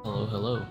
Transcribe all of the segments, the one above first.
Hello, hello.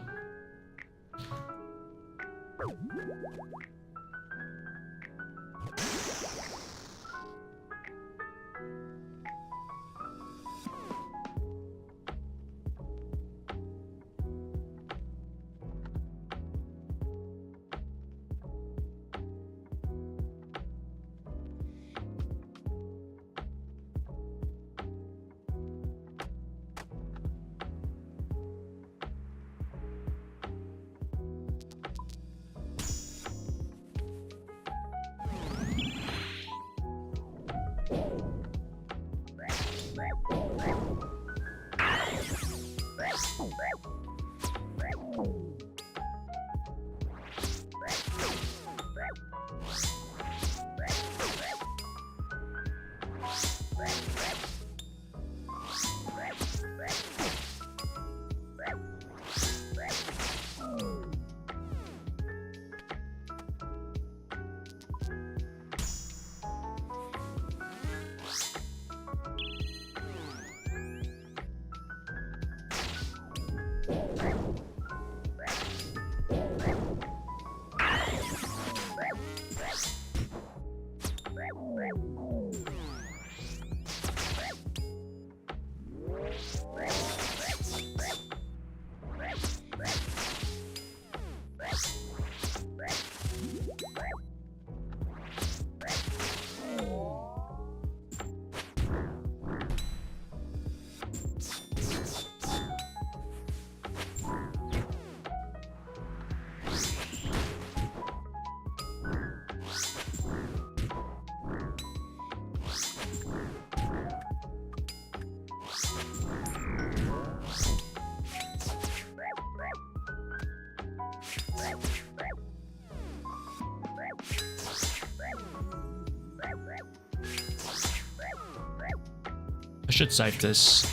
I should cite this.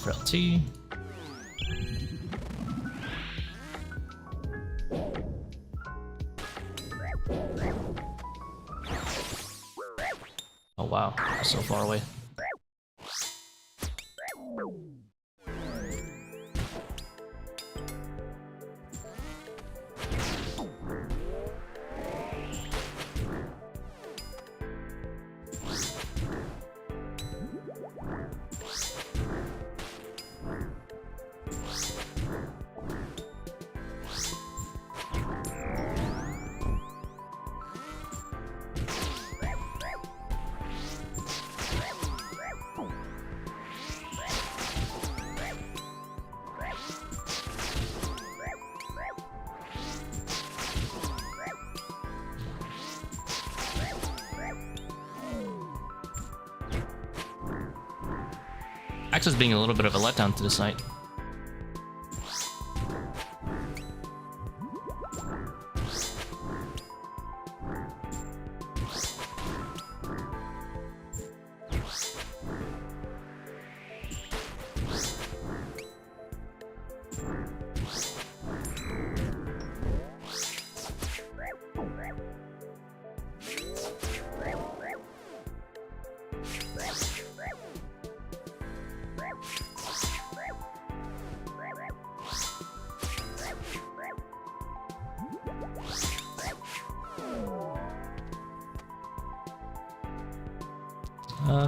For LT. Oh wow, so far away. Access being a little bit of a letdown to the site.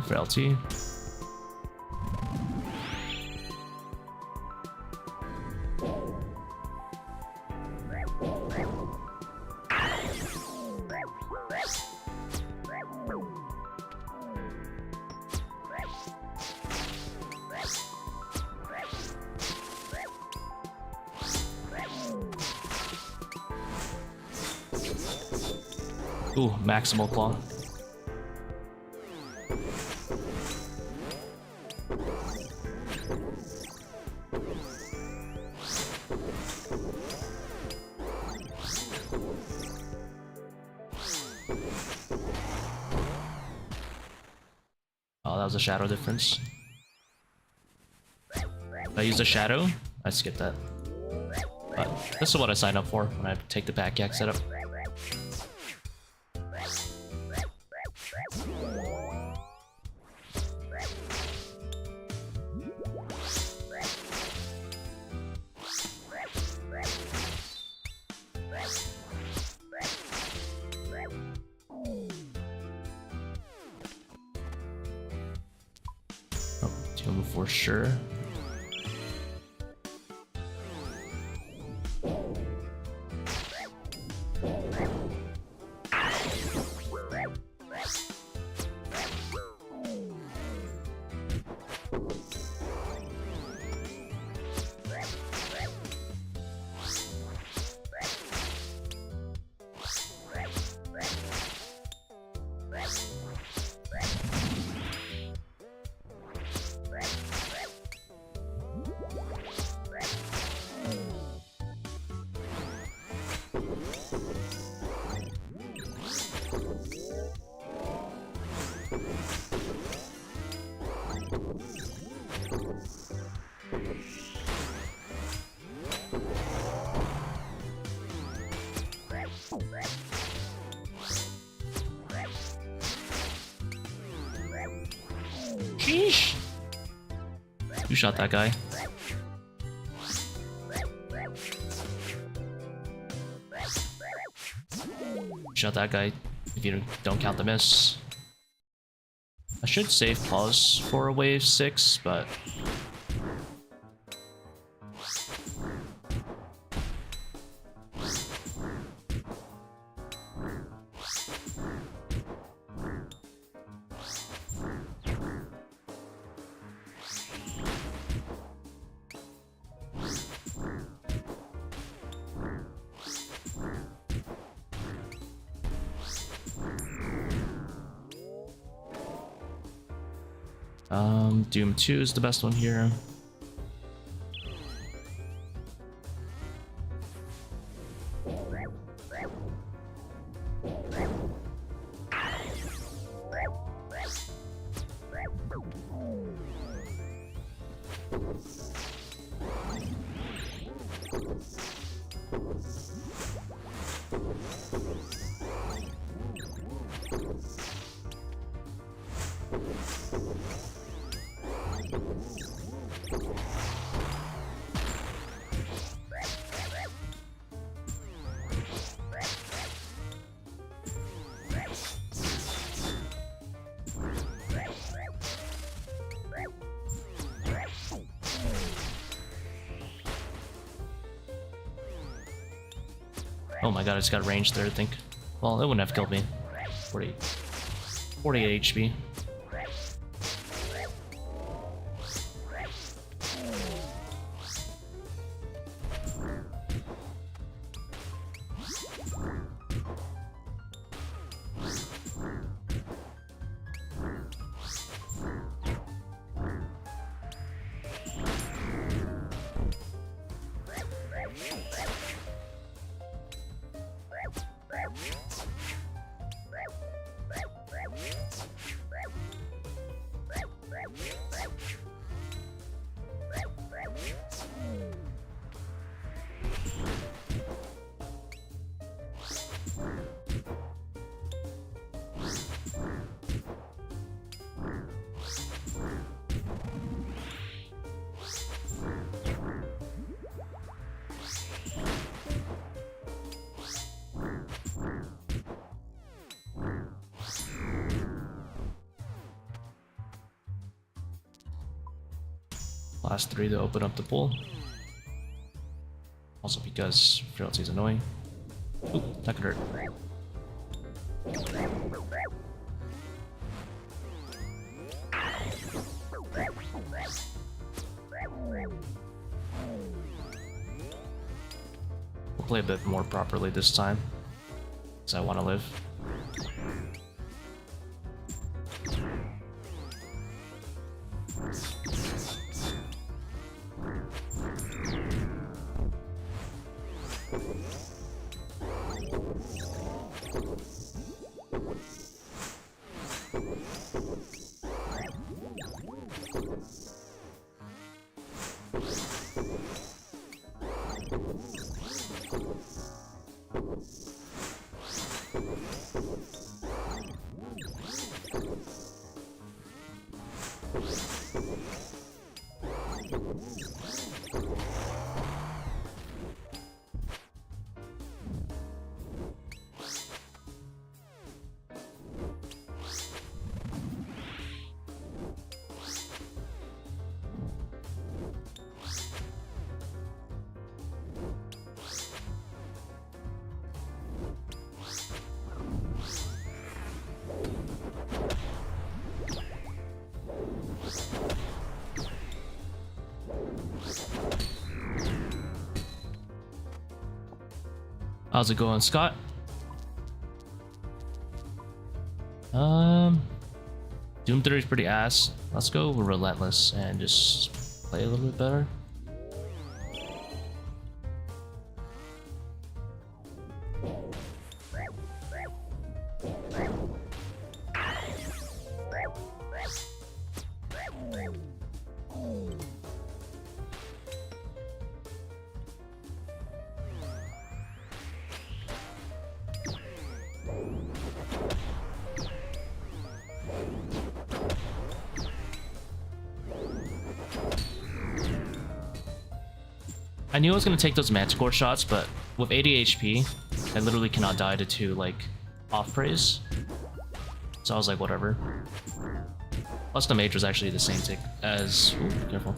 For LT. Ooh, maximal claw. Oh, that was a shadow difference. If I use a shadow, I skipped that. But this is what I signed up for when I take the back yak setup. Oh, Doom for sure. Sheesh! You shot that guy. Shot that guy if you don't count the miss. I should save pause for a wave 6, but Doom 2 is the best one here. Oh my god, I just got ranged there, I think. Well, it wouldn't have killed me. 48 HP. Last 3 to open up the pool. Also because Frailty is annoying. Ooh, that could hurt. We'll play a bit more properly this time, because I want to live. How's it going, Scott? Doom 3 is pretty ass. Let's go Relentless and just play a little bit better. I knew I was gonna take those Manticore shots, but with 80 HP, I literally cannot die to 2 like off praise. So I was like, whatever. Plus the mage was actually the same tick as. Ooh, careful.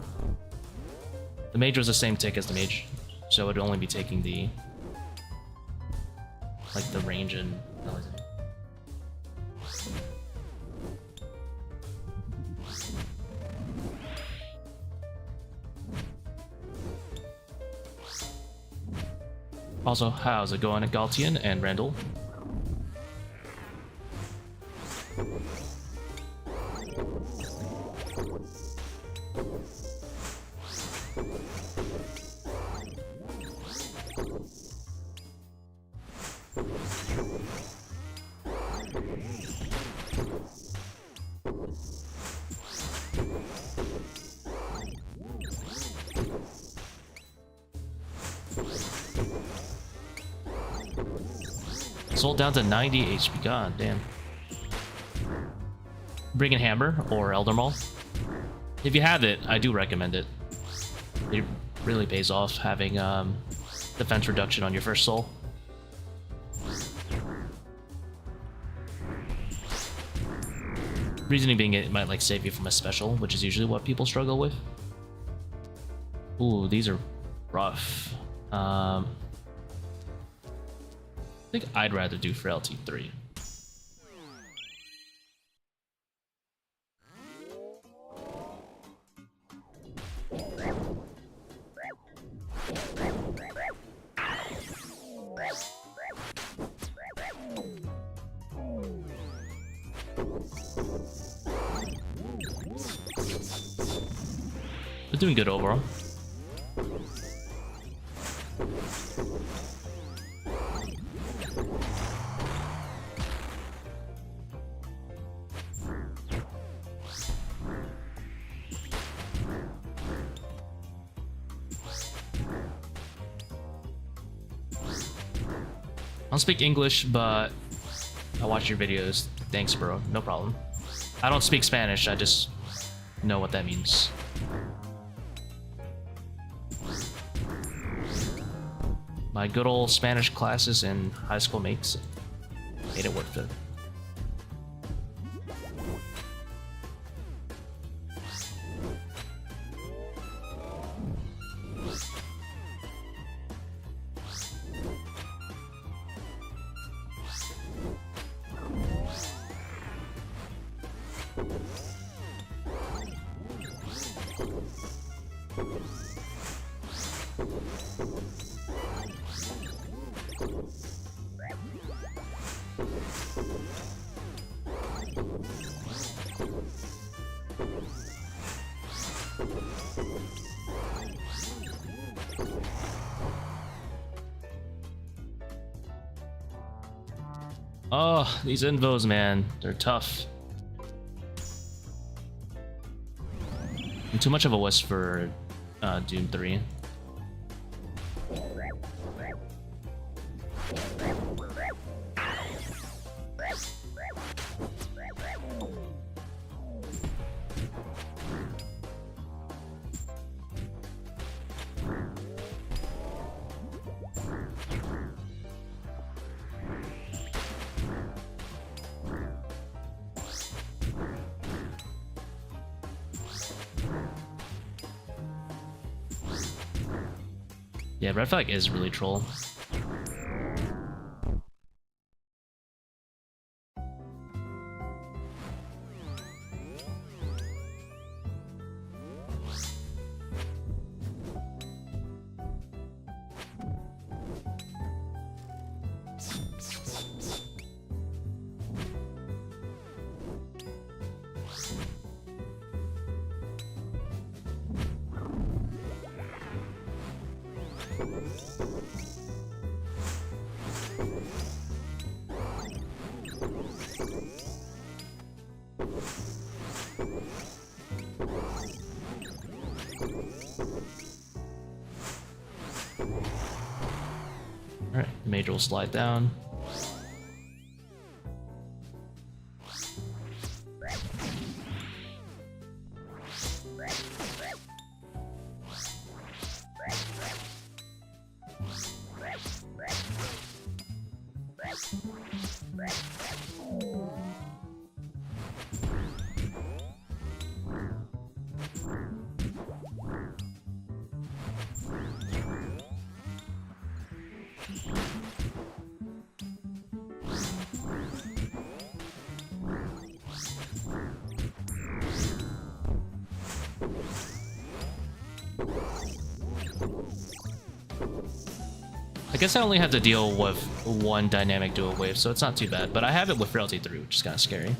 The mage was the same tick as the mage, so it would only be taking the like the range and. Also, how's it going at Galtian and Randall? Sold down to 90 HP. God damn. Bring in Hammer or Elder Maul. If you have it, I do recommend it. It really pays off having defense reduction on your first soul. Reasoning being it might like save you from a special, which is usually what people struggle with. Ooh, these are rough. I think I'd rather do Frailty 3. We're doing good overall. I don't speak English, but I watch your videos. Thanks, bro. No problem. I don't speak Spanish, I just know what that means. My good old Spanish classes in high school made it worth it. Oh, these invos, man, they're tough. I'm too much of a wuss for Doom 3. Yeah, red flag is really troll. Alright, the Major will slide down. I guess I only have to deal with one dynamic dual wave, so it's not too bad. But I have it with Frailty 3, which is kind of scary.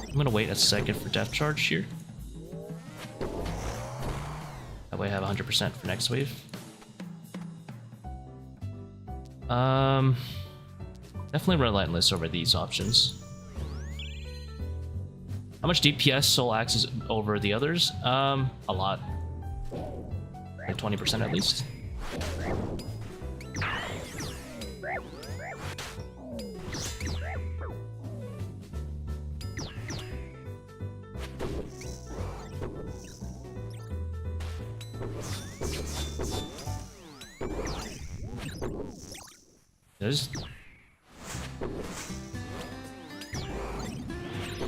I'm gonna wait a second for Death Charge here. That way I have 100% for next wave. Definitely Relentless over these options. How much DPS Soul Axe is over the others? A lot. Like 20% at least.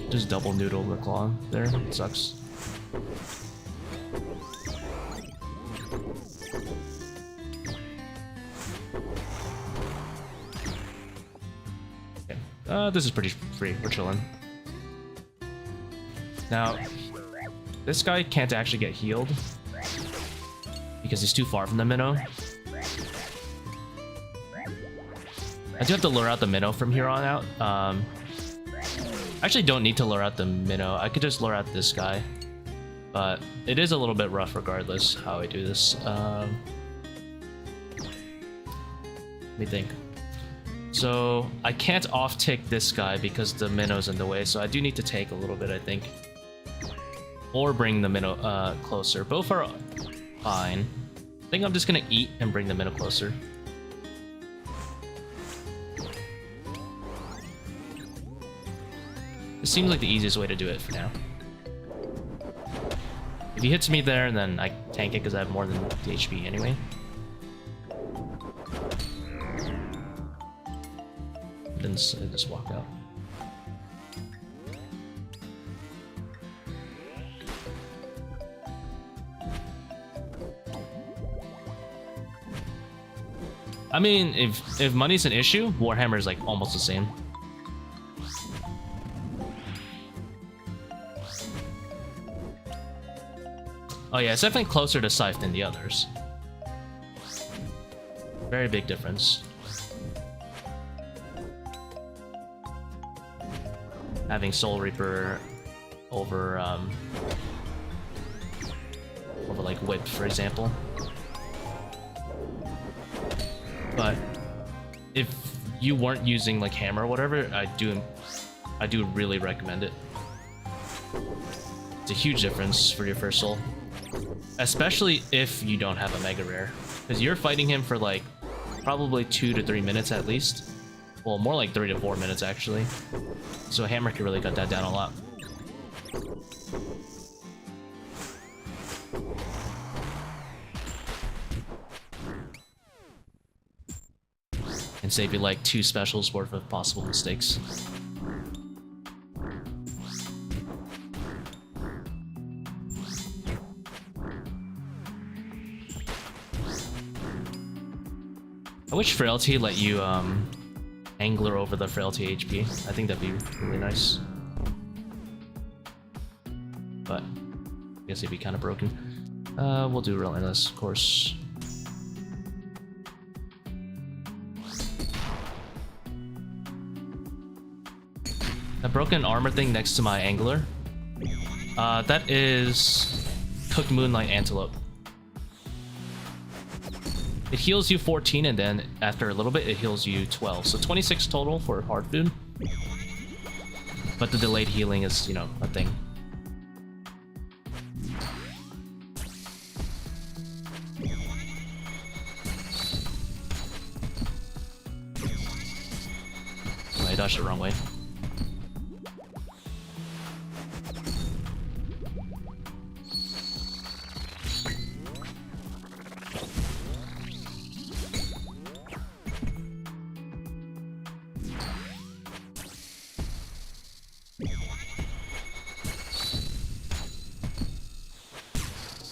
Just double noodle the claw there. It sucks. Okay. This is pretty free. We're chilling. Now, this guy can't actually get healed because he's too far from the minnow. I do have to lure out the minnow from here on out. I actually don't need to lure out the minnow. I could just lure out this guy. But it is a little bit rough regardless how I do this. Let me think. So I can't off-tick this guy because the minnow's in the way, so I do need to take a little bit, I think. Or bring the minnow closer. Both are fine. I think I'm just gonna eat and bring the minnow closer. This seems like the easiest way to do it for now. If he hits me there, then I tank it because I have more than the HP anyway. Then just walk out. I mean, if money's an issue, Warhammer is like almost the same. Oh yeah, it's definitely closer to Scythe than the others. Very big difference. Having Soul Reaper over like Whip, for example. But if you weren't using like Hammer or whatever, I do really recommend it. It's a huge difference for your first soul. Especially if you don't have a Mega Rare. Because you're fighting him for like probably 2 to 3 minutes at least. Well, more like 3 to 4 minutes actually. So a Hammer can really cut that down a lot. And save you like 2 specials worth of possible mistakes. I wish Frailty let you angler over the Frailty HP. I think that'd be really nice. But I guess it'd be kind of broken. We'll do Relentless, of course. A broken armor thing next to my angler. That is Cooked Moonlight Antelope. It heals you 14, and then after a little bit, it heals you 12. So 26 total for hard food. But the delayed healing is, you know, a thing. Oh, I dodged the wrong way.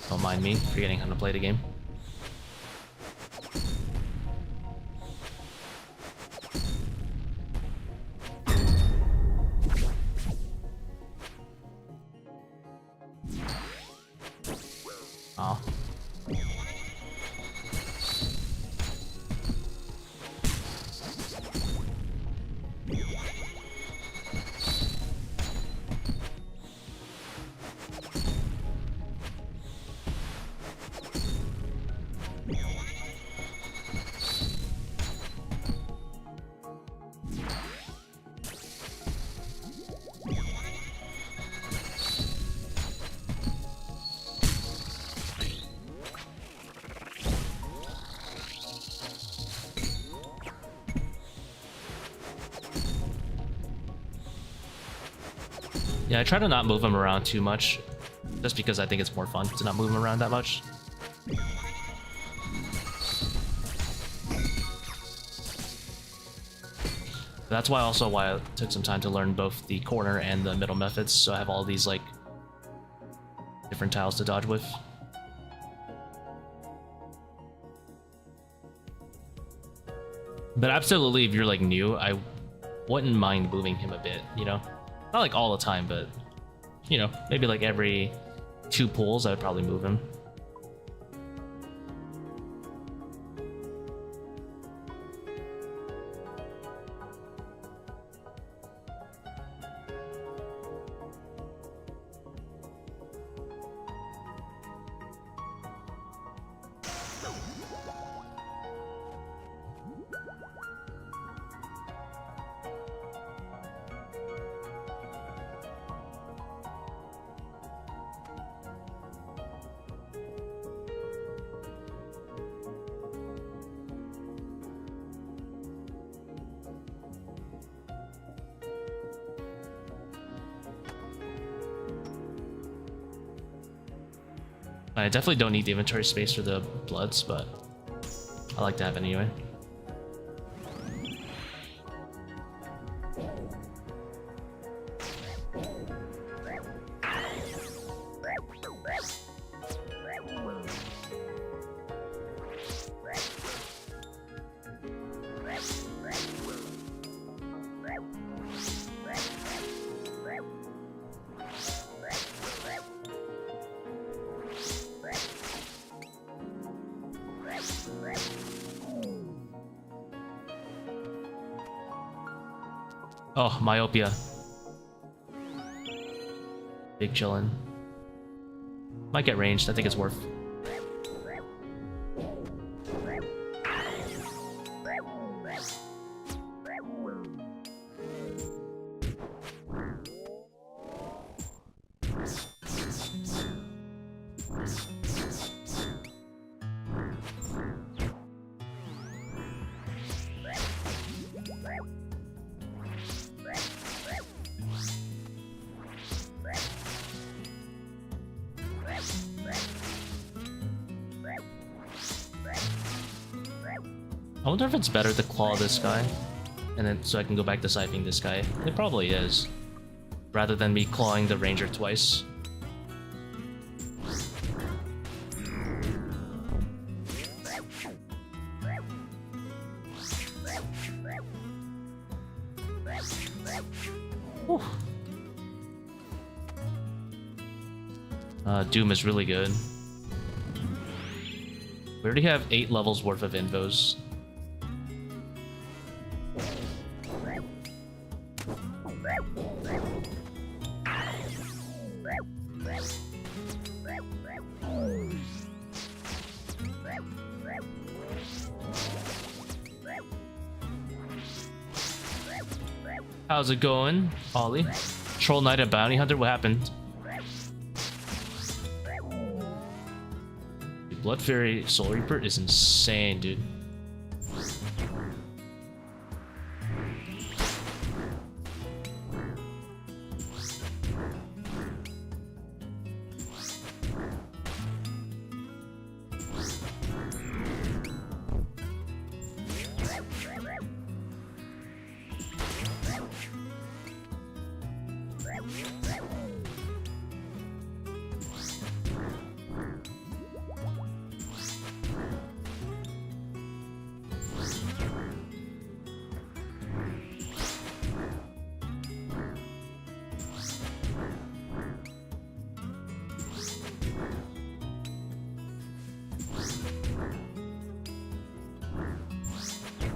Don't mind me forgetting how to play the game. Oh. Yeah, I try to not move him around too much, just because I think it's more fun to not move him around that much. That's why I took some time to learn both the corner and the middle methods, so I have all these like different tiles to dodge with. But absolutely, if you're like new, I wouldn't mind moving him a bit, you know? Not like all the time, but you know, maybe like every 2 pulls I would probably move him. I definitely don't need the inventory space for the bloods, but I like to have it anyway. Oh, myopia. Big chillin'. Might get ranged, I think it's worth. I wonder if it's better to claw this guy, and then so I can go back to siphoning this guy. It probably is, rather than me clawing the ranger twice. Whew. Doom is really good. We already have 8 levels worth of invos. How's it going, Ollie? Troll Knight and Bounty Hunter, what happened? Dude, Blood Fairy Soul Reaper is insane, dude.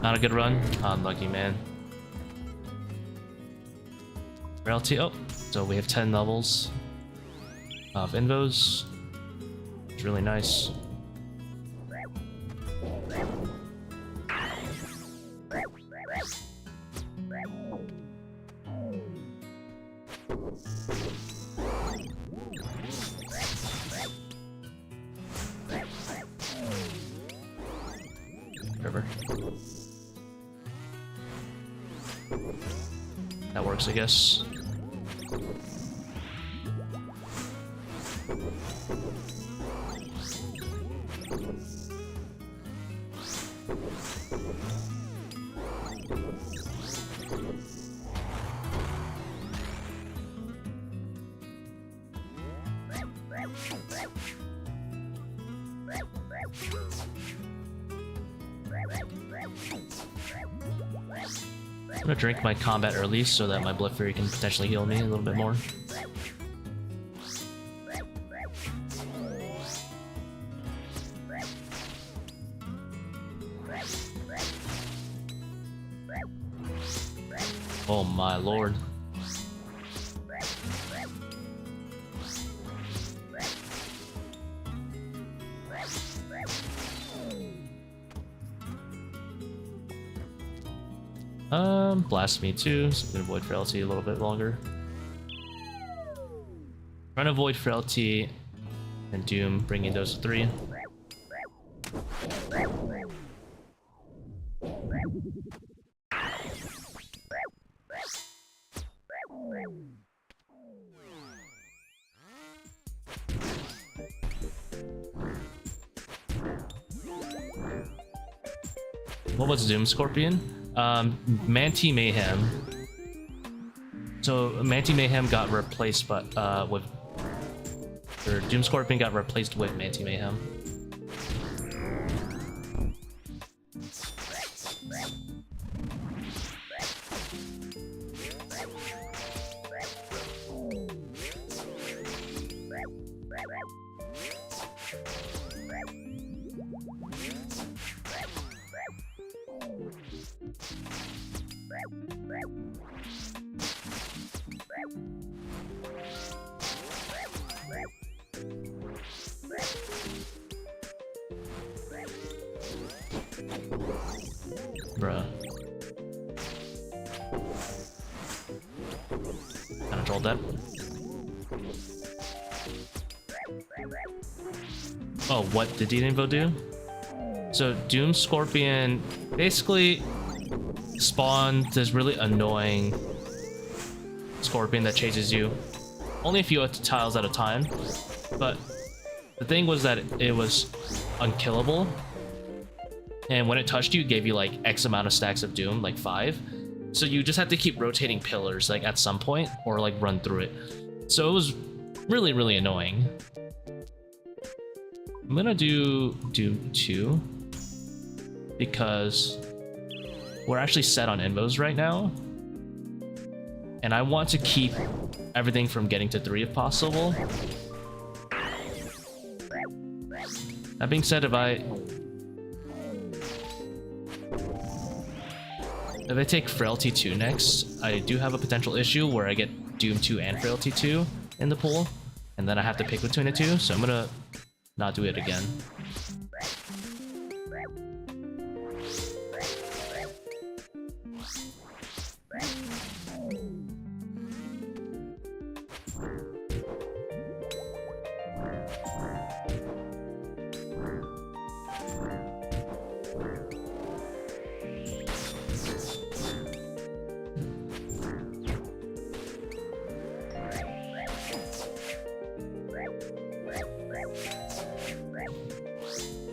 Not a good run. Unlucky, man. Realty. Oh, so we have 10 levels of Invos. It's really nice. Whatever. That works, I guess. I'm gonna drink my combat early so that my Blood Fury can potentially heal me a little bit more. Oh my lord. Blasphemy too, so I'm gonna avoid Frailty a little bit longer. Trying to avoid Frailty and Doom, bringing those 3. What was Doom Scorpion? Manti Mayhem. So Manti Mayhem got replaced, but with or Doom Scorpion got replaced with Manti Mayhem. Bruh. Kinda trolled that. Oh, what did Invo do? So Doom Scorpion basically spawned this really annoying scorpion that chases you only a few tiles at a time, but the thing was that it was unkillable, and when it touched you, it gave you like X amount of stacks of Doom, like 5, so you just had to keep rotating pillars like at some point or like run through it. So it was really annoying. I'm gonna do Doom 2 because we're actually set on Invos right now, and I want to keep everything from getting to 3 if possible. That being said, if I take Frailty 2 next, I do have a potential issue where I get Doom 2 and Frailty 2 in the pool, and then I have to pick between the 2, so I'm gonna not do it again.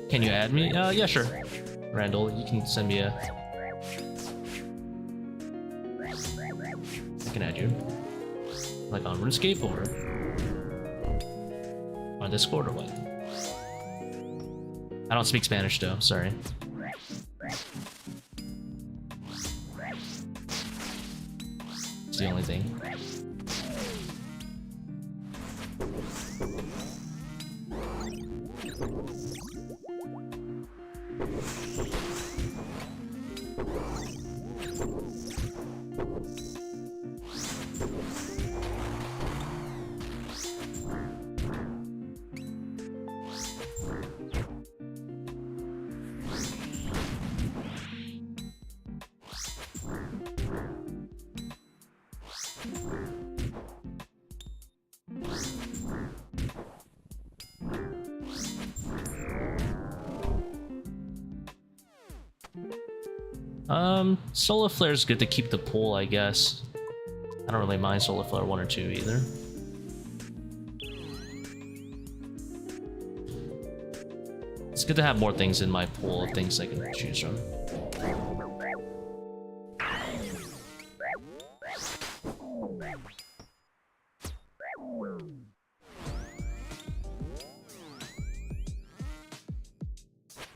Can you add me? Yeah, sure. Randall, you can send me a... I can add you. Like on RuneScape or... on Discord or what? I don't speak Spanish though, sorry. It's the only thing. Solar Flare is good to keep the pool, I guess. I don't really mind Solar Flare 1 or 2 either. It's good to have more things in my pool of things I can choose from.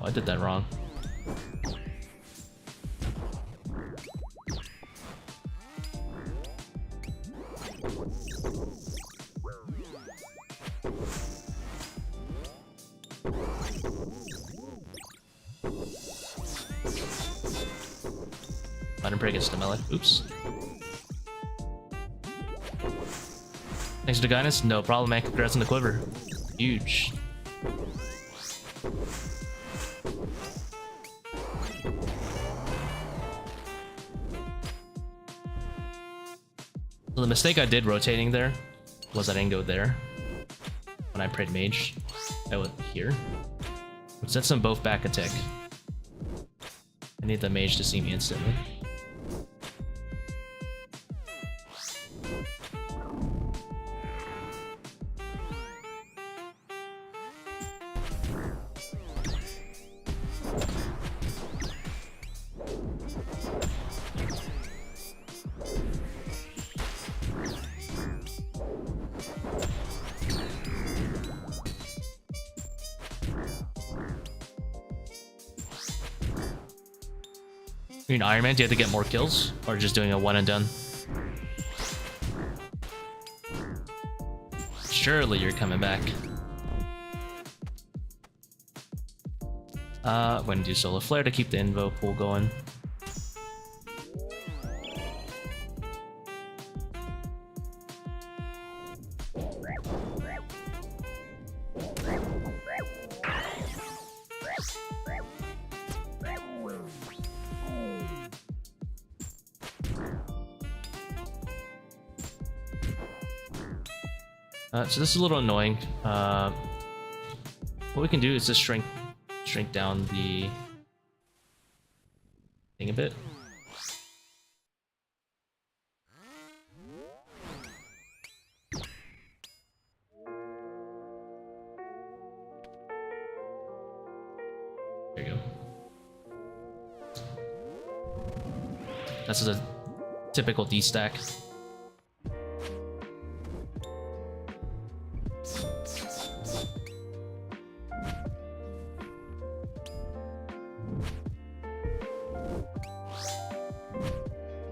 Oh, I did that wrong. I didn't break against the melee. Oops. Thanks for the guidance. No problem, man. Congrats on the quiver. Huge. So the mistake I did rotating there was I didn't go there when I prayed mage. I went here, which sets them both back a tick. I need the mage to see me instantly. You mean Iron Man, do you have to get more kills? Or just doing a one and done? Surely you're coming back. I'm gonna do Solar Flare to keep the Invo pool going. So this is a little annoying. What we can do is just shrink down the thing a bit. There you go. That's a typical D stack.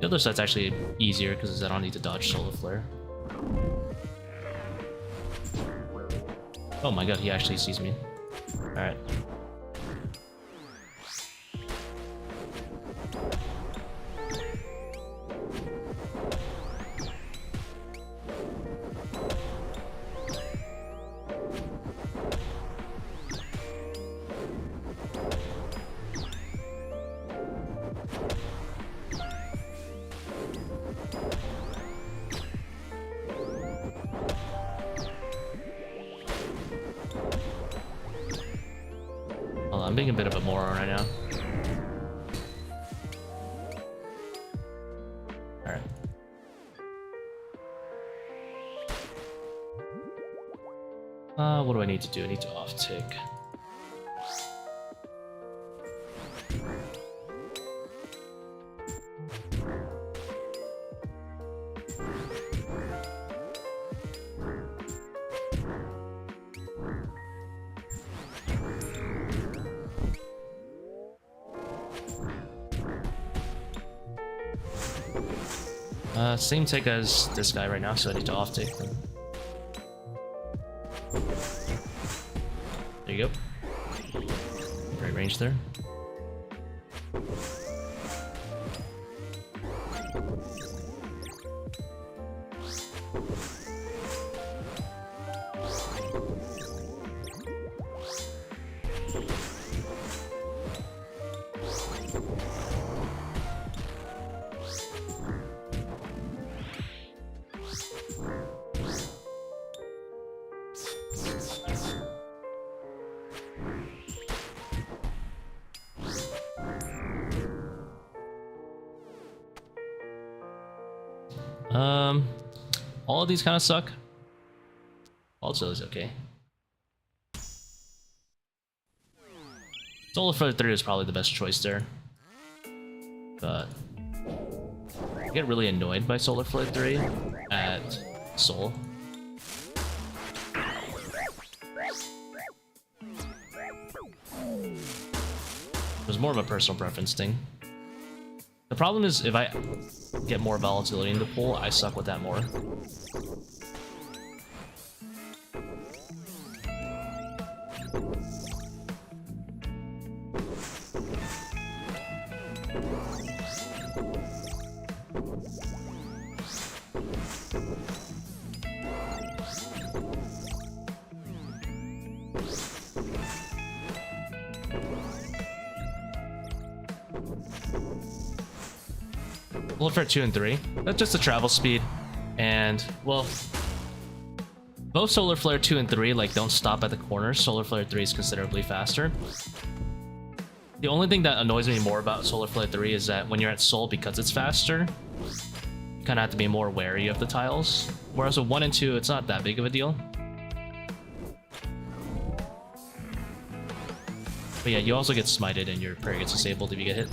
The other side's actually easier because I don't need to dodge Solar Flare. Oh my god, he actually sees me. Alright. I'm being a bit of a moron right now. Alright. What do I need to do? I need to off-tick. Same tick as this guy right now, so I need to off tick them. There you go. Great range there. All of these kind of suck. Also is okay. Solar Flare 3 is probably the best choice there. But I get really annoyed by Solar Flare 3 at Soul. It was more of a personal preference thing. The problem is if I get more volatility in the pool, I suck with that more. Solar Flare 2 and 3. That's just the travel speed. And, well, both Solar Flare 2 and 3, like, don't stop at the corners. Solar Flare 3 is considerably faster. The only thing that annoys me more about Solar Flare 3 is that when you're at Soul, because it's faster, you kind of have to be more wary of the tiles. Whereas with 1 and 2, it's not that big of a deal. But yeah, you also get smited and your prayer gets disabled if you get hit.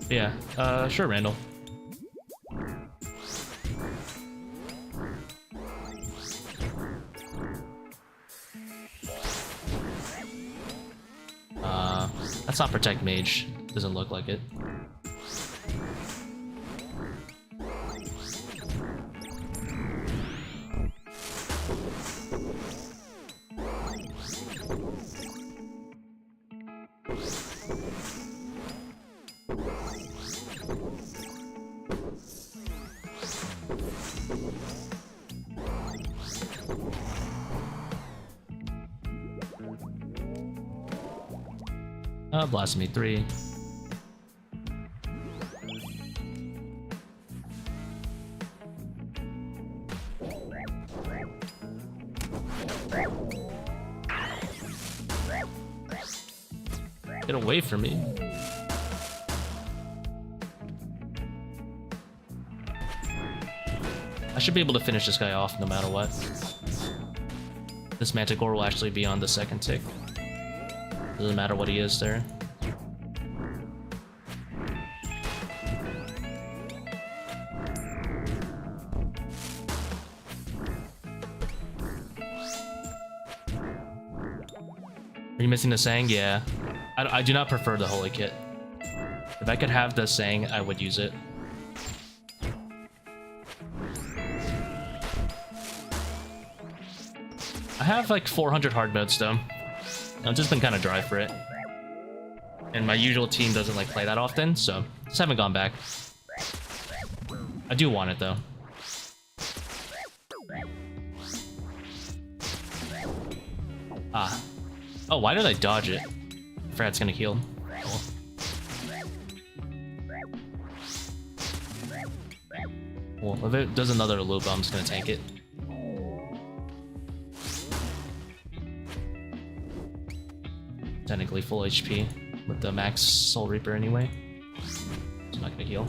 Yeah, sure, Randall. That's not Protect Mage. Doesn't look like it. Blasphemy 3. Get away from me. I should be able to finish this guy off no matter what. This Manticore will actually be on the second tick. Doesn't matter what he is there. Are you missing the Sang? Yeah. I do not prefer the Holy Kit. If I could have the Sang, I would use it. I have like 400 hard modes though. I've just been kind of dry for it. And my usual team doesn't like play that often, so just haven't gone back. I do want it though. Ah. Oh, why did I dodge it? Frad's gonna heal. Cool. Well, if it does another loop, I'm just gonna tank it. Technically full HP with the max Soul Reaper anyway. It's not gonna heal.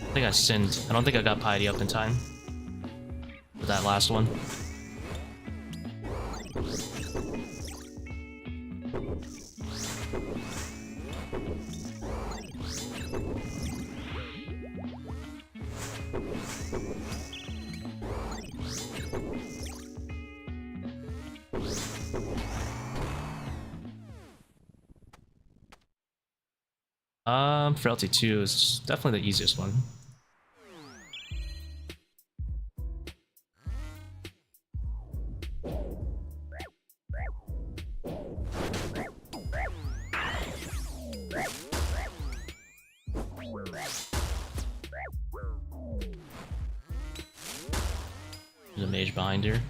I think I sinned. I don't think I got Piety up in time for that last one. Frailty 2 is definitely the easiest one. There's a mage behind here.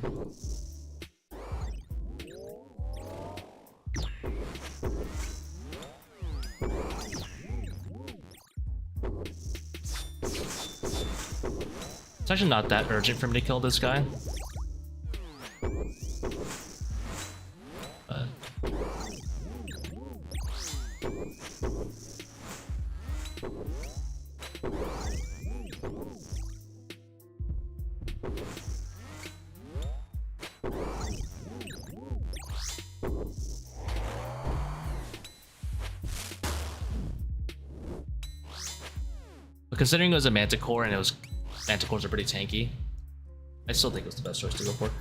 It's actually not that urgent for me to kill this guy. But... but considering it was a Manticore and it was Manticores are pretty tanky, I still think it was the best choice to go for.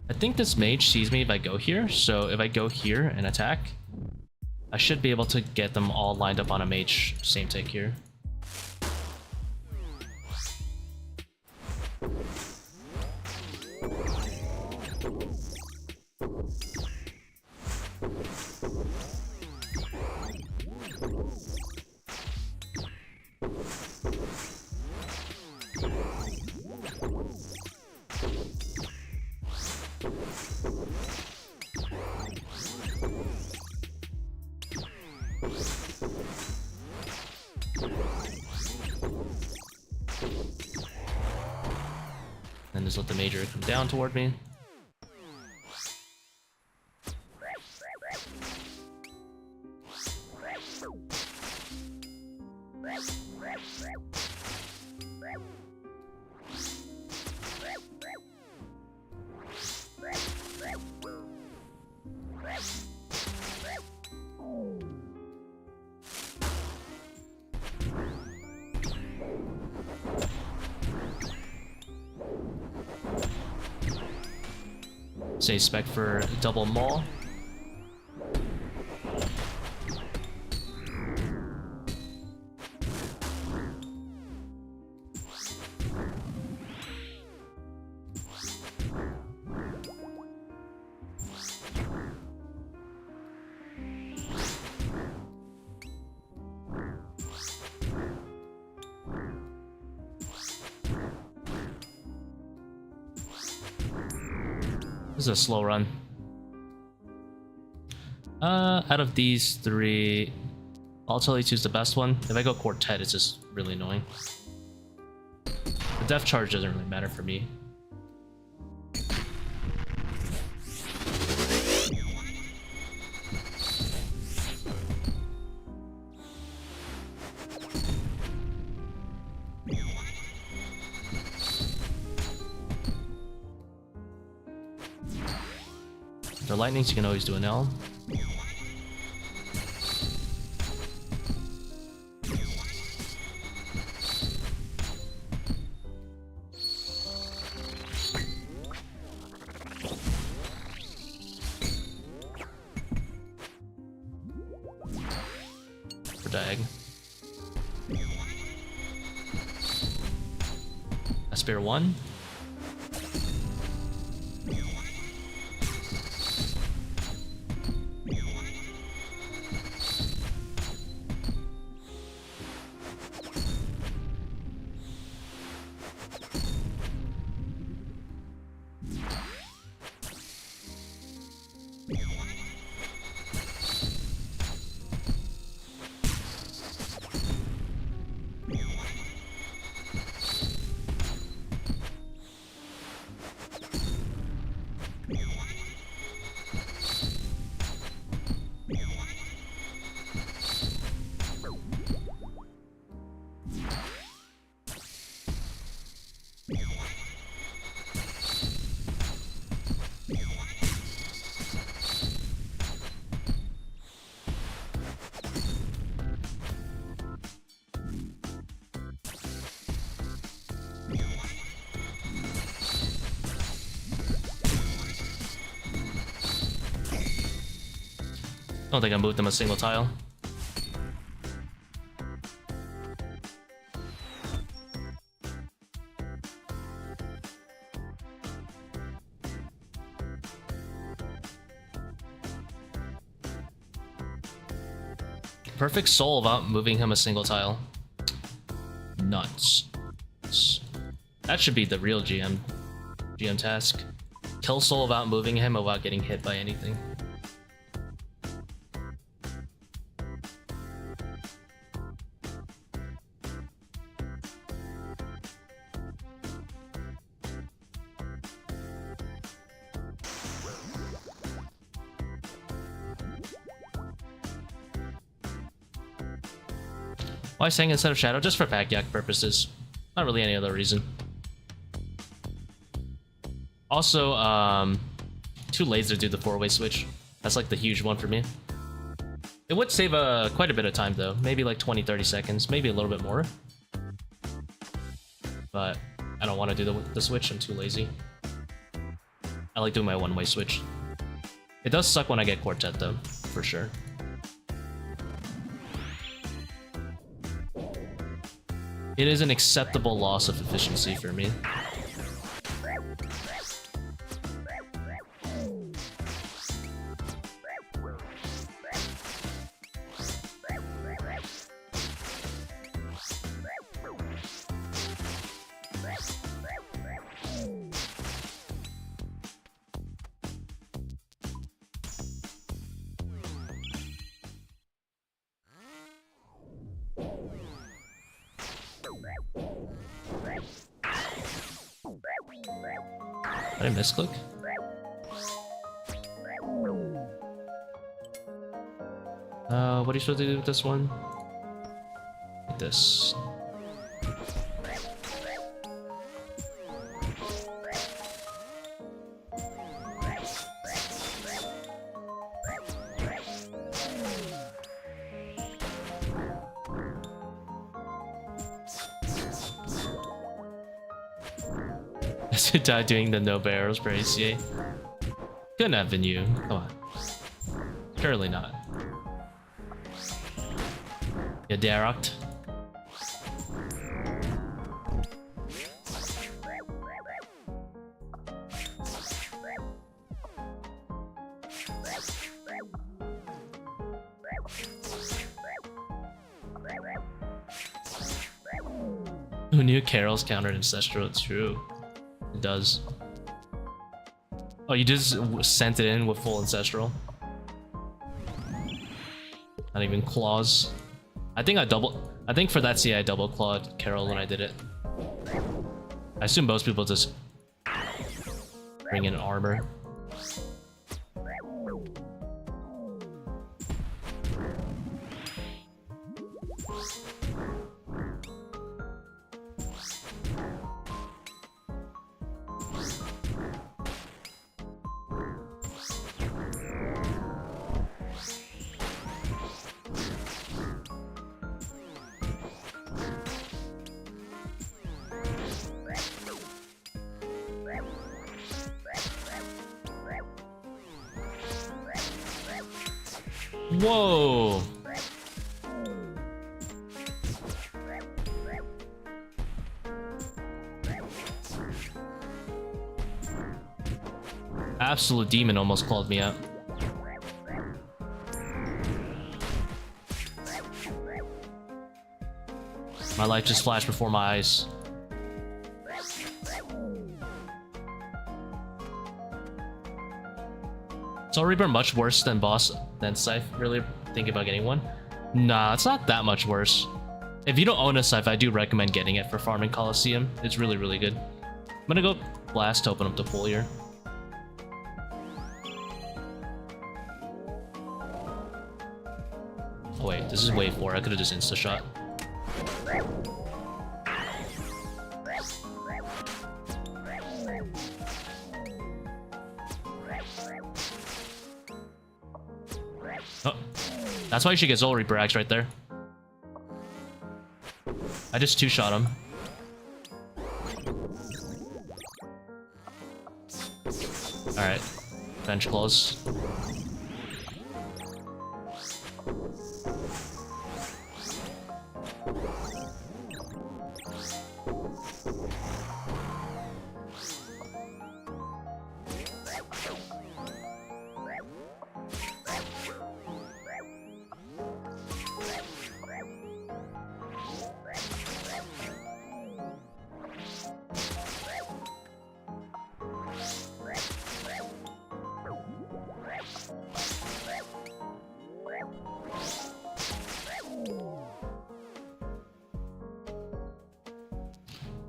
I think this mage sees me if I go here, so if I go here and attack, I should be able to get them all lined up on a mage. Same take here. Then just let the major come down toward me. Say spec for double maul. This is a slow run. Out of these three, I'll tell you choose the best one. If I go Quartet, it's just really annoying. The def charge doesn't really matter for me. The lightnings, you can always do an L. For Dag. I spare one. don't think I moved them a single tile. Perfect soul without moving him a single tile. Nuts. That should be the real GM task. Kill soul without moving him without getting hit by anything. Why Sang instead of Shadow? Just for pack yak purposes. Not really any other reason. Also, too lazy to do the 4-way switch. That's like the huge one for me. It would save quite a bit of time though. Maybe like 20-30 seconds. Maybe a little bit more. But I don't want to do the switch. I'm too lazy. I like doing my 1-way switch. It does suck when I get Quartet though, for sure. It is an acceptable loss of efficiency for me. Did I misclick? What are you supposed to do with this one? Like this. Die doing the no barrels for ACA. Couldn't have been you. Come on. Surely not. You darocked. Who knew Carol's countered Ancestral? True. It does. Oh, you just sent it in with full Ancestral? Not even claws. I think for that CA I double clawed Carol when I did it. I assume most people just bring in armor. Whoa! Absolute demon almost called me out. My life just flashed before my eyes. Soul Reaper much worse than Scythe? Really thinking about getting one? Nah, it's not that much worse. If you don't own a Scythe, I do recommend getting it for farming Coliseum. It's really, really good. I'm gonna go Blast to open up the pool here. Oh wait, this is wave 4. I could've just insta-shot. Oh, that's why you should get Soul Reaper Axe right there. I just 2-shot him. Alright. Bench close.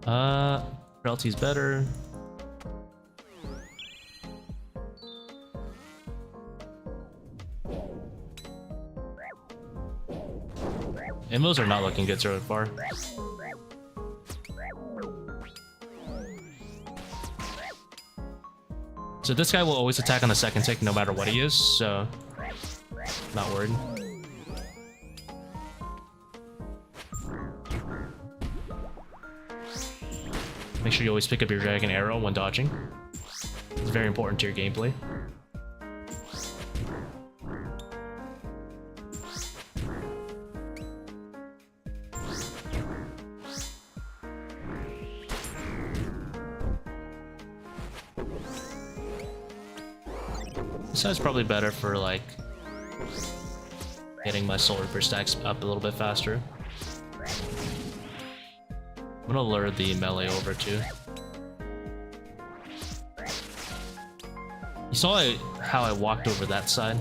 Frailty's better. Invos are not looking good so far. So this guy will always attack on the second tick no matter what he is, so not worried. Make sure you always pick up your dragon arrow when dodging. It's very important to your gameplay. This side's probably better for like getting my solar burst stacks up a little bit faster. I'm gonna lure the melee over too. You saw how I walked over that side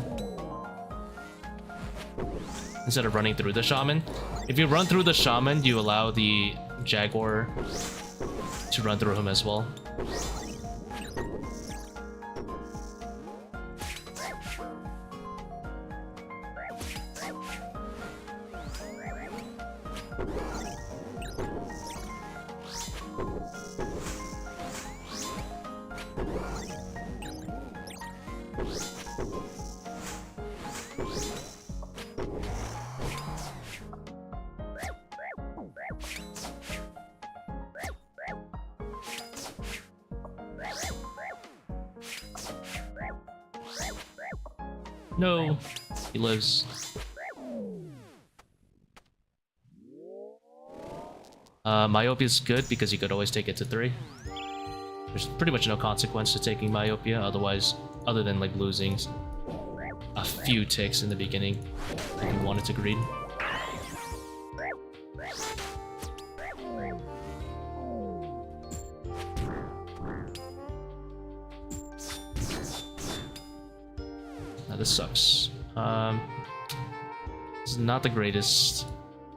instead of running through the shaman. If you run through the shaman, you allow the jaguar to run through him as well. No, he lives. Myopia is good because you could always take it to 3. There's pretty much no consequence to taking Myopia, otherwise, other than like losing a few ticks in the beginning if you wanted to greed. This sucks. This is not the greatest.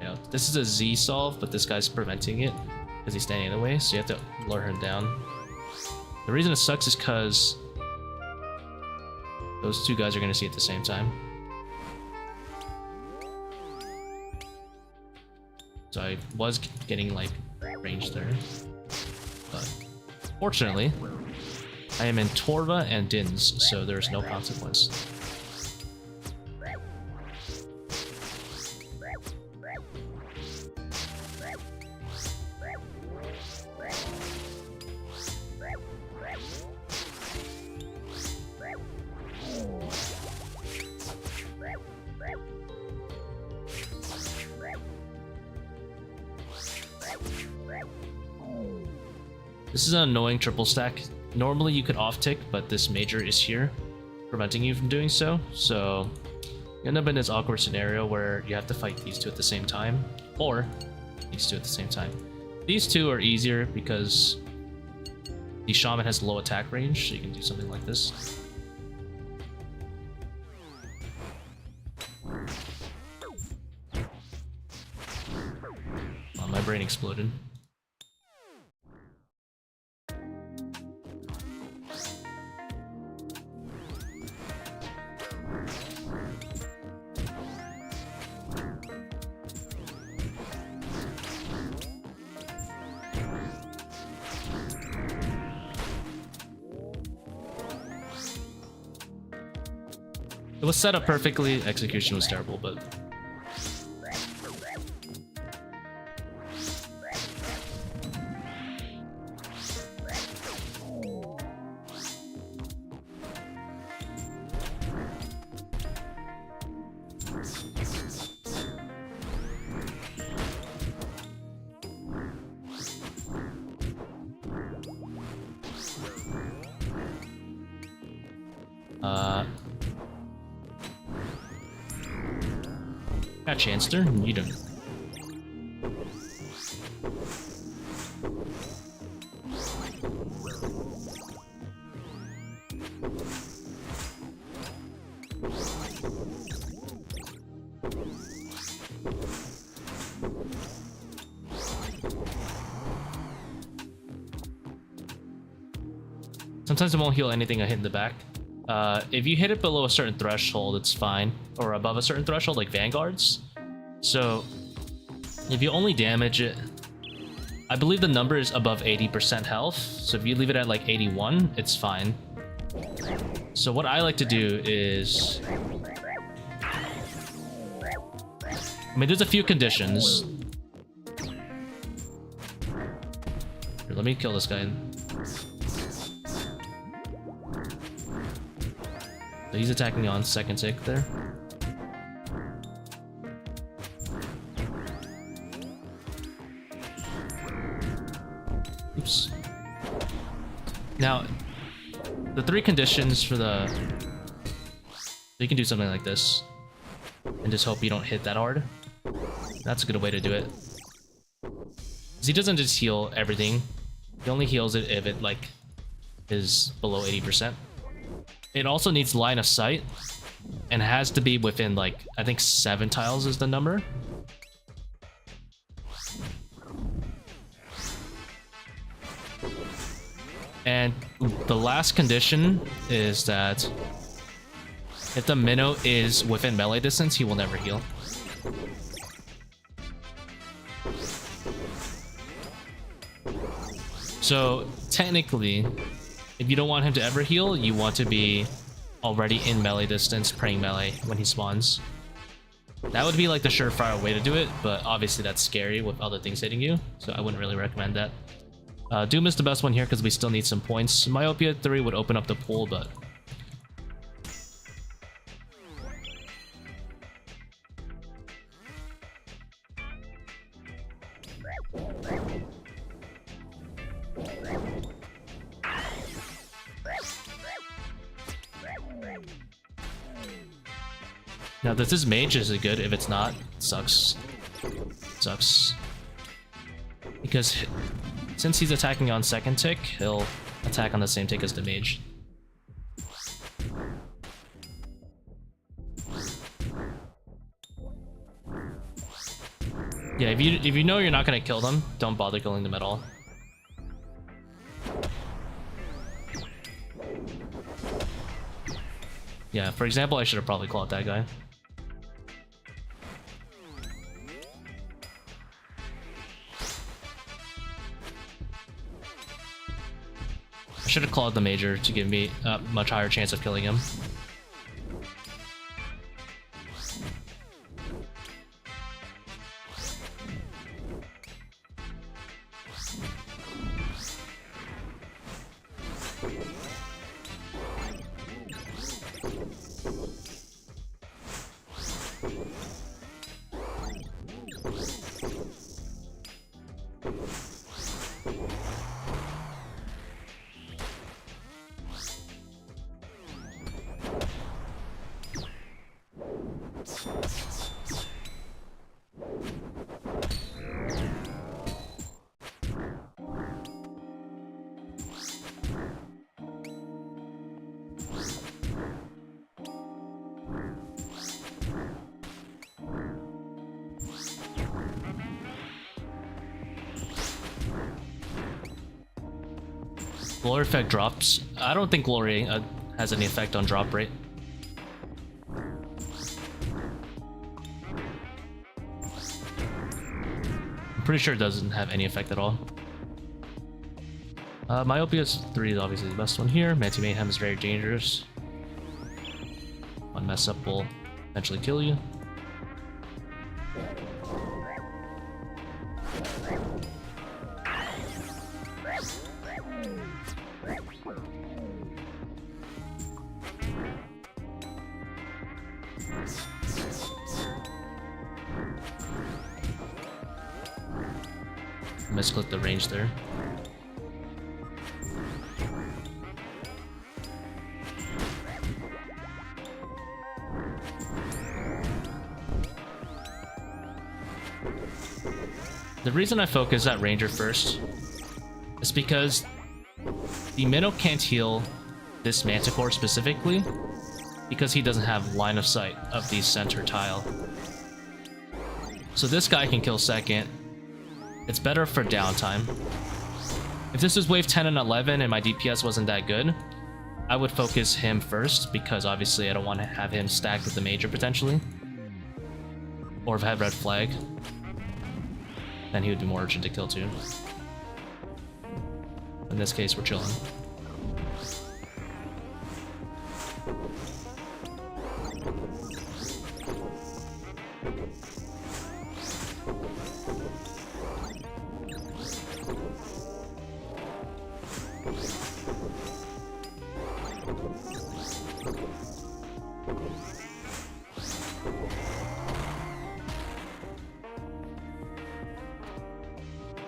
You know, this is a Z solve, but this guy's preventing it because he's standing in the way, so you have to lure him down. The reason it sucks is because those two guys are going to see at the same time. So I was getting like range there, but fortunately, I am in Torva and Dins, so there's no consequence. This is an annoying triple stack. Normally you could off tick, but this major is here, preventing you from doing so. So you end up in this awkward scenario where you have to fight these two at the same time, or these two at the same time. These two are easier because the shaman has low attack range, so you can do something like this. Oh, my brain exploded. It was set up perfectly, execution was terrible, but... Got Chanster? You don't. Sometimes it won't heal anything I hit in the back. If you hit it below a certain threshold, it's fine. Or above a certain threshold, like Vanguards. So, if you only damage it... I believe the number is above 80% health. So if you leave it at like 81, it's fine. So what I like to do is... I mean, there's a few conditions. Here, let me kill this guy. So he's attacking on second tick there. Oops. Now, the 3 conditions for the... You can do something like this. And just hope you don't hit that hard. That's a good way to do it. Because he doesn't just heal everything. He only heals it if it, like, is below 80%. It also needs line of sight. And has to be within, like, I think 7 tiles is the number. And the last condition is that if the minnow is within melee distance, he will never heal. So technically, if you don't want him to ever heal, you want to be already in melee distance, praying melee when he spawns. That would be like the surefire way to do it, but obviously that's scary with other things hitting you, so I wouldn't really recommend that. Doom is the best one here because we still need some points. Myopia 3 would open up the pool, but... Now, this is mage, is it good? If it's not, it sucks. Sucks. Because since he's attacking on second tick, he'll attack on the same tick as the mage. Yeah, if you know you're not gonna kill them, don't bother killing them at all. Yeah, for example, I should have probably clawed that guy. I should have clawed the major to give me a much higher chance of killing him. Glory effect drops. I don't think glory has any effect on drop rate. I'm pretty sure it doesn't have any effect at all. Myopia 3 is obviously the best one here. Manti Mayhem is very dangerous. One mess up will eventually kill you. Misclick the range there. The reason I focus at Ranger first is because the Minnow can't heal this Manticore specifically because he doesn't have line of sight of the center tile. So this guy can kill second. It's better for downtime. If this was wave 10 and 11 and my DPS wasn't that good, I would focus him first, because obviously I don't want to have him stacked with the major potentially. Or if I had red flag, then he would be more urgent to kill too. In this case, we're chilling.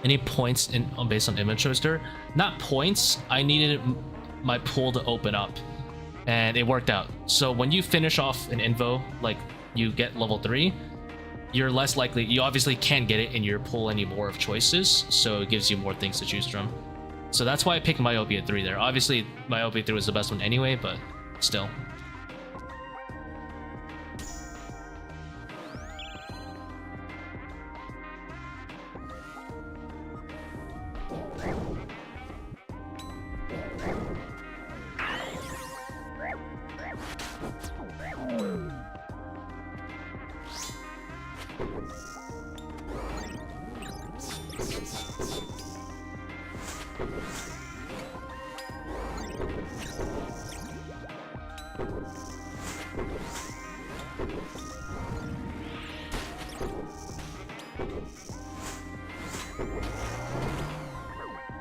Any points in based on image toaster? Not points. I needed my pool to open up, and it worked out. So when you finish off an Invo, like you get level 3, you're less likely. You obviously can't get it in your pool anymore of choices, so it gives you more things to choose from. So that's why I picked Myopia 3 there. Obviously, Myopia 3 was the best one anyway, but still.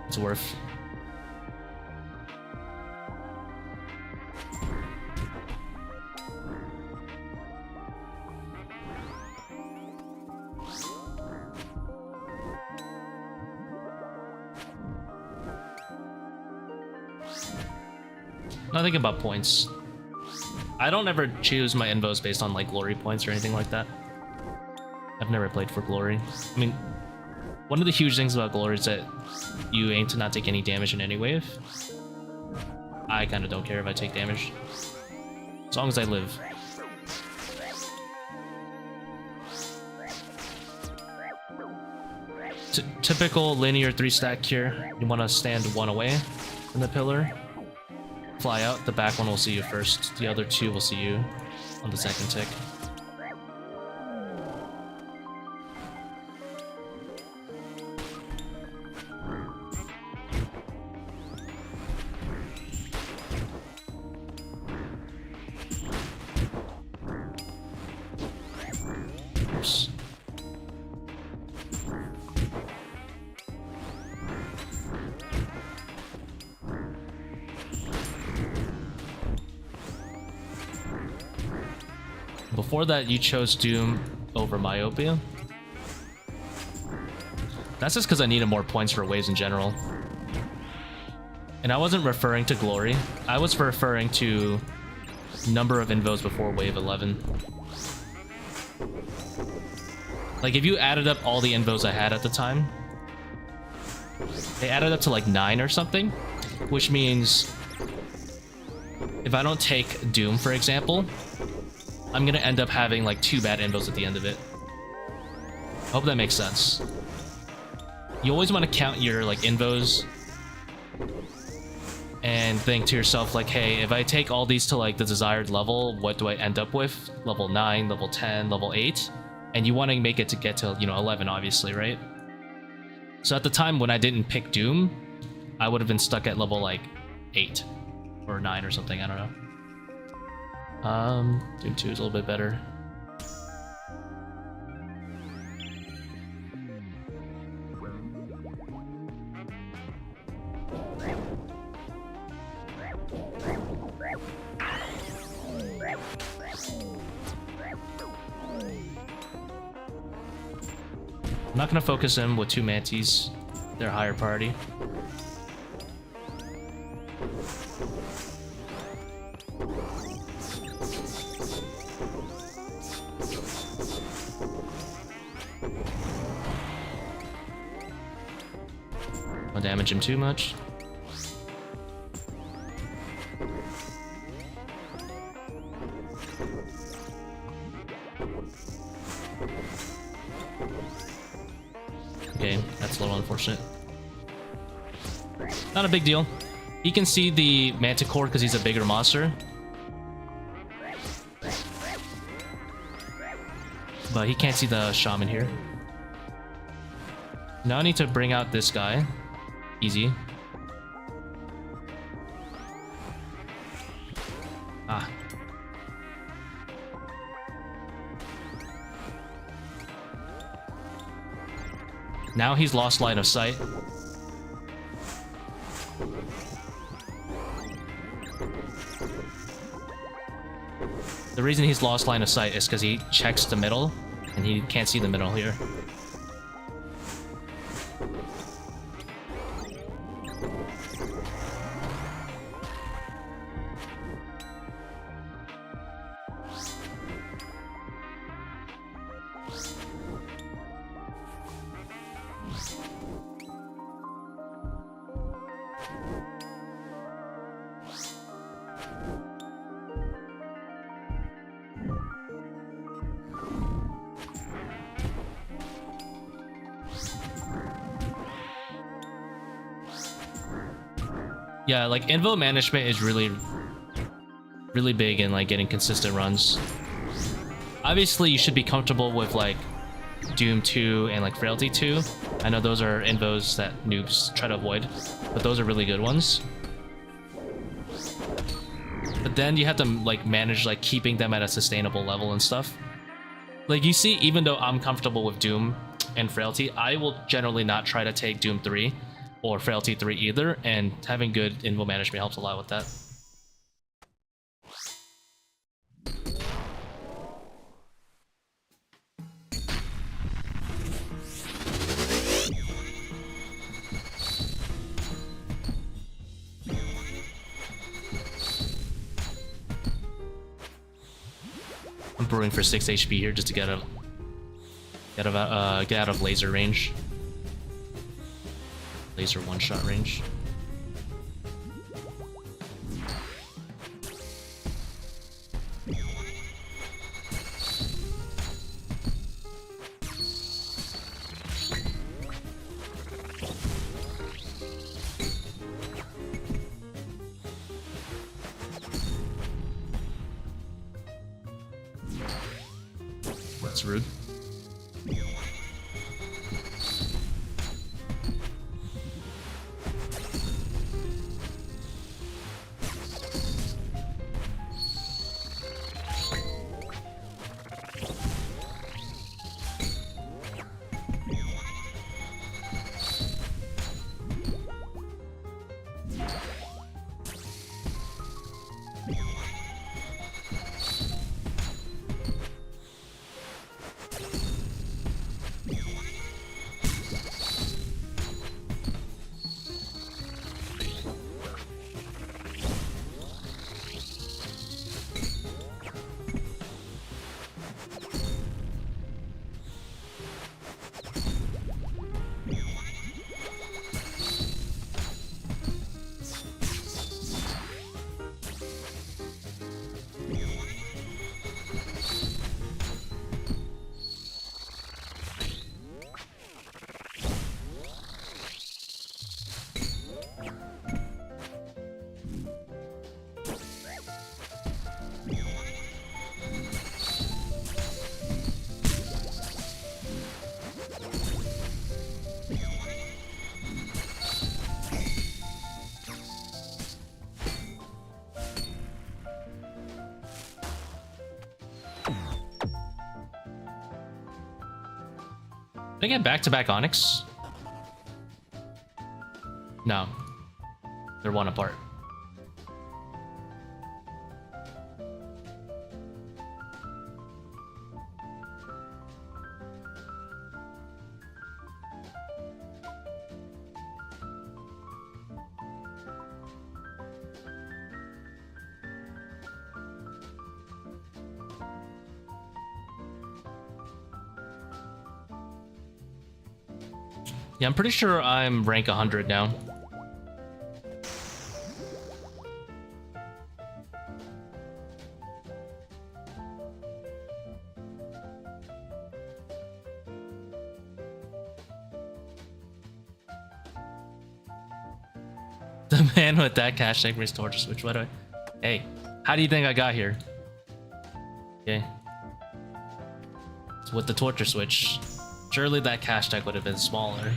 It's worth. Not thinking about points. I don't ever choose my invos based on like glory points or anything like that. I've never played for glory. I mean, one of the huge things about glory is that you aim to not take any damage in any wave. I kind of don't care if I take damage, as long as I live. Typical linear 3-stack here. You want to stand one away from the pillar. Fly out. The back one will see you first. The other two will see you on the second tick. Oops. Before that, you chose Doom over Myopia. That's just because I needed more points for waves in general. And I wasn't referring to glory. I was referring to number of invos before wave 11. Like, if you added up all the invos I had at the time, they added up to like 9 or something, which means if I don't take Doom, for example, I'm gonna end up having like 2 bad invos at the end of it. I hope that makes sense. You always want to count your like invos and think to yourself like, hey, if I take all these to like the desired level, what do I end up with? Level 9, level 10, level 8? And you want to make it to get to, 11, obviously, right? So at the time when I didn't pick Doom, I would have been stuck at level like 8 or 9 or something, I don't know. Doom 2 is a little bit better. I'm not gonna focus him with 2 manties. They're higher priority. Don't damage him too much. Okay, that's a little unfortunate. Not a big deal. He can see the Manticore because he's a bigger monster. But he can't see the Shaman here. Now I need to bring out this guy. Easy. Ah. Now he's lost line of sight. The reason he's lost line of sight is because he checks the middle, and he can't see the middle here. Yeah, like Invo management is really big in like getting consistent runs. Obviously, you should be comfortable with like Doom 2 and like Frailty 2. I know those are invos that noobs try to avoid, but those are really good ones. But then you have to like manage like keeping them at a sustainable level and stuff. Like you see, even though I'm comfortable with Doom and Frailty, I will generally not try to take Doom 3 or Frailty 3 either, and having good Invo management helps a lot with that. I'm brewing for 6 HP here just to get out of laser range. Laser one-shot range. That's rude. Did I get back-to-back Onyx? No. They're one apart. Yeah, I'm pretty sure I'm rank 100 now. The man with that cash tag brings torture switch. What do I? Hey, how do you think I got here? Okay. So with the torture switch, surely that cash tag would have been smaller.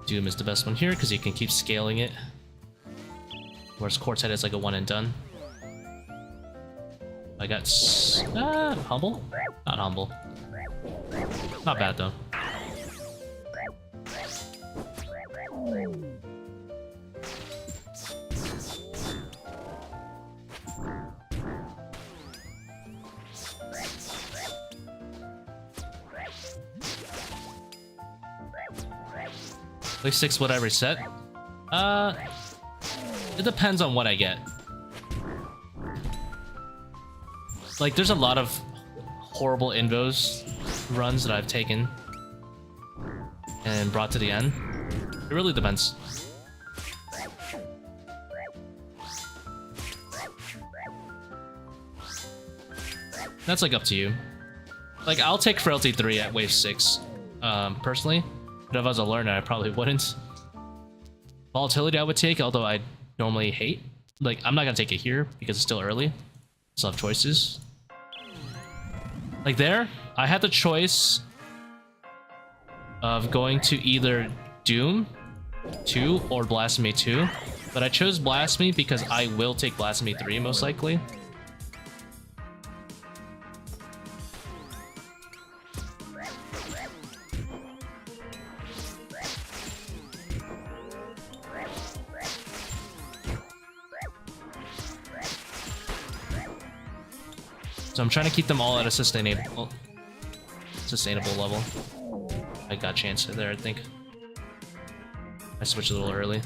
Doom is the best one here because you can keep scaling it. Whereas Quartz Head is like a one and done. I got humble? Not humble. Not bad though. Wave 6 would I reset? It depends on what I get. Like, there's a lot of horrible Invos runs that I've taken and brought to the end. It really depends. That's like up to you. Like, I'll take Frailty 3 at wave 6, personally. But if I was a learner, I probably wouldn't. Volatility I would take, although I normally hate. Like, I'm not gonna take it here because it's still early. Still have choices. Like there, I had the choice of going to either Doom 2 or Blasphemy 2. But I chose Blasphemy because I will take Blasphemy 3 most likely. So I'm trying to keep them all at a sustainable level. I got chance there, I think. I switched a little early.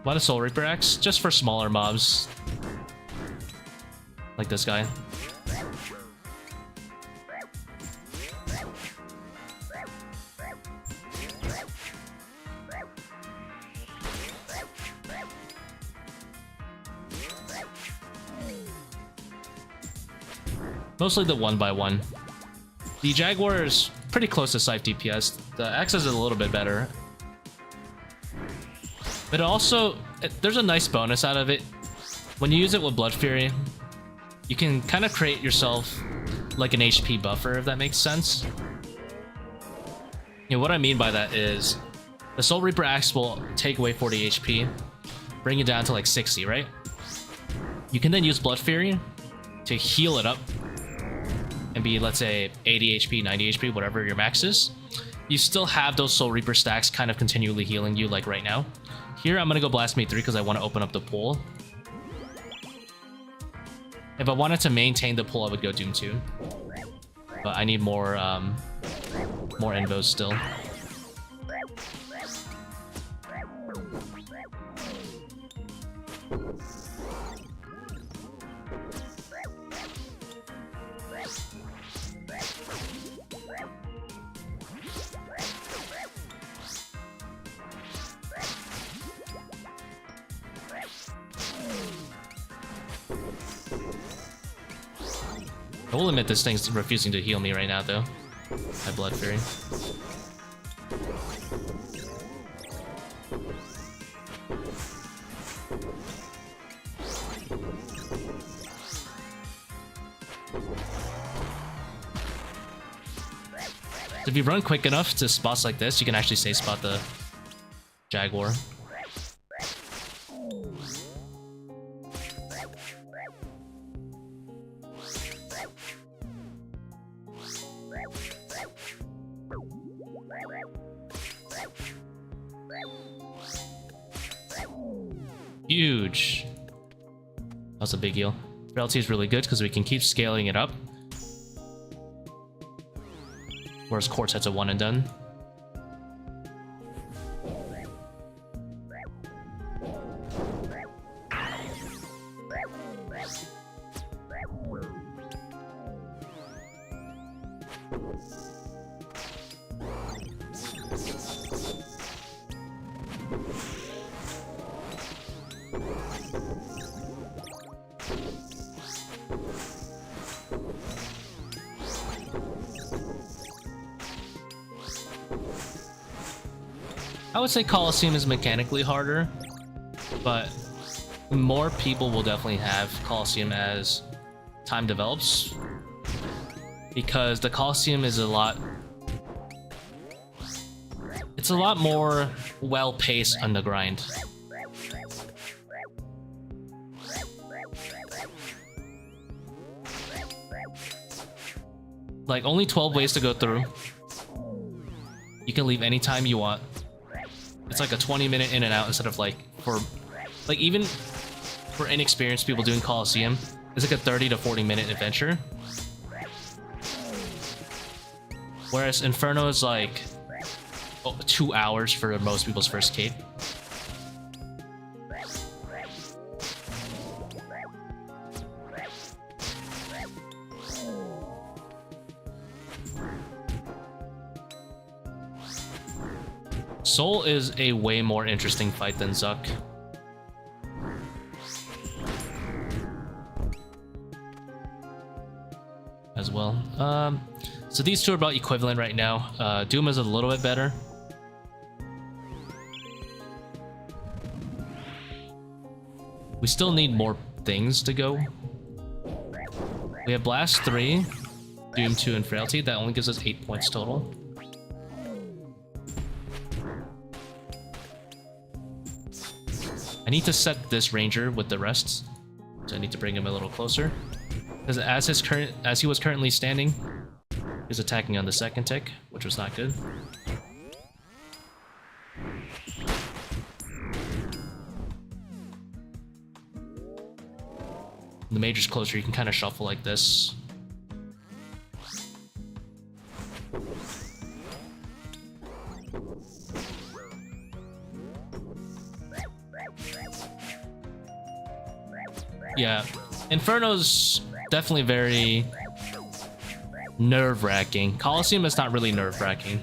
A lot of Soul Reaper Axe, just for smaller mobs. Like this guy. Mostly the 1x1. The Jaguar is pretty close to Scythe DPS. The Axe is a little bit better. But also, there's a nice bonus out of it. When you use it with Blood Fury, you can kind of create yourself like an HP buffer, if that makes sense. You know, what I mean by that is, the Soul Reaper Axe will take away 40 HP, bring it down to like 60, right? You can then use Blood Fury to heal it up and be, let's say, 80 HP, 90 HP, whatever your max is. You still have those Soul Reaper stacks kind of continually healing you, like right now. Here, I'm gonna go Blasphemy 3 because I want to open up the pool. If I wanted to maintain the pool, I would go Doom 2. But I need more Invos still. I will admit this thing's refusing to heal me right now, though. My Blood Fury. If you run quick enough to spots like this, you can actually safe spot the Jaguar. Huge. That's a big deal. Frailty is really good because we can keep scaling it up. Whereas Quartz Head's a one and done. I would say Coliseum is mechanically harder, but more people will definitely have Colosseum as time develops, because the Colosseum is a lot more well-paced on the grind. Like, only 12 ways to go through. You can leave anytime you want. It's like a 20-minute in and out instead of like even for inexperienced people doing Colosseum, it's like a 30 to 40-minute adventure. Whereas Inferno is like 2 hours for most people's first cape. Soul is a way more interesting fight than Zuck. As well. So these two are about equivalent right now. Doom is a little bit better. We still need more things to go. We have Blast 3, Doom 2, and Frailty. That only gives us 8 points total. I need to set this Ranger with the rest, so I need to bring him a little closer. Because as he was currently standing, he was attacking on the second tick, which was not good. The Major's closer, you can kind of shuffle like this. Yeah, Inferno's definitely very nerve-wracking. Coliseum is not really nerve-wracking.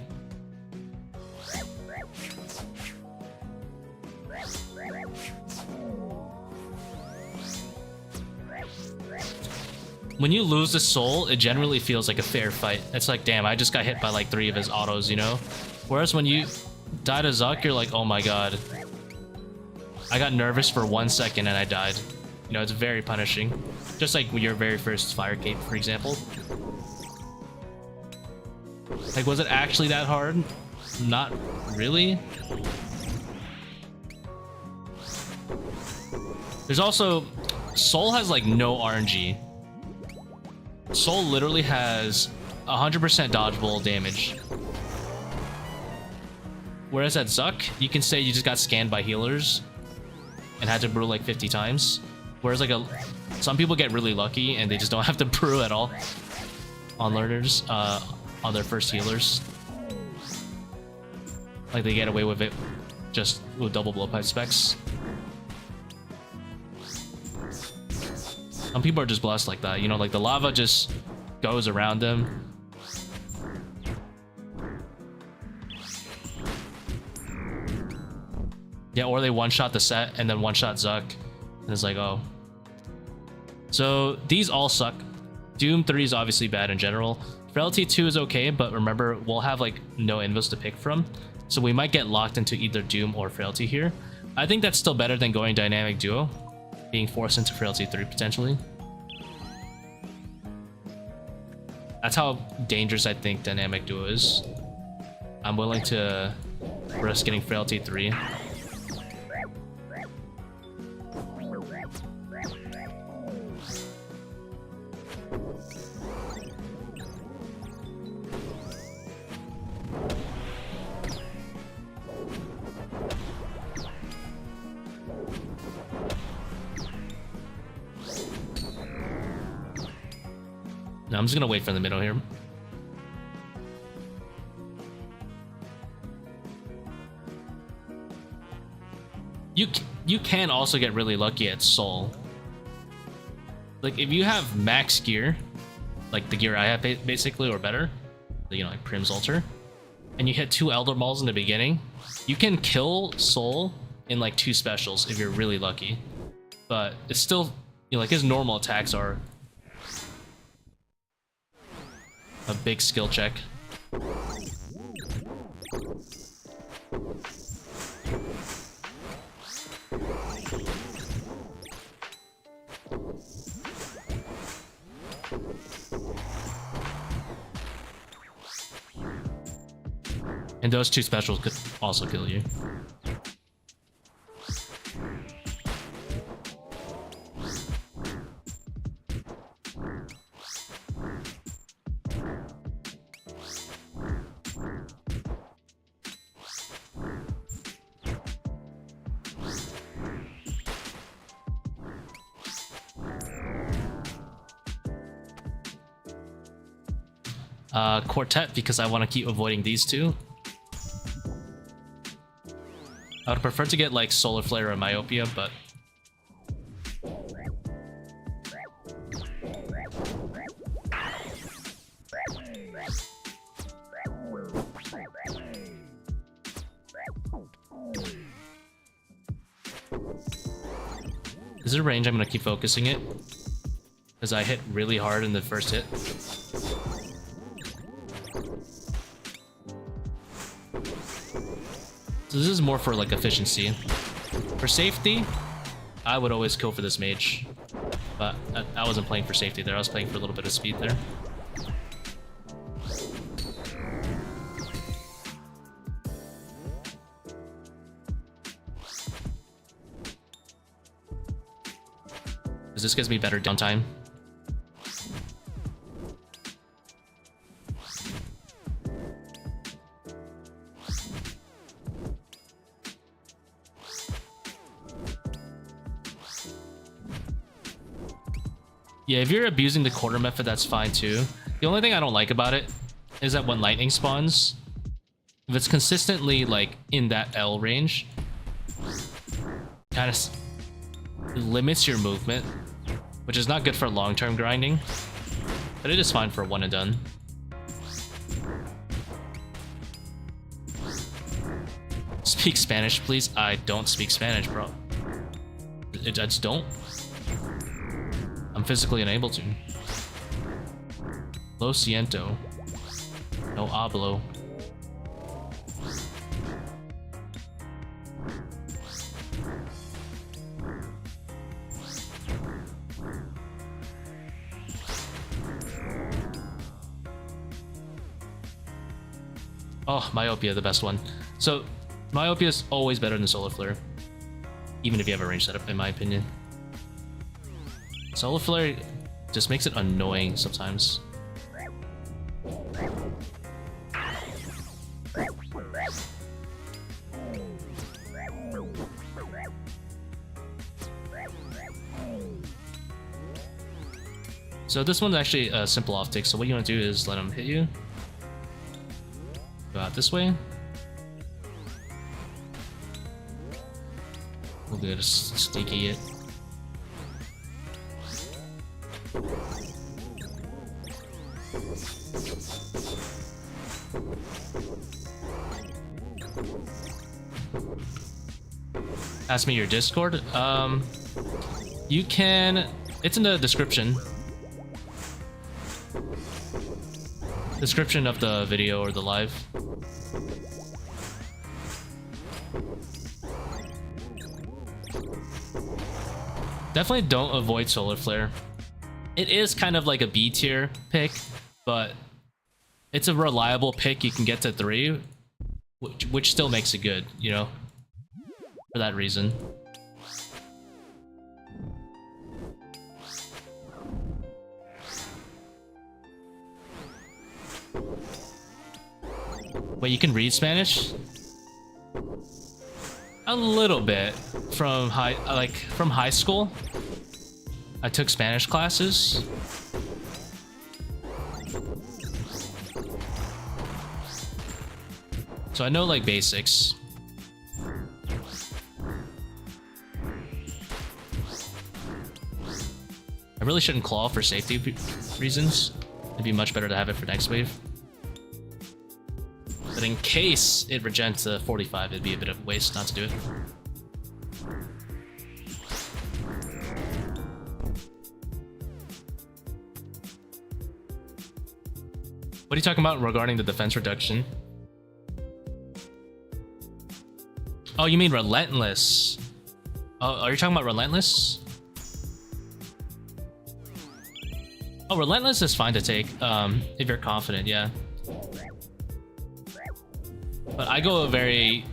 When you lose the soul, it generally feels like a fair fight. It's like, damn, I just got hit by like 3 of his autos, you know? Whereas when you die to Zuck, you're like, oh my god. I got nervous for 1 second and I died. You know, it's very punishing. Just like your very first fire cape, for example. Like, was it actually that hard? Not really. There's also... Soul has, like, no RNG. Soul literally has 100% dodgeable damage. Whereas at Zuck, you can say you just got scanned by healers and had to brew like 50 times. Whereas like some people get really lucky and they just don't have to brew at all on learners, on their first healers. Like they get away with it just with double blowpipe specs. Some people are just blessed like that, you know, like the lava just goes around them. Yeah, or they one-shot the set and then one-shot Zuck. And it's like, oh. So these all suck. Doom 3 is obviously bad in general. Frailty 2 is okay, but remember, we'll have like no invos to pick from. So we might get locked into either Doom or Frailty here. I think that's still better than going Dynamic Duo. Being forced into Frailty 3 potentially. That's how dangerous I think Dynamic Duo is. I'm willing to risk getting Frailty 3. No, I'm just gonna wait for the middle here. You can also get really lucky at Soul. Like if you have max gear, like the gear I have basically or better, you know, like Prim's Altar, and you hit 2 Elder Balls in the beginning, you can kill Soul in like 2 specials if you're really lucky. But it's still, you know, like his normal attacks are a big skill check. And those two specials could also kill you. Quartet, because I want to keep avoiding these two. I would prefer to get like Solar Flare or Myopia, but is there a range? I'm gonna keep focusing it because I hit really hard in the first hit. So this is more for like efficiency. For safety, I would always go for this mage. But I wasn't playing for safety there, I was playing for a little bit of speed there. Because this gives me better downtime. Yeah, if you're abusing the quarter method, that's fine too. The only thing I don't like about it is that when lightning spawns, if it's consistently like in that L range, kind of limits your movement, which is not good for long-term grinding, but it is fine for one and done. Speak Spanish, please. I don't speak Spanish, bro. I just don't. I'm physically unable to. Lo siento. No hablo. Oh, Myopia, the best one. So, Myopia is always better than Solar Flare, even if you have a range setup, in my opinion. Solar Flare just makes it annoying sometimes. So this one's actually a simple off-tick, so what you want to do is let him hit you. Go out this way. We'll get a sneaky it. Ask me your Discord. You can. It's in the description. Description of the video or the live. Definitely don't avoid Solar Flare. It is kind of like a B tier pick, but it's a reliable pick. You can get to 3, which still makes it good, you know, for that reason. Wait, you can read Spanish? A little bit from high school. I took Spanish classes. So I know like basics. I really shouldn't claw for safety reasons. It'd be much better to have it for next wave. But in case it regens to 45, it'd be a bit of a waste not to do it. What are you talking about regarding the defense reduction? Oh, you mean Relentless? Oh, are you talking about Relentless? Oh, Relentless is fine to take if you're confident, yeah. But I go a very,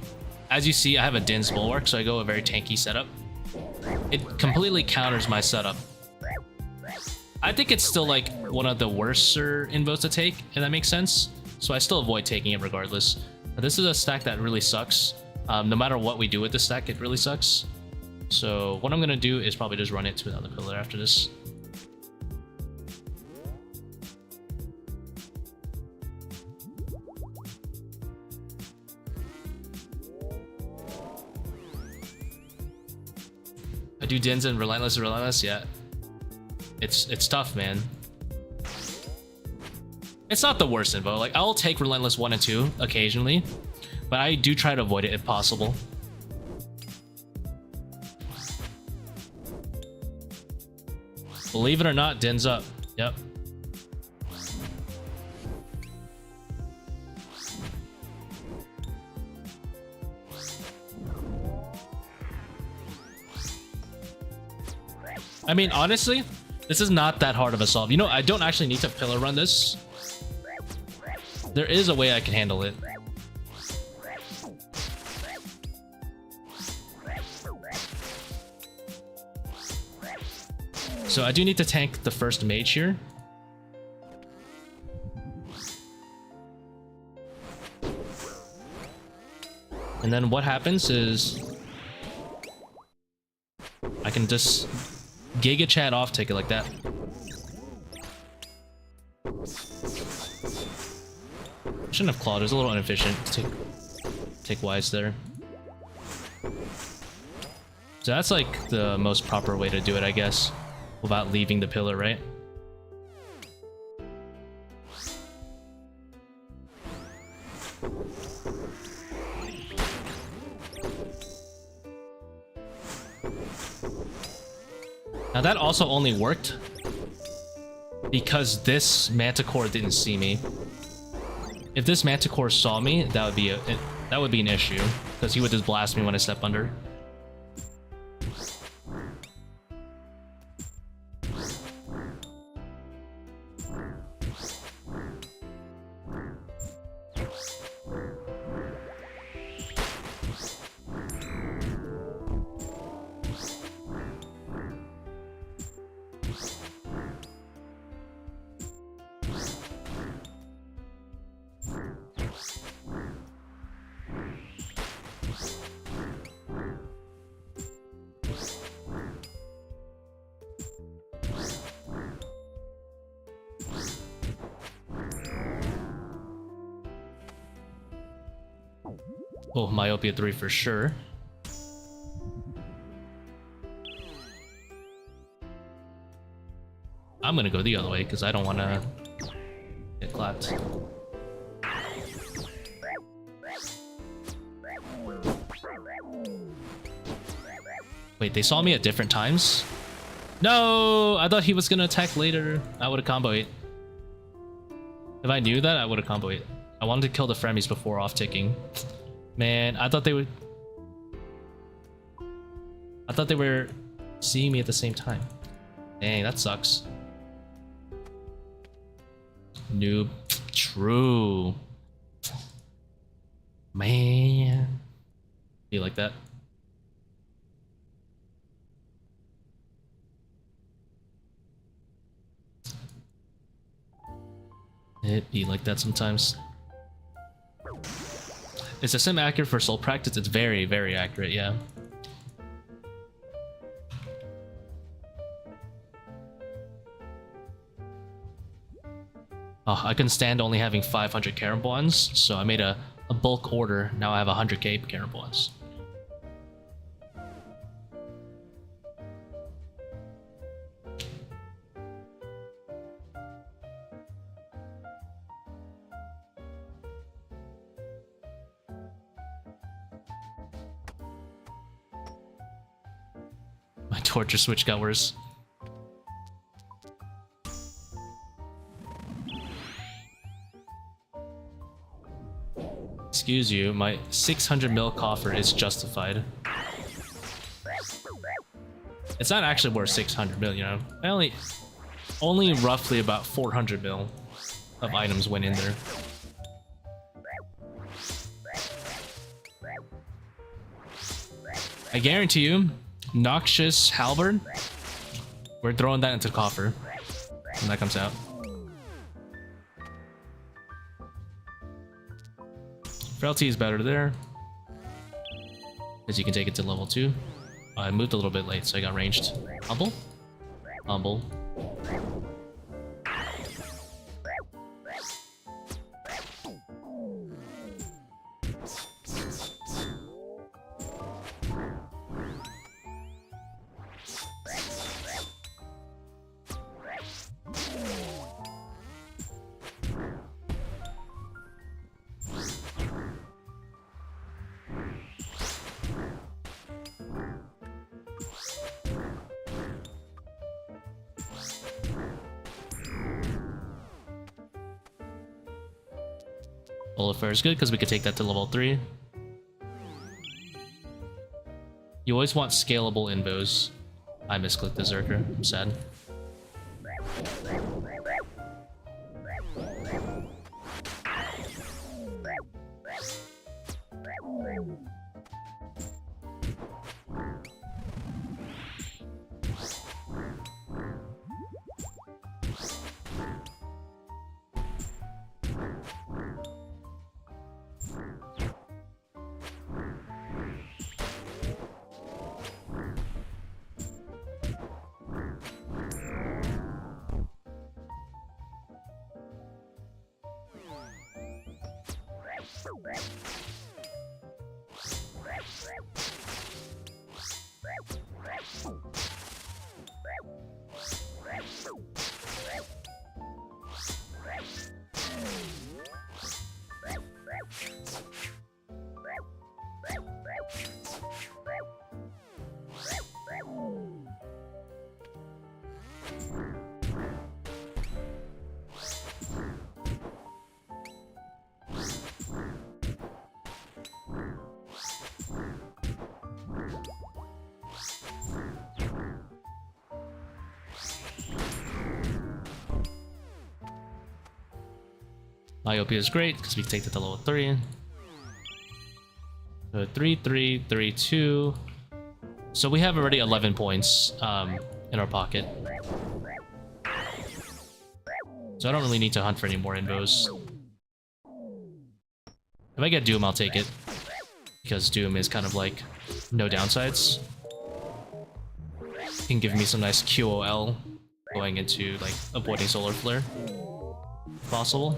as you see, I have a Din's Bulwark, so I go a very tanky setup. It completely counters my setup. I think it's still like one of the worser invos to take, if that makes sense. So I still avoid taking it regardless. But this is a stack that really sucks. No matter what we do with this stack, it really sucks. So what I'm gonna do is probably just run it to another pillar after this. I do Dins and Relentless, yeah. It's tough, man. It's not the worst info. Like, I'll take Relentless 1 and 2 occasionally, but I do try to avoid it if possible. Believe it or not, Din's up. Yep. I mean, honestly, this is not that hard of a solve. You know, I don't actually need to pillar run this. There is a way I can handle it. So I do need to tank the first mage here. And then what happens is I can just Giga Chat off take it like that. Shouldn't have clawed. It was a little inefficient. Take wise there. So that's like the most proper way to do it, I guess, without leaving the pillar, right? Now that also only worked because this Manticore didn't see me. If this Manticore saw me, that would be an issue because he would just blast me when I step under. Oh, Myopia 3 for sure. I'm gonna go the other way because I don't want to get clapped. Wait, they saw me at different times? No! I thought he was gonna attack later. I would have combo it. If I knew that, I would have combo it. I wanted to kill the frenemies before off-ticking. Man, I thought they would... I thought they were seeing me at the same time. Dang, that sucks. Noob. True. Man. Be like that. It be like that sometimes. Is the sim accurate for soul practice? It's very, very accurate, yeah. Oh, I couldn't stand only having 500 Karen bonds, so I made a bulk order. Now I have 100k Karen bonds. My torture switch got worse. Excuse you, my 600 mil coffer is justified. It's not actually worth 600 mil, you know. Only roughly about 400 mil of items went in there. I guarantee you, Noxious Halberd, we're throwing that into the coffer when that comes out. Frailty is better there, as you can take it to level 2. I moved a little bit late, so I got ranged. Humble? Humble. Oliver is good because we could take that to level 3. You always want scalable invos. I misclicked the Zerker. I'm sad. Myopia is great because we can take that to level 3. So 3, 3, 3, 2. So we have already 11 points in our pocket. So I don't really need to hunt for any more invos. If I get Doom, I'll take it. Because Doom is kind of like no downsides. It can give me some nice QOL going into like avoiding Solar Flare. If possible.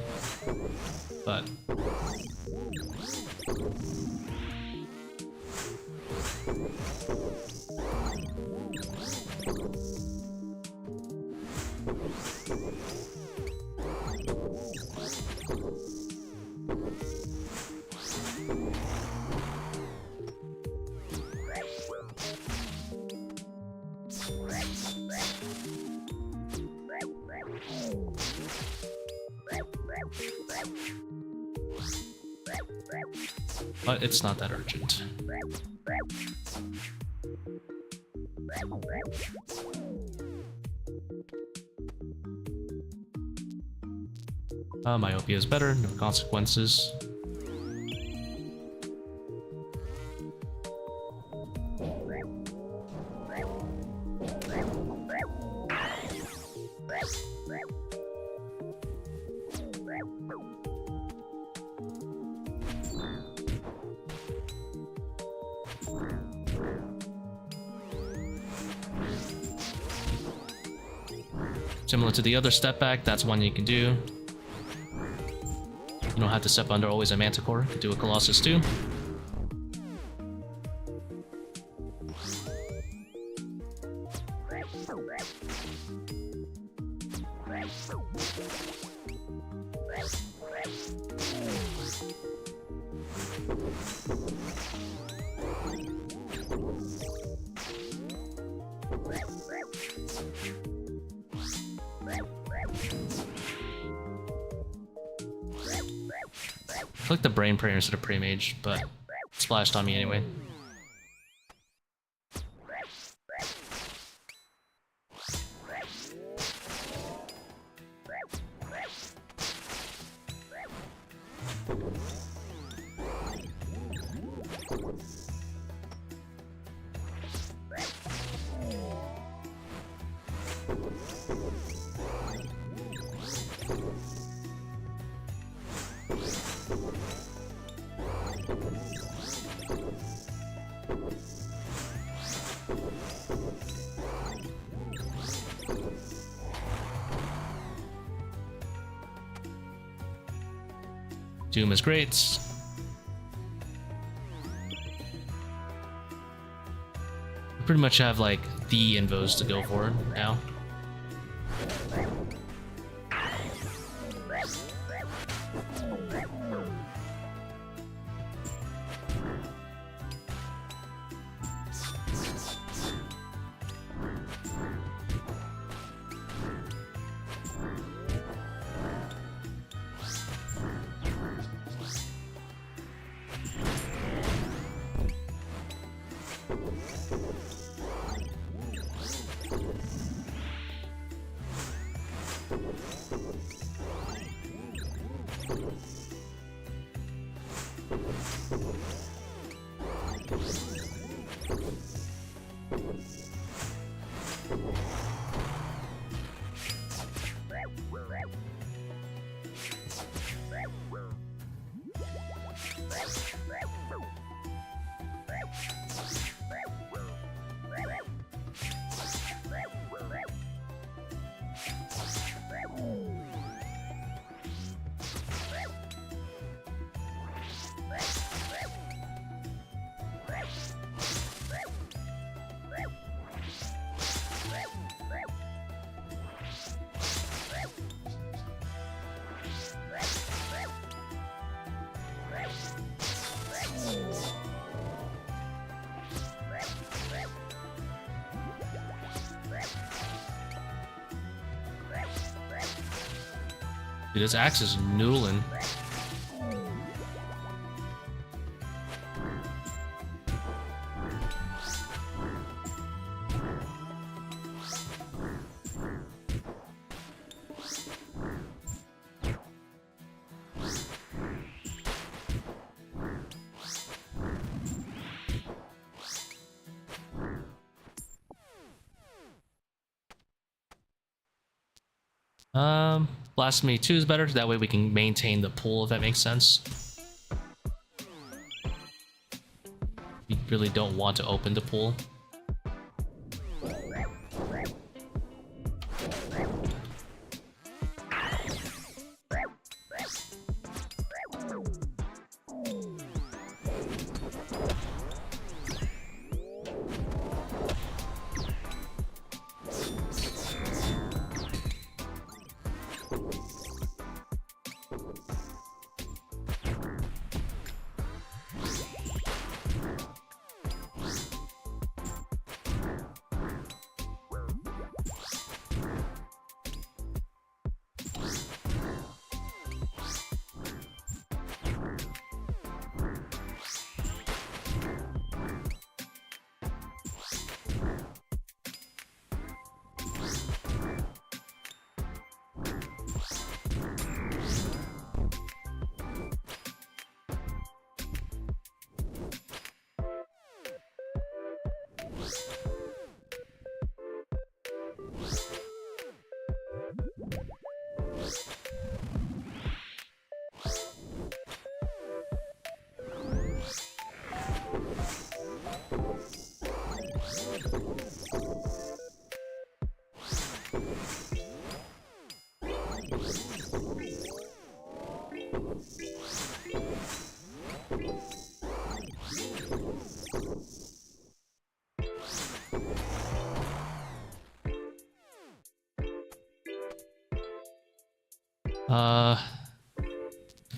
But it's not that urgent. Myopia is better, no consequences. Similar to the other step back, that's one you can do. You don't have to step under always a Manticore. You could do a Colossus too. I like the Brain Prayer instead of Pre-Mage, but it splashed on me anyway. Doom is great. Pretty much have like the invos to go for now. Dude, this axe is noodling. Blasphemy 2 is better, that way we can maintain the pool, if that makes sense. We really don't want to open the pool.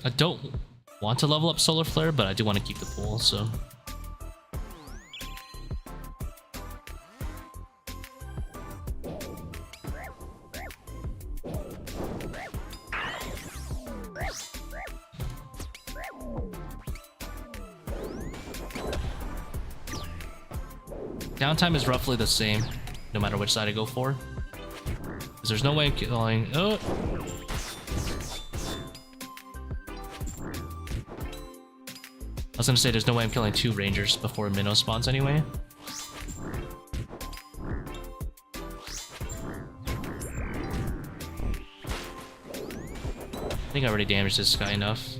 I don't want to level up Solar Flare, but I do want to keep the pool, so... Downtime is roughly the same, no matter which side I go for. Because there's no way I'm killing... Oh! I was gonna say there's no way I'm killing 2 rangers before Minnow spawns anyway. I think I already damaged this guy enough.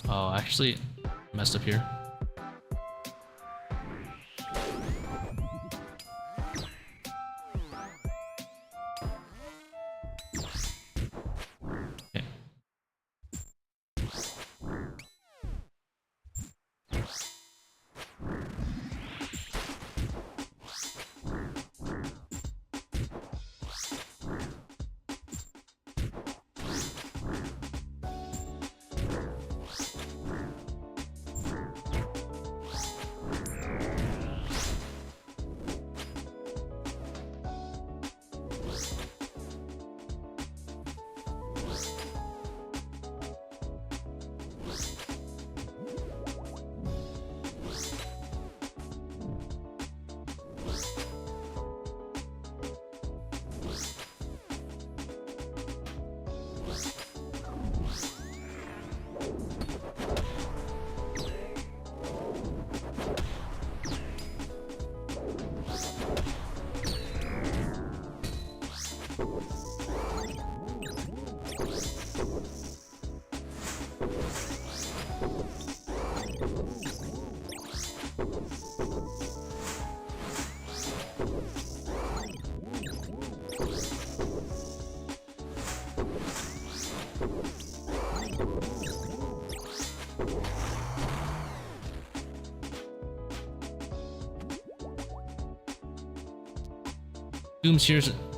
Oh, I actually messed up here. Okay.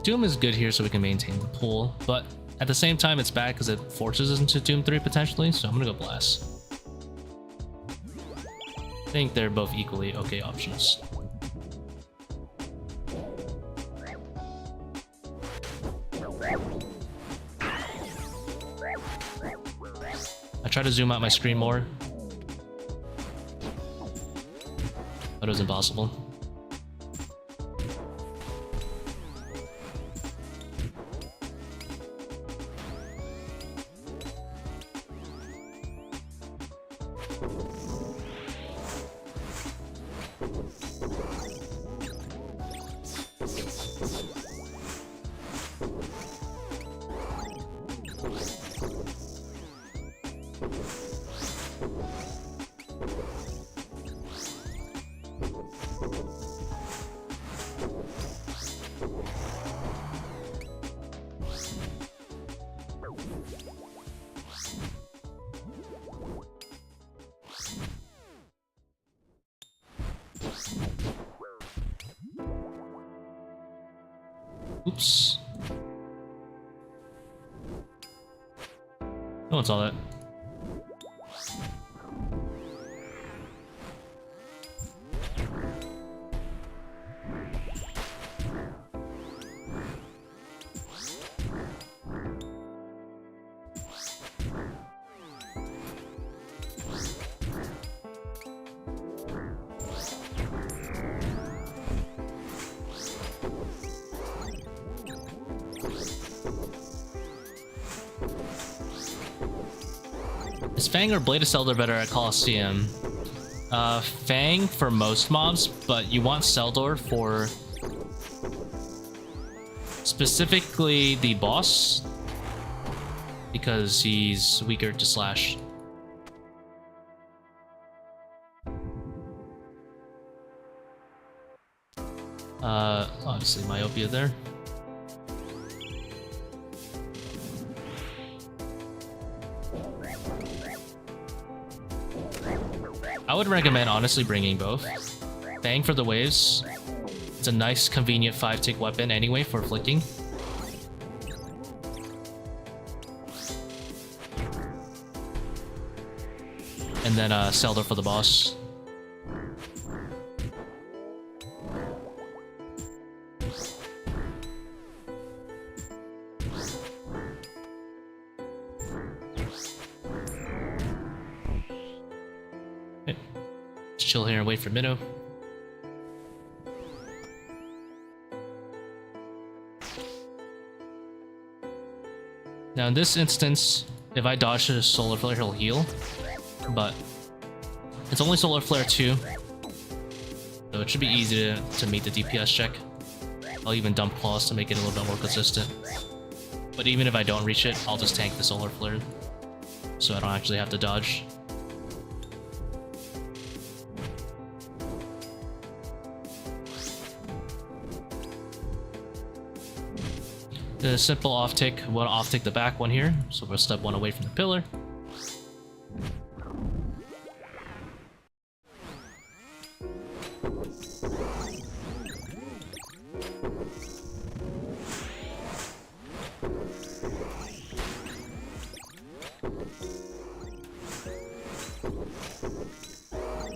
Doom is good here so we can maintain the pool, but at the same time it's bad because it forces us into Doom 3 potentially, so I'm gonna go Blast. I think they're both equally okay options. I try to zoom out my screen more, but it was impossible. Oops. No one saw that. Is Fang or Blade of Seldor better at Colosseum? Fang for most mobs, but you want Seldor for specifically the boss because he's weaker to slash. Obviously Myopia there. I would recommend honestly bringing both. Fang for the waves. It's a nice, convenient 5-tick weapon anyway for flicking. And then Seldor for the boss. Chill here and wait for Minnow. Now in this instance, if I dodge a Solar Flare, he'll heal. But it's only Solar Flare 2. So So it should be easy to meet the DPS check. I'll even dump claws to make it a little bit more consistent. But even if I don't reach it, I'll just tank the solar flare, so I don't actually have to dodge. The simple off tick, one off tick the back one here, so we'll step one away from the pillar.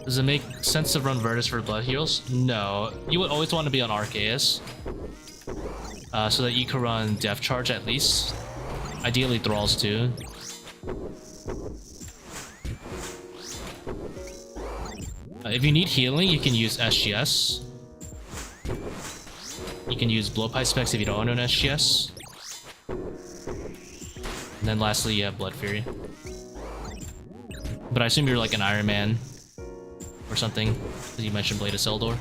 Does it make sense to run Virtus for blood heals? No. You would always want to be on Arceus. So that you can run Death Charge at least. Ideally Thralls too. If you need healing, you can use SGS. You can use Blowpipe Specs if you don't own an SGS. And then lastly, you have Blood Fury. But I assume you're like an Iron Man or something, because you mentioned Blade of Seldor.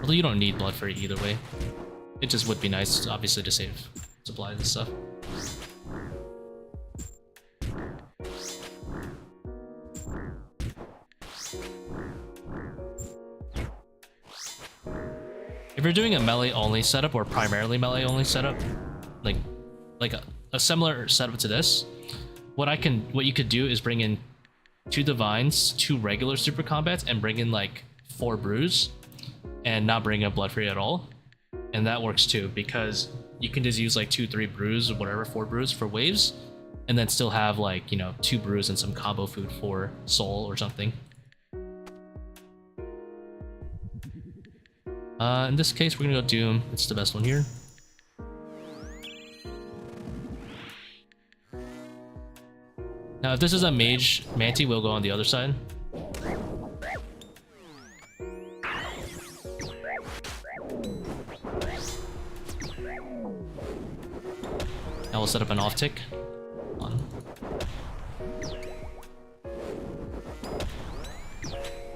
Although you don't need Blood Fury either way. It just would be nice, obviously, to save supplies and stuff. If you're doing a melee-only setup or primarily melee-only setup, like a similar setup to this, what you could do is bring in 2 Divines, 2 regular Super Combats, and bring in like 4 Brews, and not bring in Blood Fury at all. And that works too, because you can just use like 2-3 Brews or whatever, 4 Brews for waves, and then still have like, you know, 2 Brews and some combo food for Soul or something. In this case, we're gonna go Doom. It's the best one here. Now, if this is a mage, Manti will go on the other side. Now we'll set up an off tick.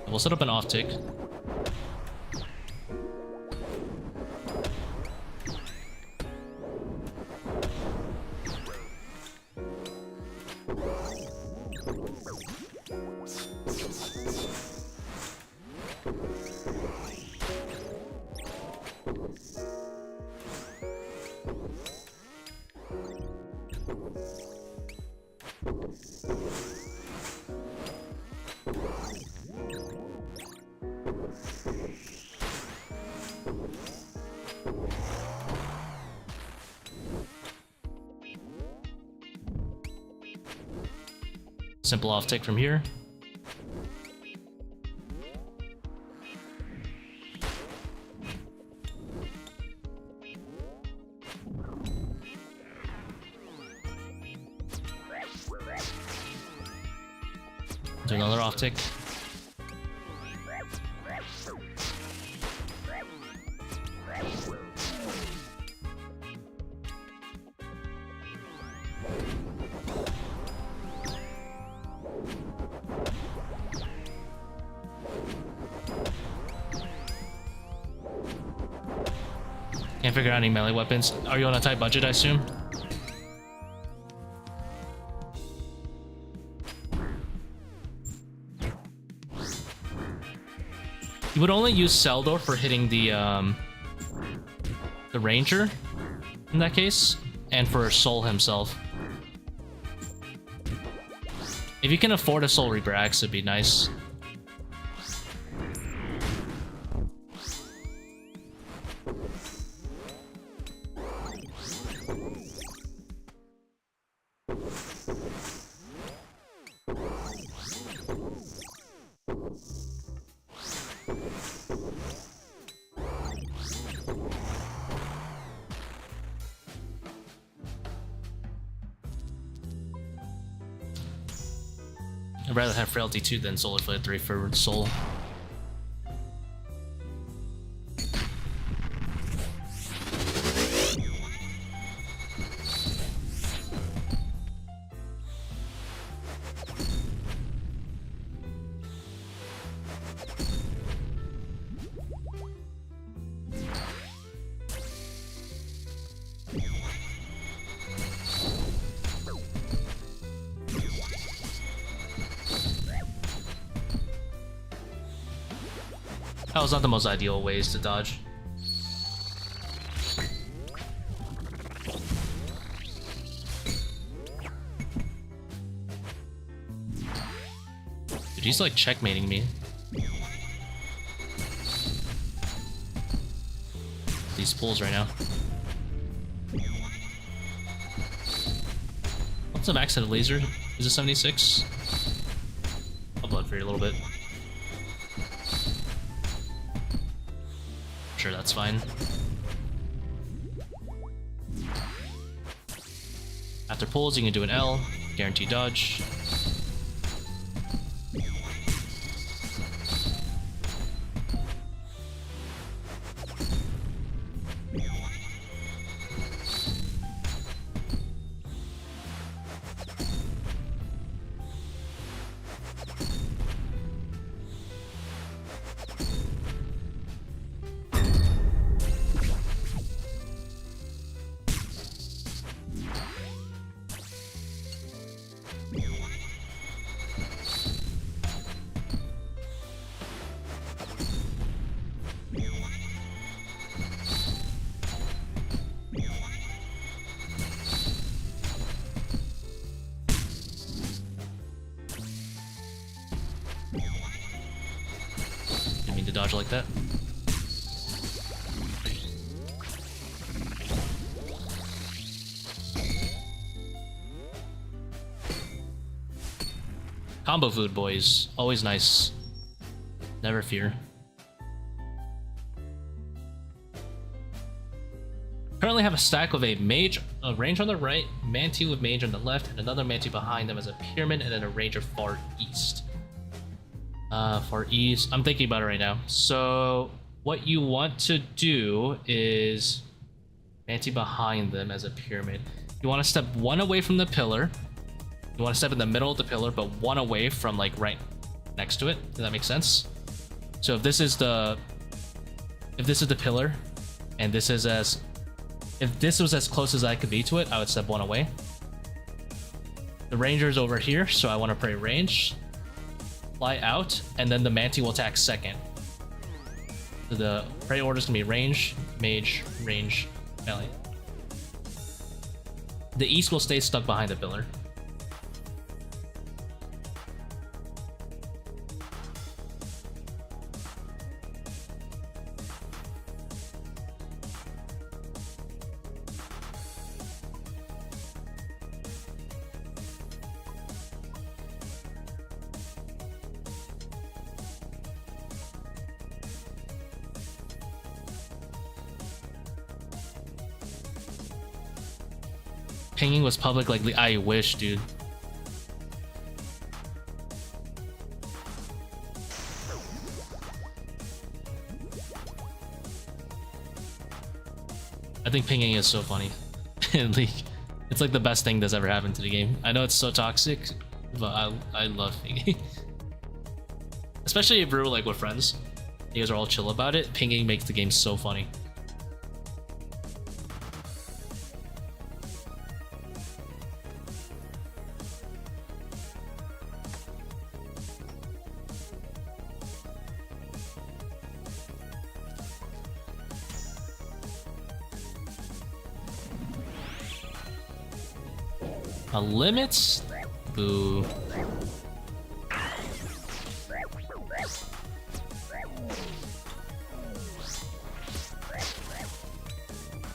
And we'll set up an off tick. Simple off tick from here. Do another off tick. Can't figure out any melee weapons. Are you on a tight budget, I assume? You would only use Seldor for hitting the Ranger in that case, and for Soul himself. If you can afford a Soul Reaper Axe, it'd be nice. I'd rather have Frailty 2 than Solar Flare 3 for Soul. L's not the most ideal ways to dodge. Dude, he's like checkmating me. These pulls right now. What's the max at a laser? Is it 76? I'll blood for you a little bit. Sure, that's fine. After pulls, you can do an L, guarantee dodge. Didn't mean to dodge like that. Combo food, boys. Always nice. Never fear. Currently have a stack of a mage, a ranger on the right, manti with mage on the left, and another manti behind them as a pyramid, and then a ranger far east. Far east. I'm thinking about it right now. So what you want to do is manti behind them as a pyramid. You want to step one away from the pillar. You want to step in the middle of the pillar, but one away from like right next to it. Does that make sense? So if this is the pillar, and this is if this was as close as I could be to it, I would step one away. The ranger's over here, so I want to pray range, fly out, and then the manti will attack second. So the pray order is gonna be range, mage, range, melee. The east will stay stuck behind the pillar. Pinging was public, like I wish, dude. I think pinging is so funny in League. It's like the best thing that's ever happened to the game. I know it's so toxic, but I love pinging. Especially if we're like with friends. You guys are all chill about it. Pinging makes the game so funny. Limits? Boo.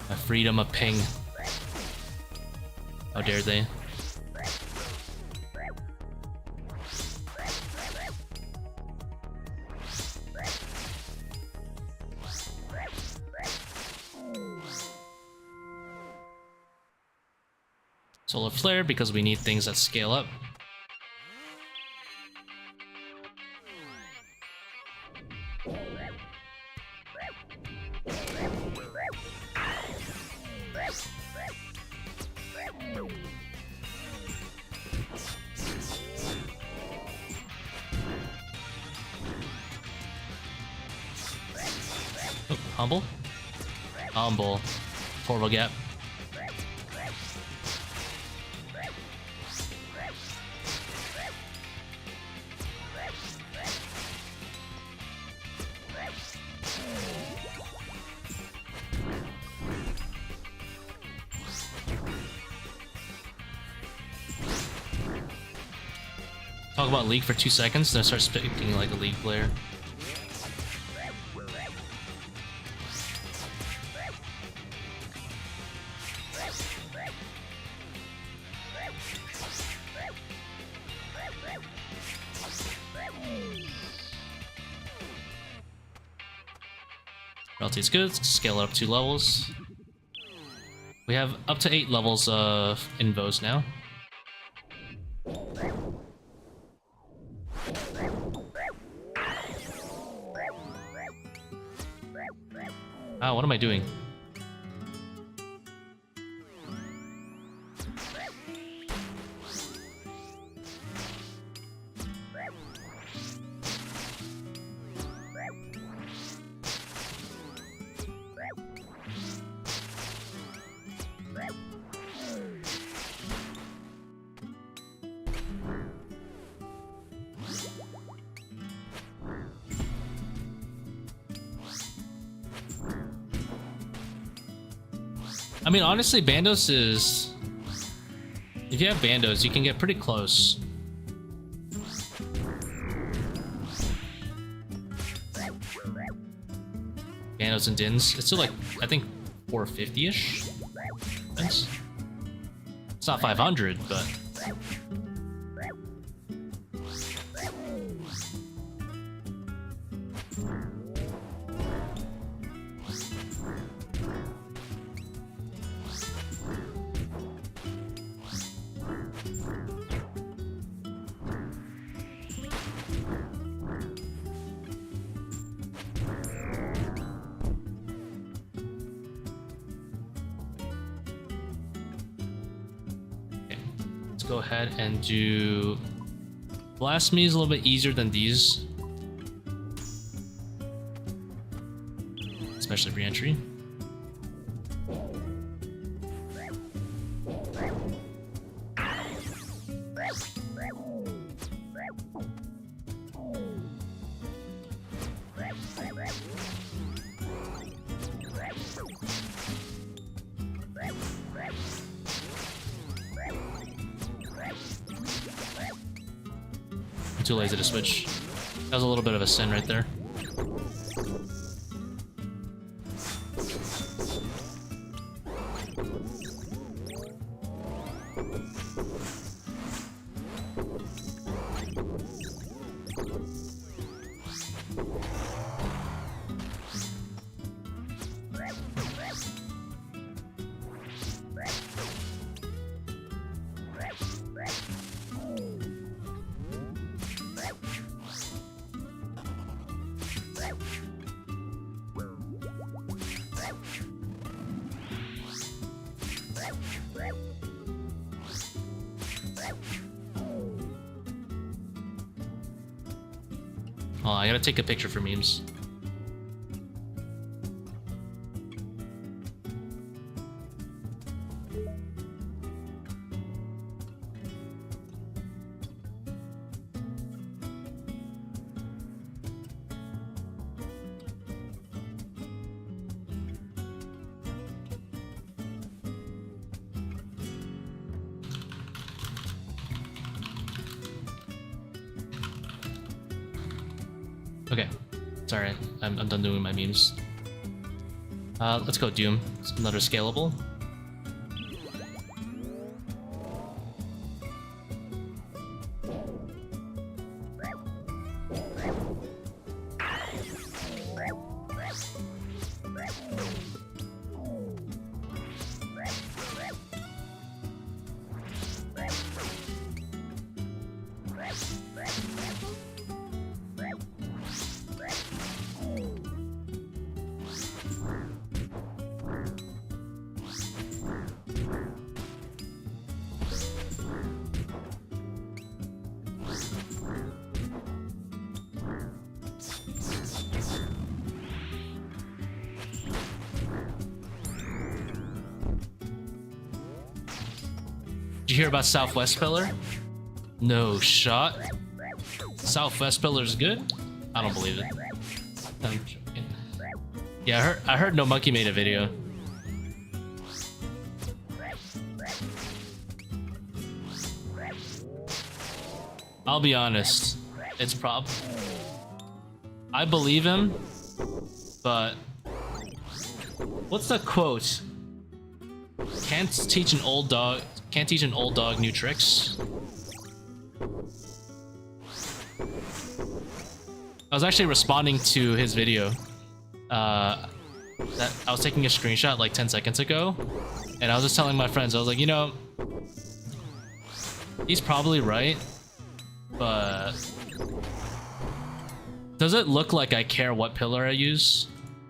My freedom of ping. How dare they? Solar flare because we need things that scale up. Oh, humble? Humble. Portal gap. talk about League for 2 seconds, then I start speaking like a League player. Royalty's good. Let's scale it up 2 levels. We have up to 8 levels of Invos now. Ah, what am I doing? I mean, honestly, Bandos is... If you have Bandos, you can get pretty close. Bandos and Dins. It's still like, I think, 450-ish? It's not 500, but... Go ahead and do Blast Me is a little bit easier than these, especially re-entry. Too lazy to switch. That was a little bit of a sin right there. Oh, I gotta take a picture for memes. Okay, sorry, I'm done doing my memes. Let's go Doom. It's another scalable. Did you hear about Southwest Pillar? No shot. Southwest Pillar's good? I don't believe it. I'm joking. Yeah, I heard No Monkey made a video. I'll be honest. It's prob. I believe him, but what's the quote? Can't teach an old dog new tricks. I was actually responding to his video. That I was taking a screenshot like 10 seconds ago, and I was just telling my friends, I was like, you know, he's probably right, but does it look like I care what pillar I use?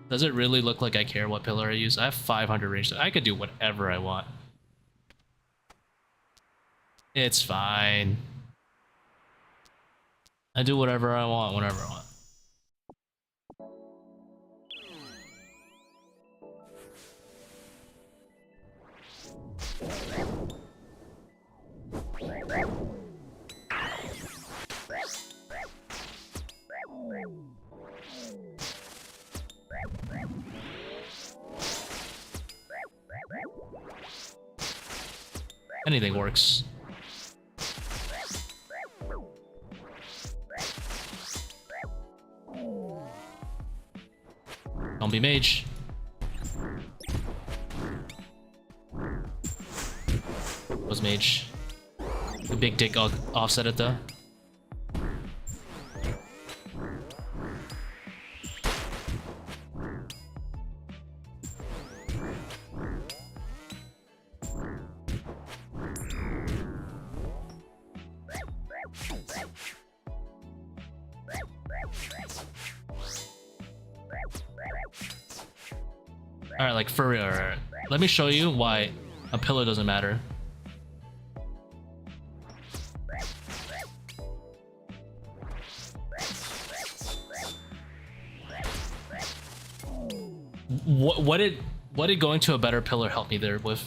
Does it really look like I care what pillar I use? I have 500 range. I could do whatever I want. It's fine. I do whatever I want, whenever I want. Anything works. Don't be mage. Was mage. The big dick offset it though. Alright, like for real, alright. Let me show you why a pillar doesn't matter. What did going to a better pillar help me there with?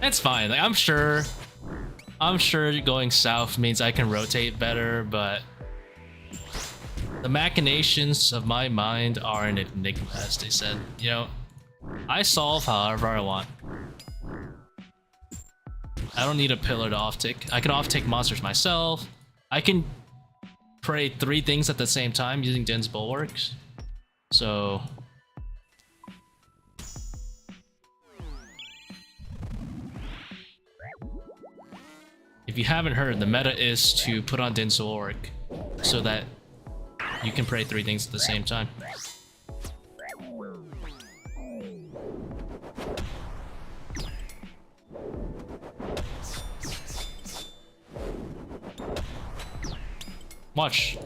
That's fine. Like, I'm sure going south means I can rotate better, but the machinations of my mind are an enigma, as they said. You know, I solve however I want. I don't need a pillar to off-tick. I can off-tick monsters myself. I can pray 3 things at the same time using Din's Bulwarks. So if you haven't heard, the meta is to put on Din's Bulwark so that you can pray 3 things at the same time. Watch.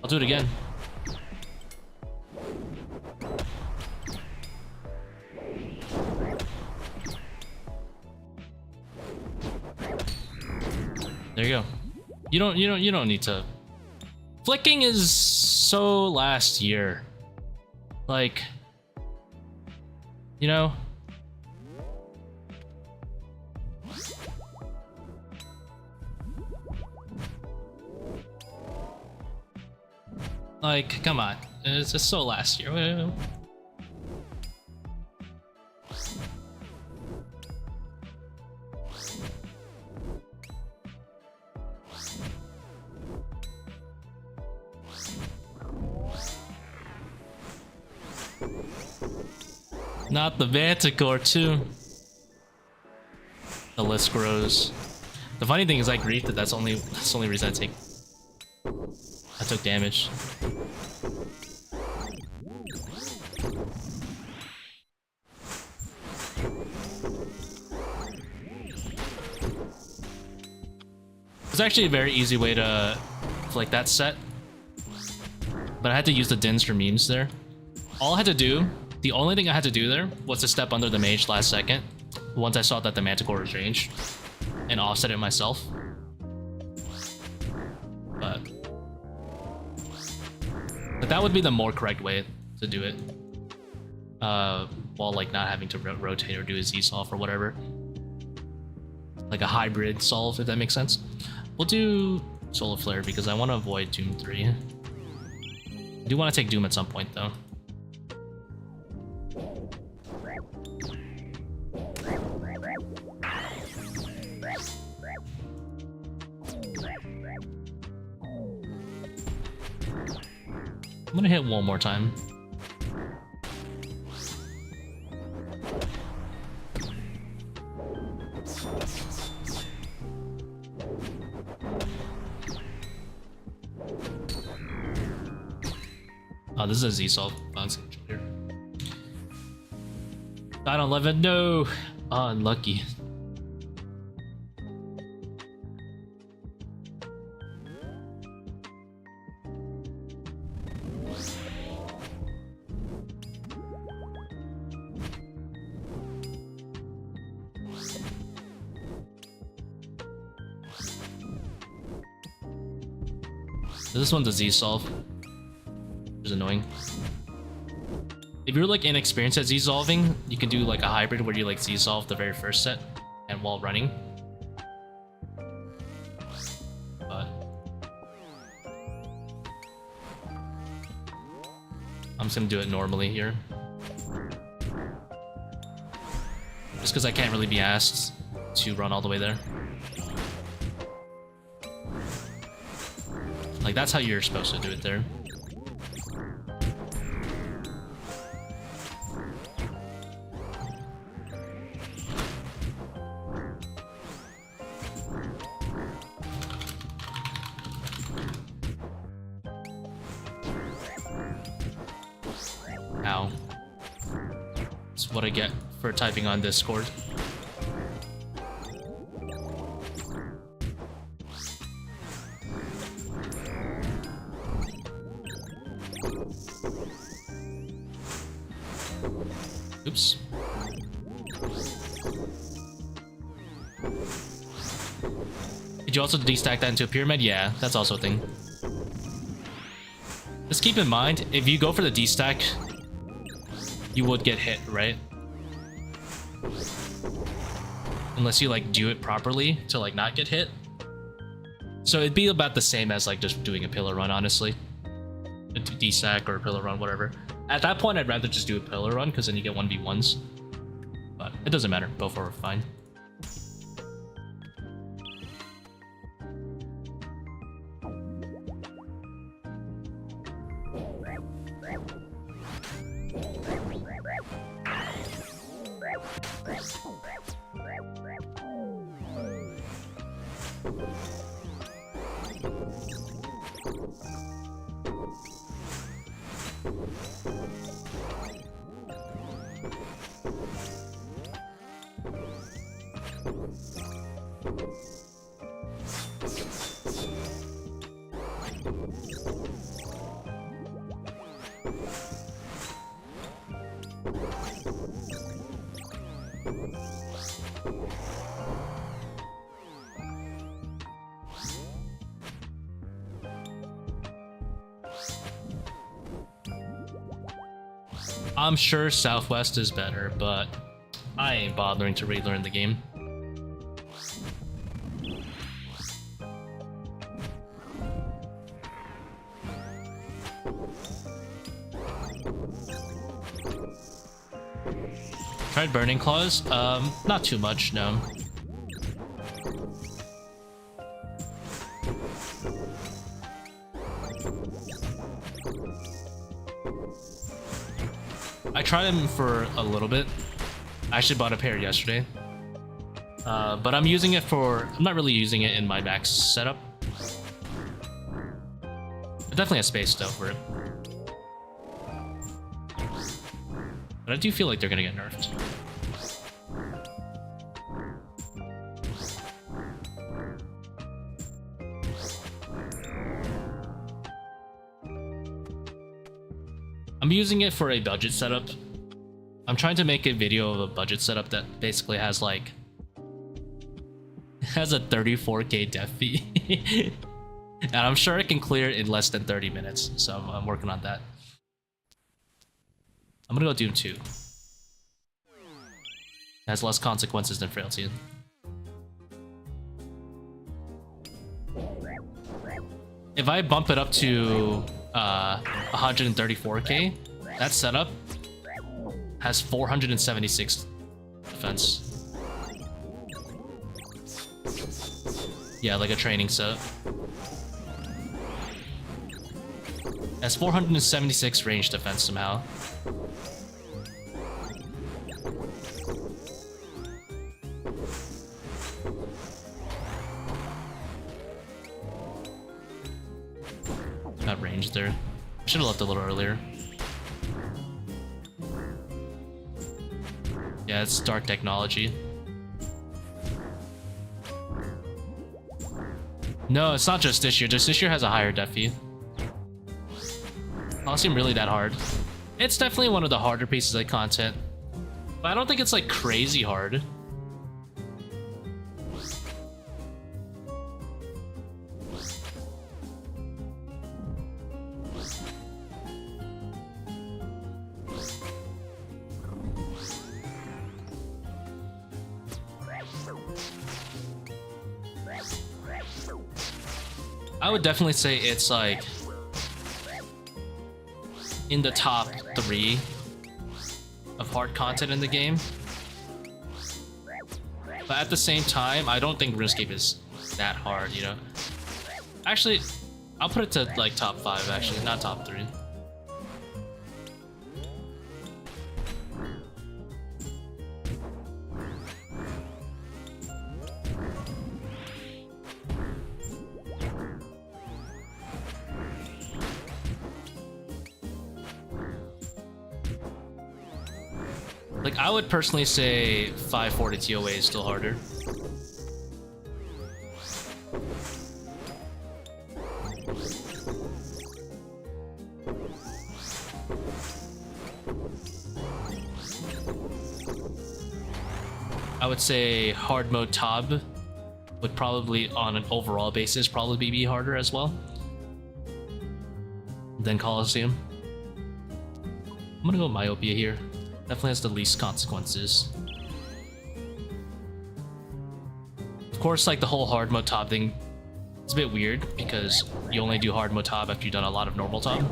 I'll do it again. There you go. You don't need to. Flicking is so last year. Like, you know. Like, come on. It's just so last year. Not the Manticore too. The list grows. The funny thing is I griefed it. That's the only reason I took damage. It's actually a very easy way to flick that set, but I had to use the Dins for memes there. All I had to do, the only thing I had to do there was to step under the mage last second once I saw that the Manticore was ranged and offset it myself. But that would be the more correct way to do it. while like not having to rotate or do a Z-solve or whatever. Like a hybrid solve, if that makes sense. We'll do Solar Flare because I want to avoid Doom 3. I do want to take Doom at some point though. I'm gonna hit one more time. Oh, this is a Z-solve. Here. Died on 11. No! Oh, unlucky. This one's a Z-solve. Which is annoying. If you're like inexperienced at Z-solving, you can do like a hybrid where you like Z-solve the very first set and while running. But I'm just gonna do it normally here. Just because I can't really be asked to run all the way there. Like, that's how you're supposed to do it there. Ow. That's what I get for typing on Discord. Oops. Did you also destack that into a pyramid? Yeah, that's also a thing. Just keep in mind, if you go for the destack, you would get hit, right? Unless you like do it properly to like not get hit. So it'd be about the same as like just doing a pillar run, honestly. A destack or a pillar run, whatever. At that point, I'd rather just do a pillar run because then you get 1v1s. But it doesn't matter, both are fine. I'm sure Southwest is better, but I ain't bothering to relearn the game. Tried Burning Claws? Not too much, no. I tried them for a little bit. I actually bought a pair yesterday. But I'm using it for... I'm not really using it in my max setup. It definitely has space though for it. But I do feel like they're gonna get nerfed. I'm using it for a budget setup. I'm trying to make a video of a budget setup that basically has like... has a 34k death fee. And I'm sure I can clear it in less than 30 minutes. So I'm working on that. I'm gonna go Doom 2. It has less consequences than Frailty. If I bump it up to 134k, that setup has 476 defense. Yeah, like a training set. It has 476 range defense somehow. Got range there. Should have left a little earlier. Yeah, it's dark technology. No, it's not just this year. Just this year has a higher defi. Colosseum really that hard. It's definitely one of the harder pieces of content, but I don't think it's like crazy hard. I would definitely say it's like in the top 3 of hard content in the game. But at the same time, I don't think RuneScape is that hard, you know? Actually, I'll put it to like top 5 actually, not top 3. Like, I would personally say 540 TOA is still harder. I would say hard mode Tab would probably, on an overall basis, probably be harder as well than Coliseum. I'm gonna go Myopia here. Definitely has the least consequences. Of course, like the whole hard mode Tab thing, it's a bit weird because you only do hard mode Tab after you've done a lot of normal Tab.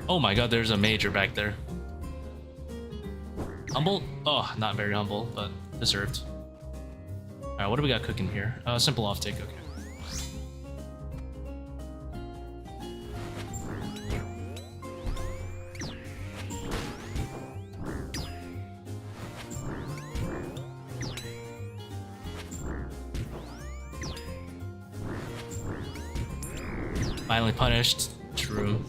Oh my god, there's a major back there. Humble? Oh, not very humble, but deserved. Alright, what do we got cooking here? Simple offtake, okay. Finally punished. True.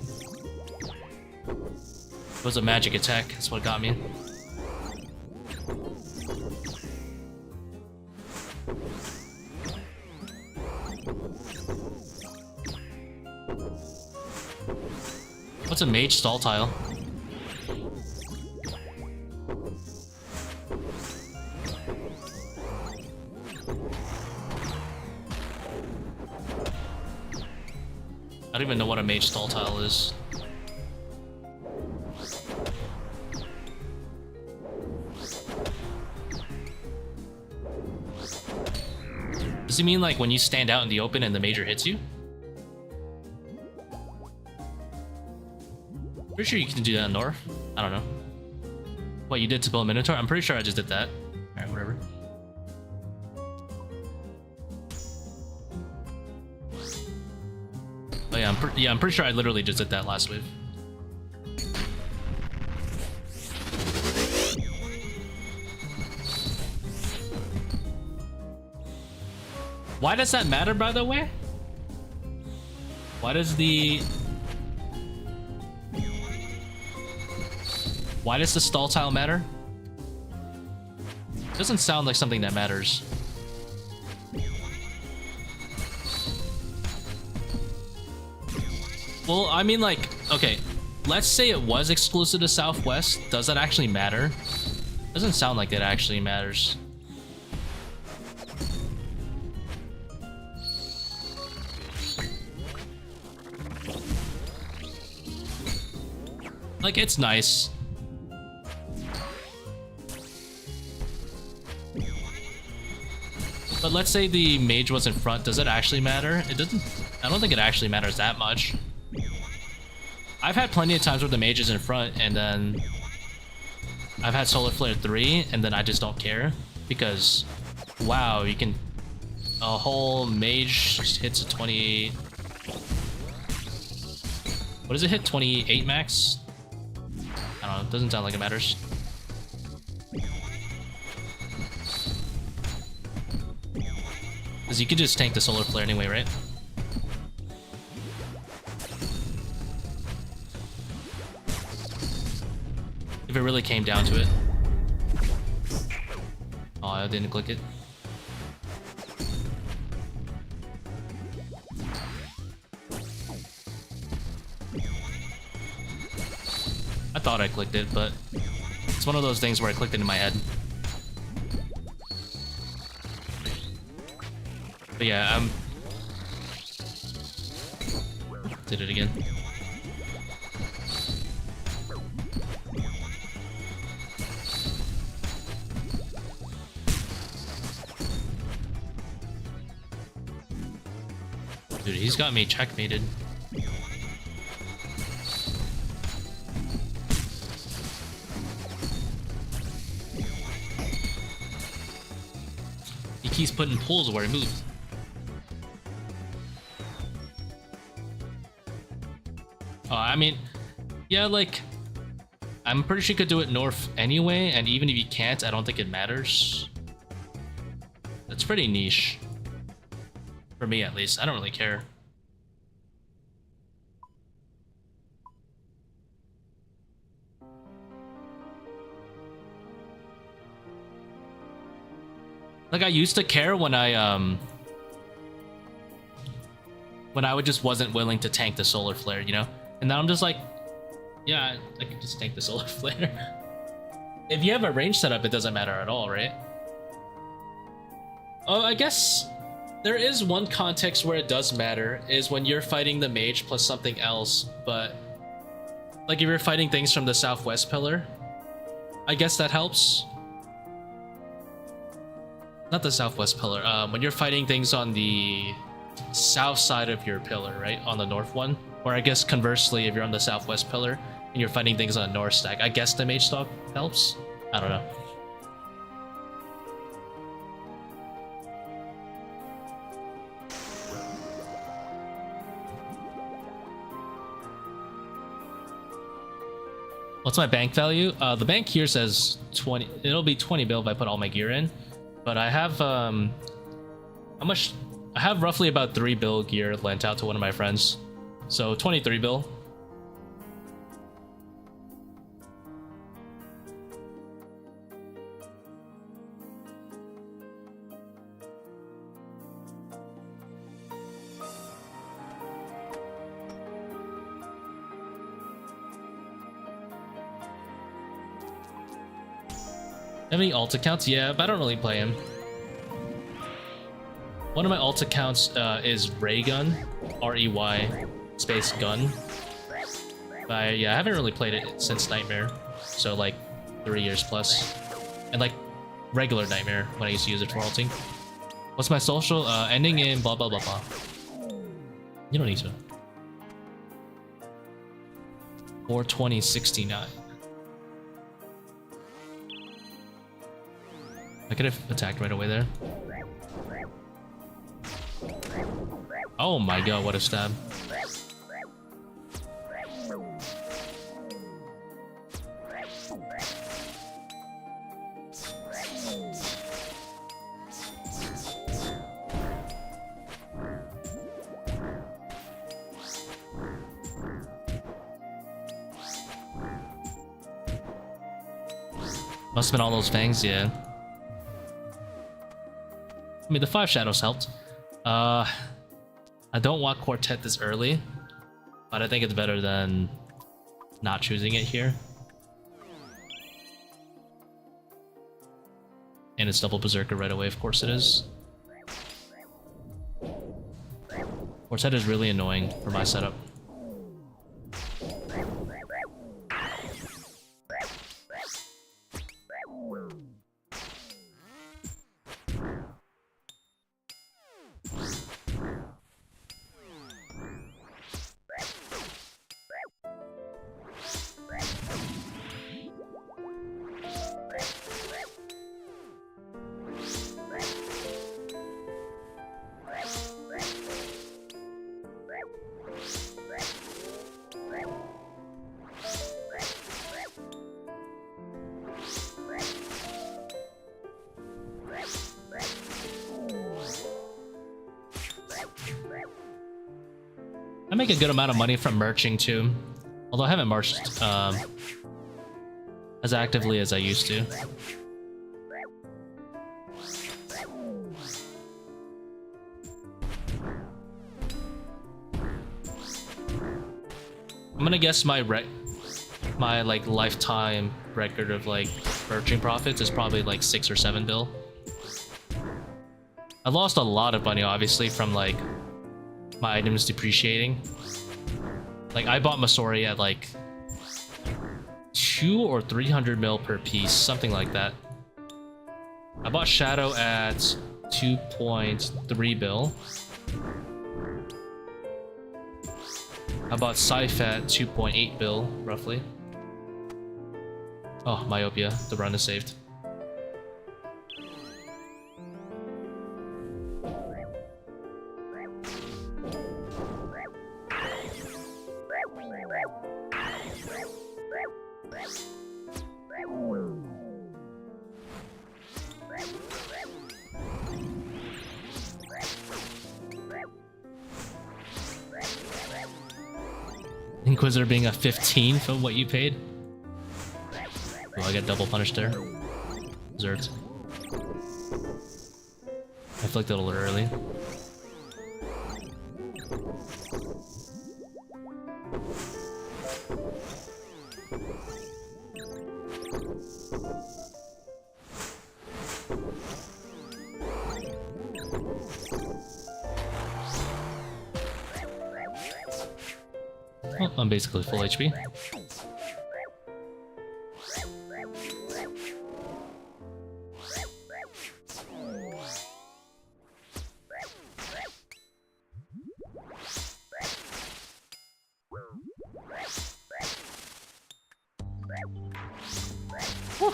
It was a magic attack, that's what got me. What's a mage stall tile? I don't even know what a mage stall tile is. Does he mean like when you stand out in the open and the major hits you? Pretty sure you can do that in North. I don't know. What you did to build a Minotaur? I'm pretty sure I just did that. Alright, whatever. Oh yeah, I'm pretty sure I literally just did that last wave. Why does that matter, by the way? Why does the stall tile matter? Doesn't sound like something that matters. Well, I mean, like, okay, let's say it was exclusive to Southwest. Does that actually matter? Doesn't sound like that actually matters. Like, it's nice. But let's say the mage was in front. Does it actually matter? It doesn't. I don't think it actually matters that much. I've had plenty of times where the mage is in front and then I've had Solar Flare 3 and then I just don't care because, wow, you can... A whole mage hits a 28... What does it hit? 28 max? I don't know, it doesn't sound like it matters. Because you could just tank the Solar Flare anyway, right? If it really came down to it. Oh, I didn't click it. I thought I clicked it, but it's one of those things where I clicked it in my head. But yeah, did it again. Dude, he's got me checkmated. He keeps putting pulls where he moves. I mean, yeah, like, I'm pretty sure you could do it north anyway, and even if you can't, I don't think it matters. That's pretty niche. For me, at least. I don't really care. Like, I used to care when I just wasn't willing to tank the Solar Flare, you know? And now I'm just like, yeah, I can just tank the Solar Flare. If you have a range setup, it doesn't matter at all, right? Oh, I guess there is one context where it does matter, is when you're fighting the mage plus something else, but like if you're fighting things from the Southwest pillar, I guess that helps. Not the Southwest pillar, when you're fighting things on the south side of your pillar, right? On the north one. Or I guess conversely, if you're on the Southwest pillar and you're fighting things on the north stack, I guess the mage stock helps? I don't know. What's my bank value? The bank here says 20. It'll be 20 bill if I put all my gear in. But I have, how much? I have roughly about 3 bill gear lent out to one of my friends. So 23 bill. Have any alt accounts? Yeah, but I don't really play him. One of my alt accounts is Raygun, R-E-Y. space gun. But yeah, I haven't really played it since Nightmare, so like 3 years plus, and like regular Nightmare when I used to use it for ulting. What's my social? Ending in blah blah blah blah. You don't need to. 42069. I could have attacked right away there. Oh my god, what a stab. Must have been all those fangs, yeah. I mean, the 5 shadows helped. I don't want Quartet this early, but I think it's better than not choosing it here. And it's double Berserker right away, of course it is. Quartet is really annoying for my setup. I make a good amount of money from merching too, although I haven't merched as actively as I used to. I'm gonna guess my like lifetime record of like merching profits is probably like 6 or 7 bill. I lost a lot of money obviously from like my items depreciating. Like I bought Masori at like 200 or 300 mil per piece, something like that. I bought Shadow at 2.3 bill. I bought Scythe at 2.8 bill, roughly. Oh, Myopia, the run is saved. Inquisitor being a 15th of what you paid. Oh, I got double punished there. Zerts. I flicked it a little early. Well, I'm basically full HP. Whew.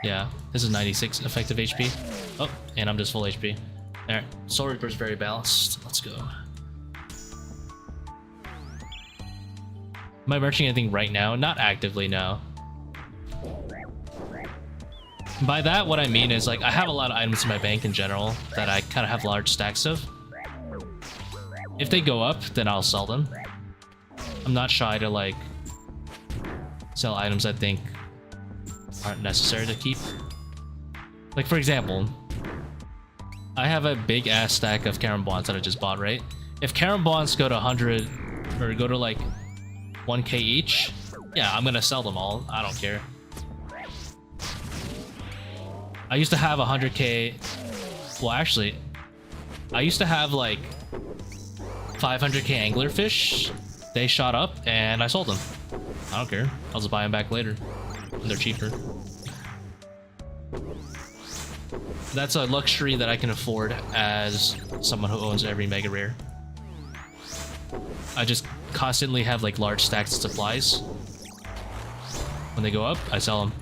Yeah, this is 96 effective HP. Oh, and I'm just full HP. Alright, Soul Reaper's very balanced. Let's go. Am I merching anything right now? Not actively, no. By that, what I mean is, like, I have a lot of items in my bank in general that I kind of have large stacks of. If they go up, then I'll sell them. I'm not shy to, like, sell items I think aren't necessary to keep. Like, for example, I have a big-ass stack of Karam Bonds that I just bought, right? If Karam Bonds go to 100, or go to, like, 1k each, yeah, I'm gonna sell them all. I don't care. I used to have 100k. Well, actually, I used to have like 500k anglerfish they shot up and I sold them. I don't care. I'll just buy them back later when they're cheaper. That's a luxury that I can afford as someone who owns every mega rare. I just constantly have like large stacks of supplies. When they go up, I sell them.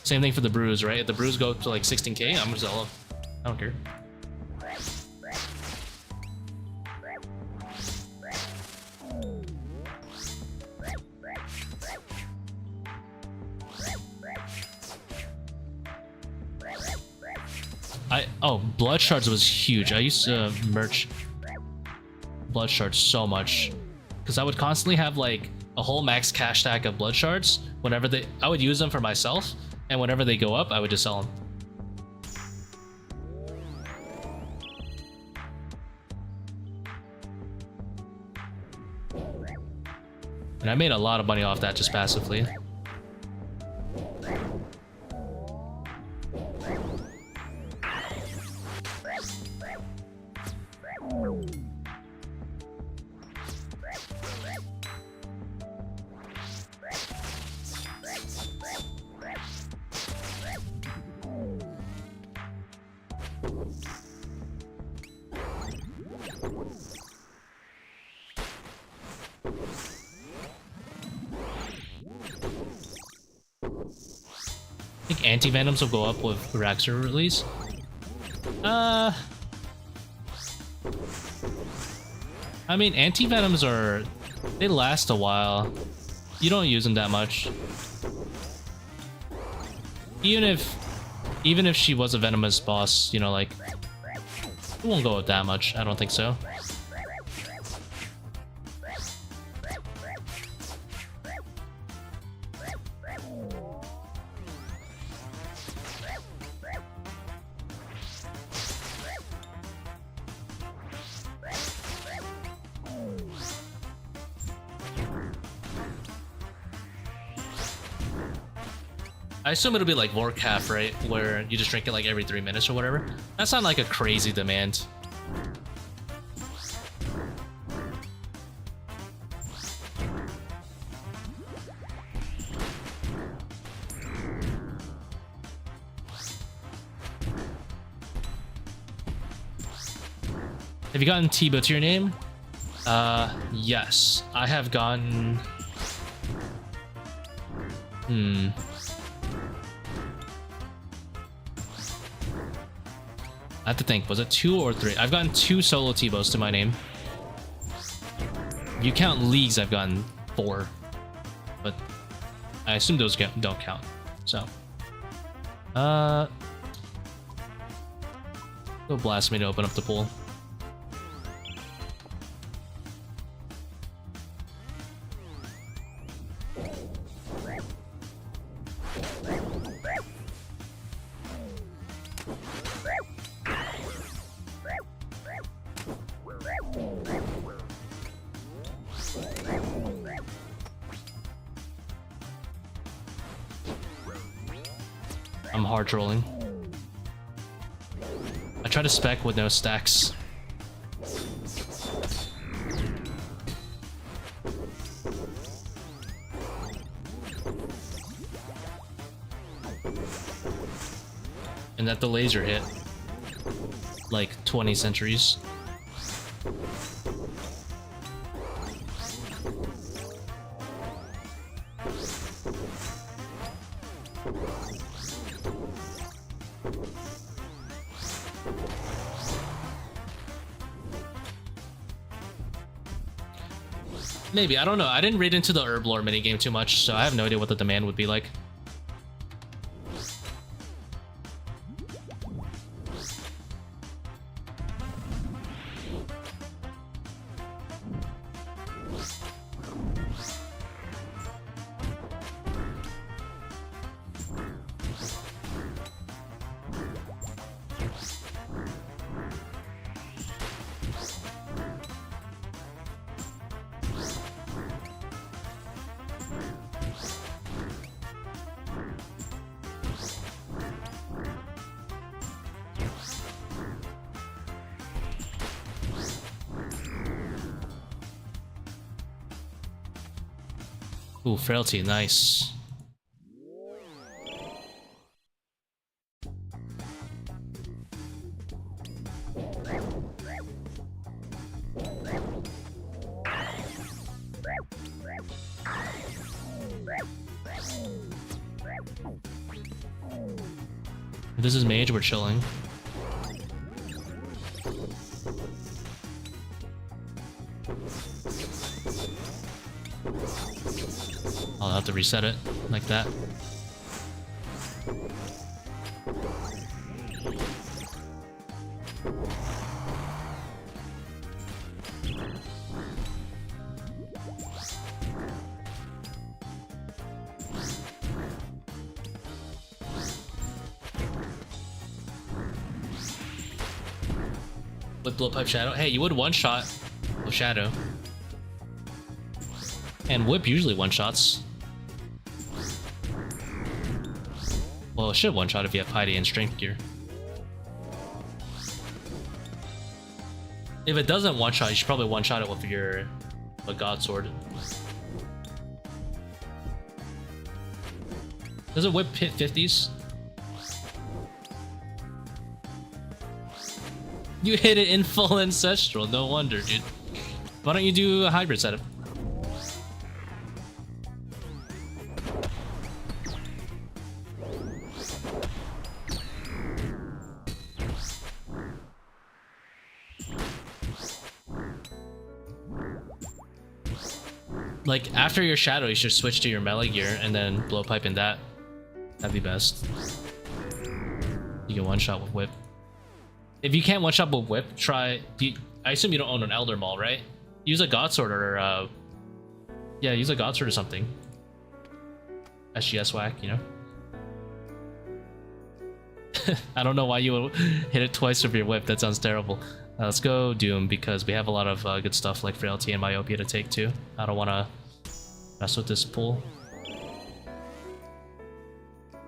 Same thing for the brews, right? If the brews go up to like 16k, I'm gonna sell them. I don't care. Oh, blood shards was huge. I used to merch blood shards so much because I would constantly have like a whole max cash stack of blood shards. Whenever I would use them for myself, and whenever they go up, I would just sell them. And I made a lot of money off that just passively. I think anti-venoms will go up with Raxor release. I mean, anti-venoms they last a while. You don't use them that much. Even if she was a venomous boss, you know, like, it won't go up that much. I don't think so. I assume it'll be like Vorkap, right? Where you just drink it like every 3 minutes or whatever. That's not like a crazy demand. Have you gotten Tibo to your name? Yes. I have gotten... I have to think, was it 2 or 3? I've gotten 2 solo T-bows to my name. If you count leagues, I've gotten 4. But I assume those don't count. So. Go blast me to open up the pool. I'm hard trolling. I try to spec with no stacks. And that delays your hit like 20 centuries. Maybe, I don't know. I didn't read into the herb lore minigame too much, so I have no idea what the demand would be like. Ooh, frailty, nice. If this is mage, we're chilling. I'll have to reset it like that. With blowpipe shadow. Hey, you would one shot with shadow. And whip usually one shots. Well, it should one shot if you have piety and strength gear. If it doesn't one shot, you should probably one shot it with your god sword. Does it whip hit 50s? You hit it in full ancestral, no wonder, dude. Why don't you do a hybrid setup? Like, after your shadow, you should switch to your melee gear and then blowpipe in that. That'd be best. You can one-shot with whip. If you can't one-shot with whip, try... I assume you don't own an Elder Maul, right? Use a God Sword or... yeah, use a God Sword or something. SGS whack, you know? I don't know why you would hit it twice with your whip. That sounds terrible. Let's go Doom, because we have a lot of good stuff like Frailty and Myopia to take too. I don't want to mess with this pool.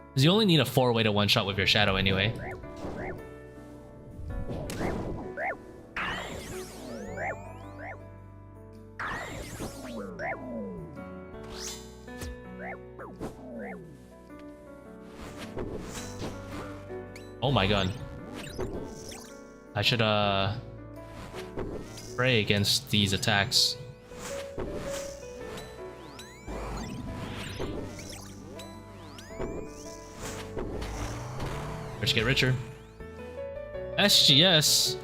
Because you only need a 4-way to one-shot with your shadow anyway. Oh my god. I should pray against these attacks. Rich get richer. SGS.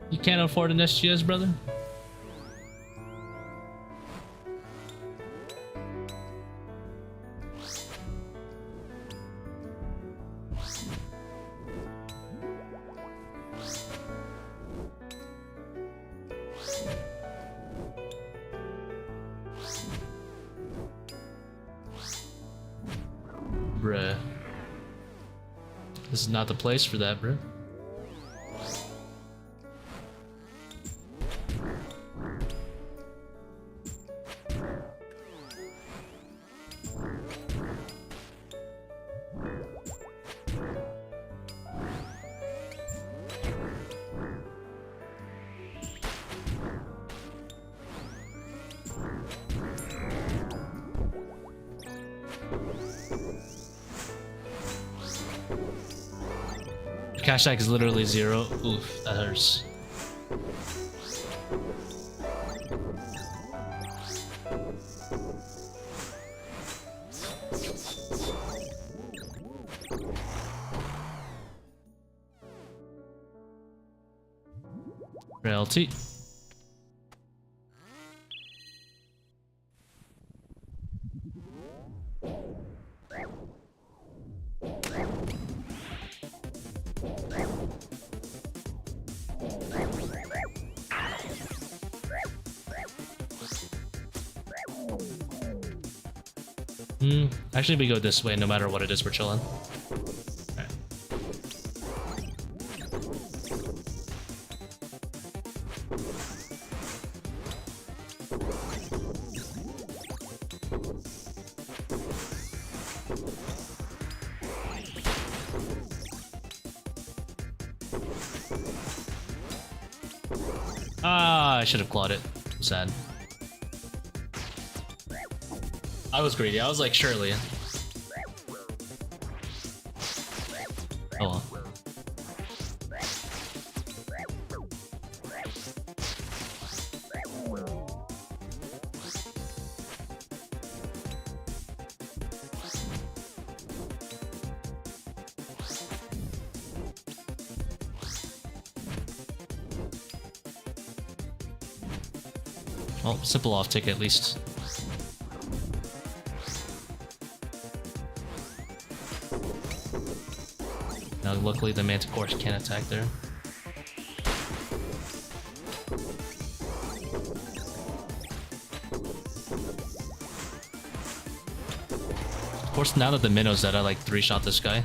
You can't afford an SGS, brother. Bruh. This is not the place for that, bruh. Cash tag is literally 0. Oof, that hurts. Frailty. Actually, we go this way no matter what it is, we're chilling. Ah, I should have clawed it. Sad. I was greedy. I was like, surely. Oh well. Well, simple off tick at least. Now, luckily the Manticore can't attack there. Of course, now that the minnow's dead, I like 3-shot this guy.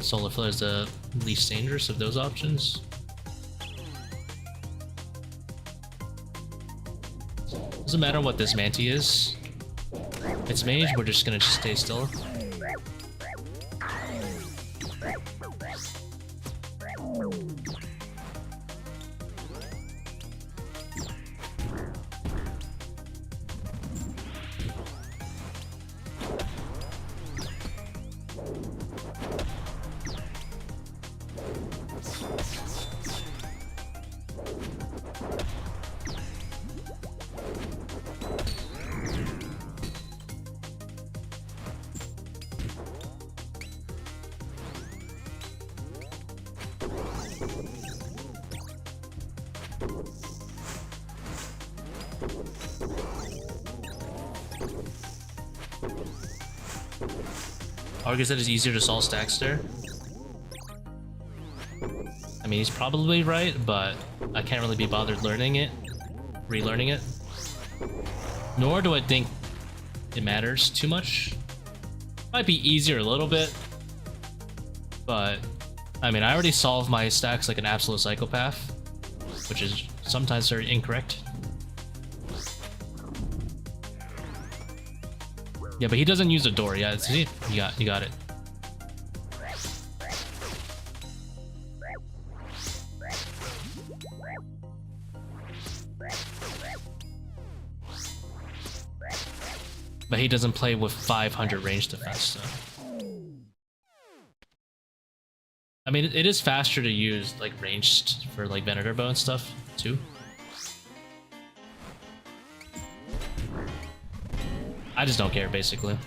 Solar Flare is the least dangerous of those options. Doesn't matter what this Manti is. It's mage, we're just gonna stay still. Argue that it's easier to solve stacks there. I mean, he's probably right, but I can't really be bothered learning it, relearning it. Nor do I think it matters too much. Might be easier a little bit, but I mean, I already solved my stacks like an absolute psychopath, which is sometimes very incorrect. Yeah, but he doesn't use the door. Yeah, see? You got it. But he doesn't play with 500 range defense, so. I mean, it is faster to use like ranged for like Venator bow and stuff too. I just don't care, basically.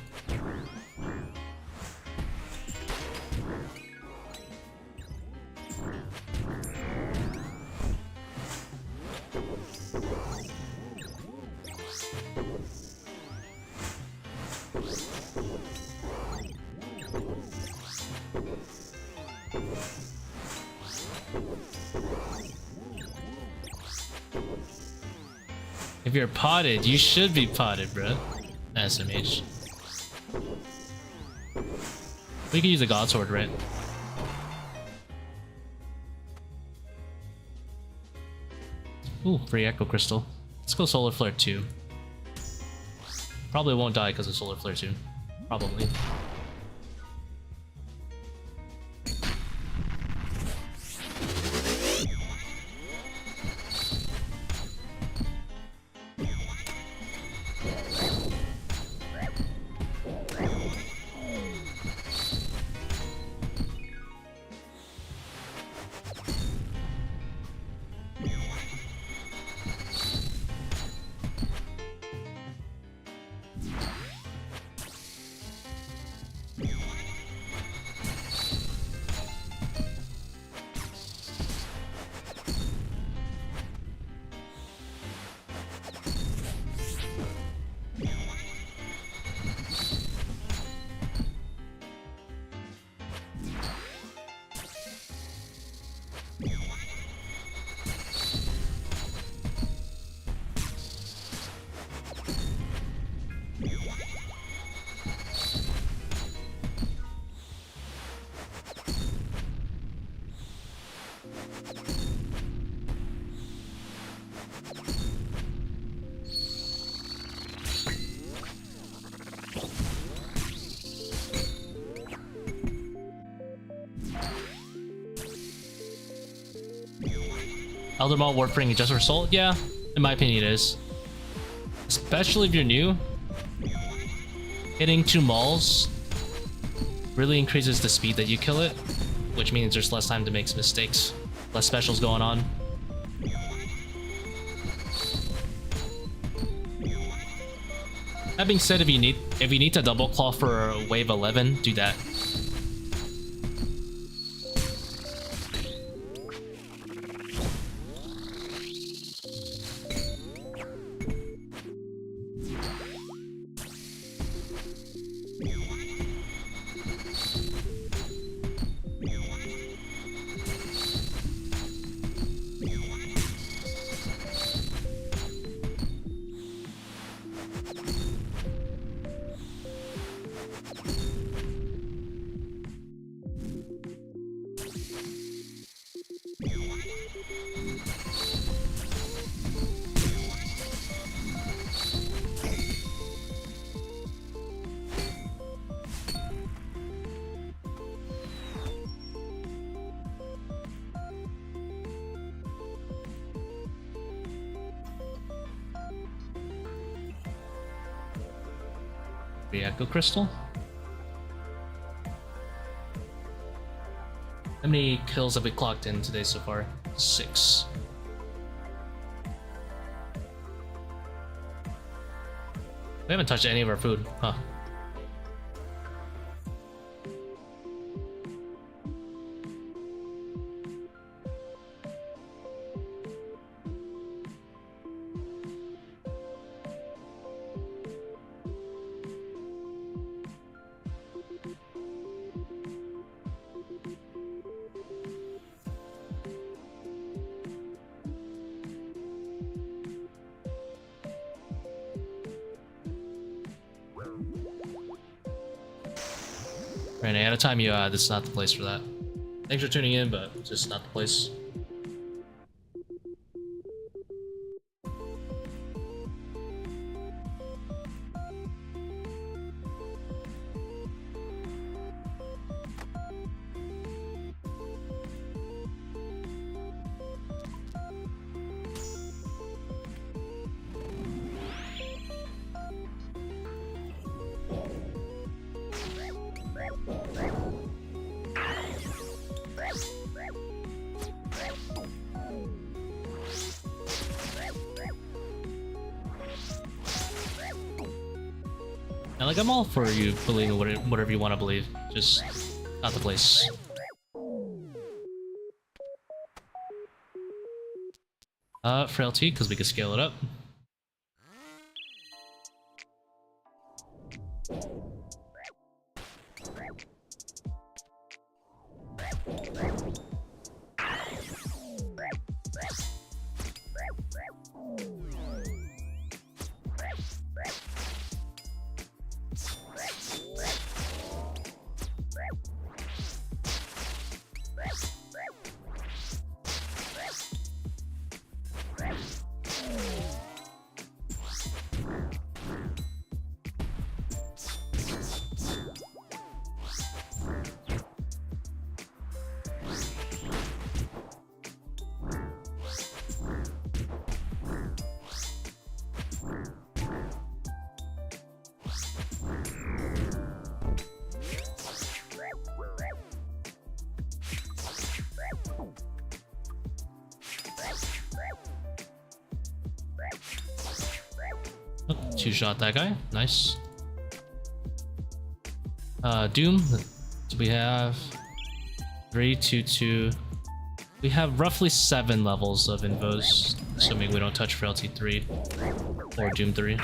If you're potted, you should be potted, bro. SMH. We can use a God Sword, right? Ooh, free Echo Crystal. Let's go Solar Flare 2. Probably won't die because of Solar Flare 2. Probably. Elder Maul Warframe just for soul? Yeah, in my opinion it is. Especially if you're new. Hitting 2 mauls really increases the speed that you kill it, which means there's less time to make mistakes, less specials going on. That being said, if you need to double claw for wave 11, do that. The Echo Crystal. How many kills have we clocked in today so far? 6. We haven't touched any of our food, huh? Right, at a time this is not the place for that. Thanks for tuning in, but just not the place. And like, I'm all for you believing whatever you want to believe, just not the place. Frailty, because we can scale it up. Oh, 2-shot that guy. Nice. Doom. So we have 3, 2, 2. We have roughly 7 levels of invos, assuming we don't touch Frailty 3 or Doom 3.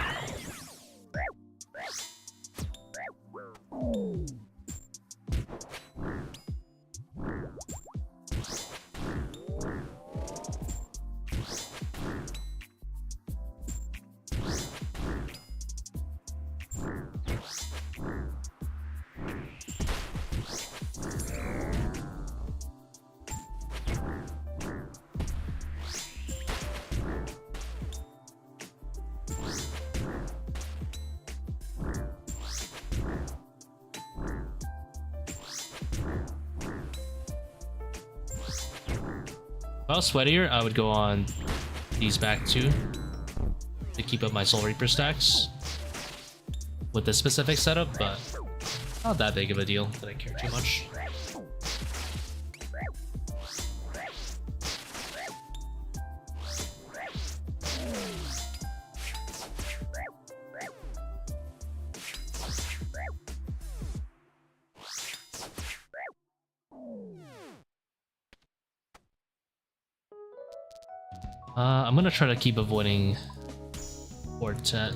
If I was sweatier, I would go on these back two to keep up my Soul Reaper stacks with this specific setup, but not that big of a deal that I care too much. I'm gonna try to keep avoiding Quartet.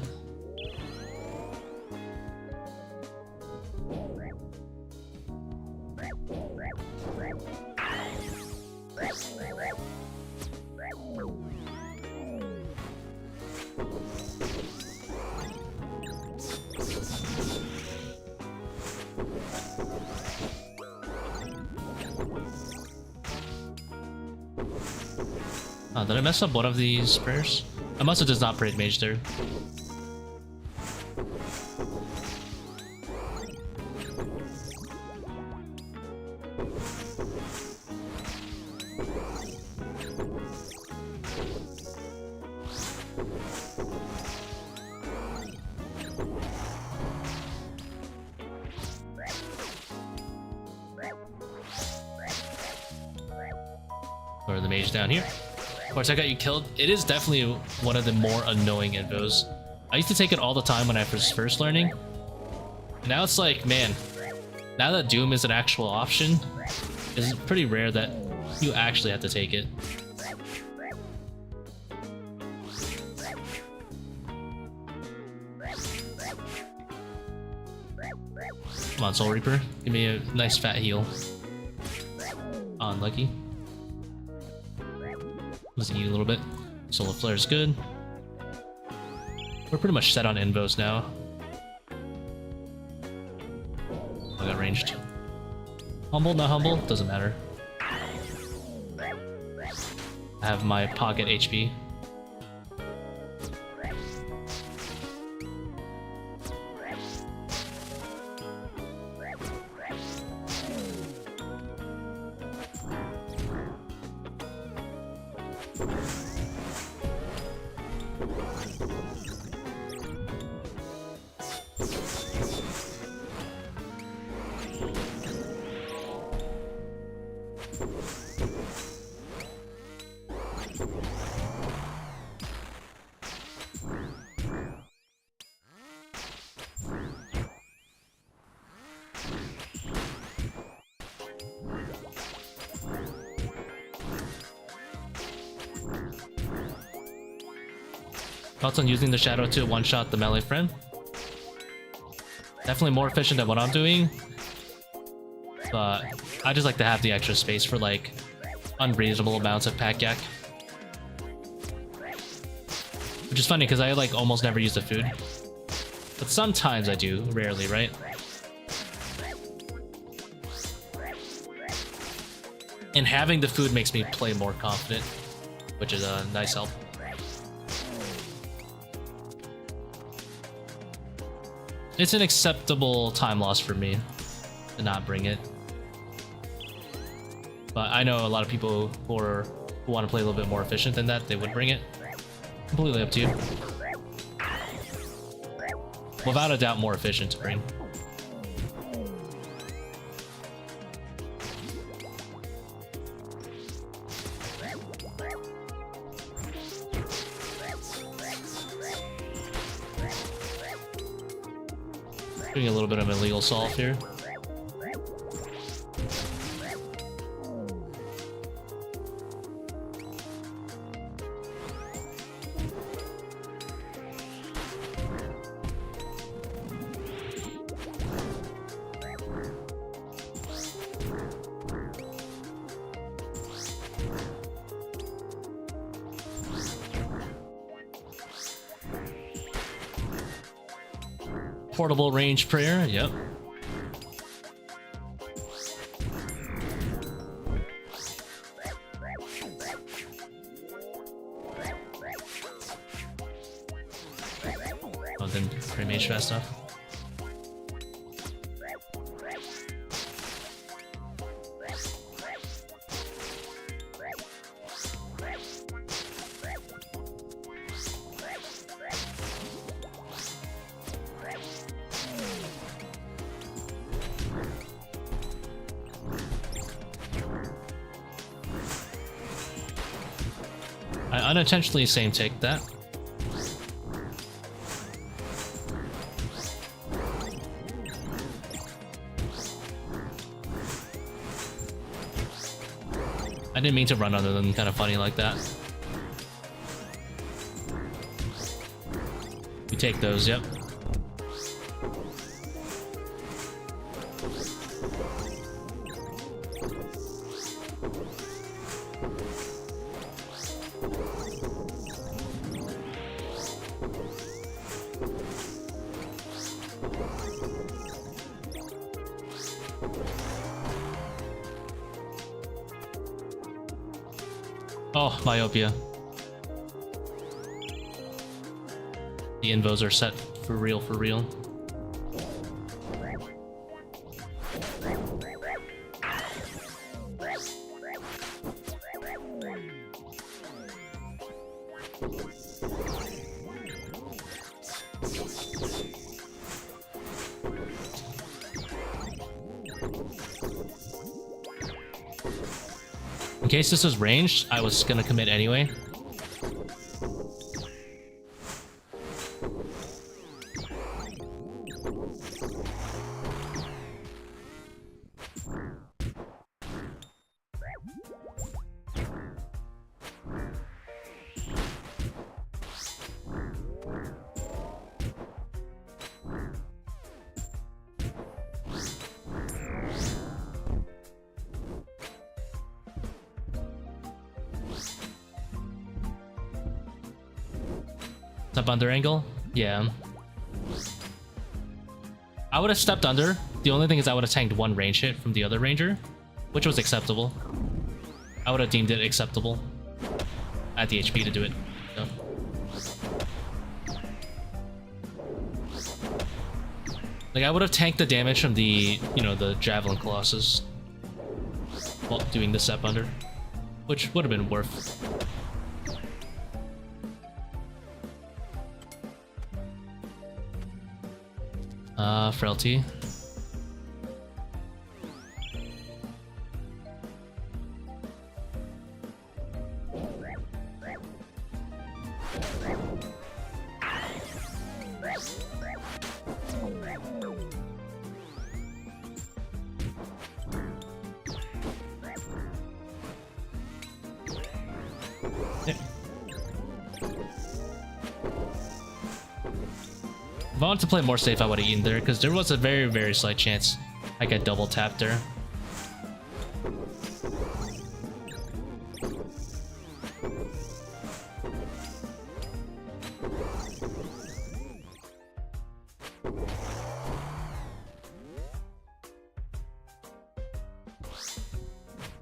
Did I mess up one of these prayers? I must have just not prayed mage there. Or the mage down here. Of course, I got you killed. It is definitely one of the more annoying invos. I used to take it all the time when I was first learning. And now it's like, man, now that Doom is an actual option, it's pretty rare that you actually have to take it. Come on, Soul Reaper. Give me a nice fat heal. Unlucky. Losing you a little bit. Solar Flare is good. We're pretty much set on invos now. I got ranged. Humble, not humble, doesn't matter. I have my pocket HP. Thoughts on using the shadow to one-shot the melee friend? Definitely more efficient than what I'm doing, but I just like to have the extra space for like unreasonable amounts of pack yak. Which is funny because I like almost never use the food, but sometimes I do, rarely, right? And having the food makes me play more confident, which is a nice help. It's an acceptable time loss for me to not bring it. But I know a lot of people who want to play a little bit more efficient than that, they would bring it. Completely up to you. Without a doubt, more efficient to bring. Doing a little bit of illegal solve here. Portable range prayer, yep. Oh, then pray mage fast enough. I unintentionally same take that. I didn't mean to run under them, kind of funny like that. We take those, yep. Oh, myopia. The invos are set for real, for real. In case this was ranged, I was gonna commit anyway. Step under angle? Yeah. I would have stepped under. The only thing is I would have tanked one range hit from the other ranger, which was acceptable. I would have deemed it acceptable. I had the HP to do it. So. Like, I would have tanked the damage from the, you know, the Javelin Colossus while doing the step under, which would have been worth. Frailty. If I wanted to play more safe, I would have eaten there, because there was a very, very slight chance I get double tapped there.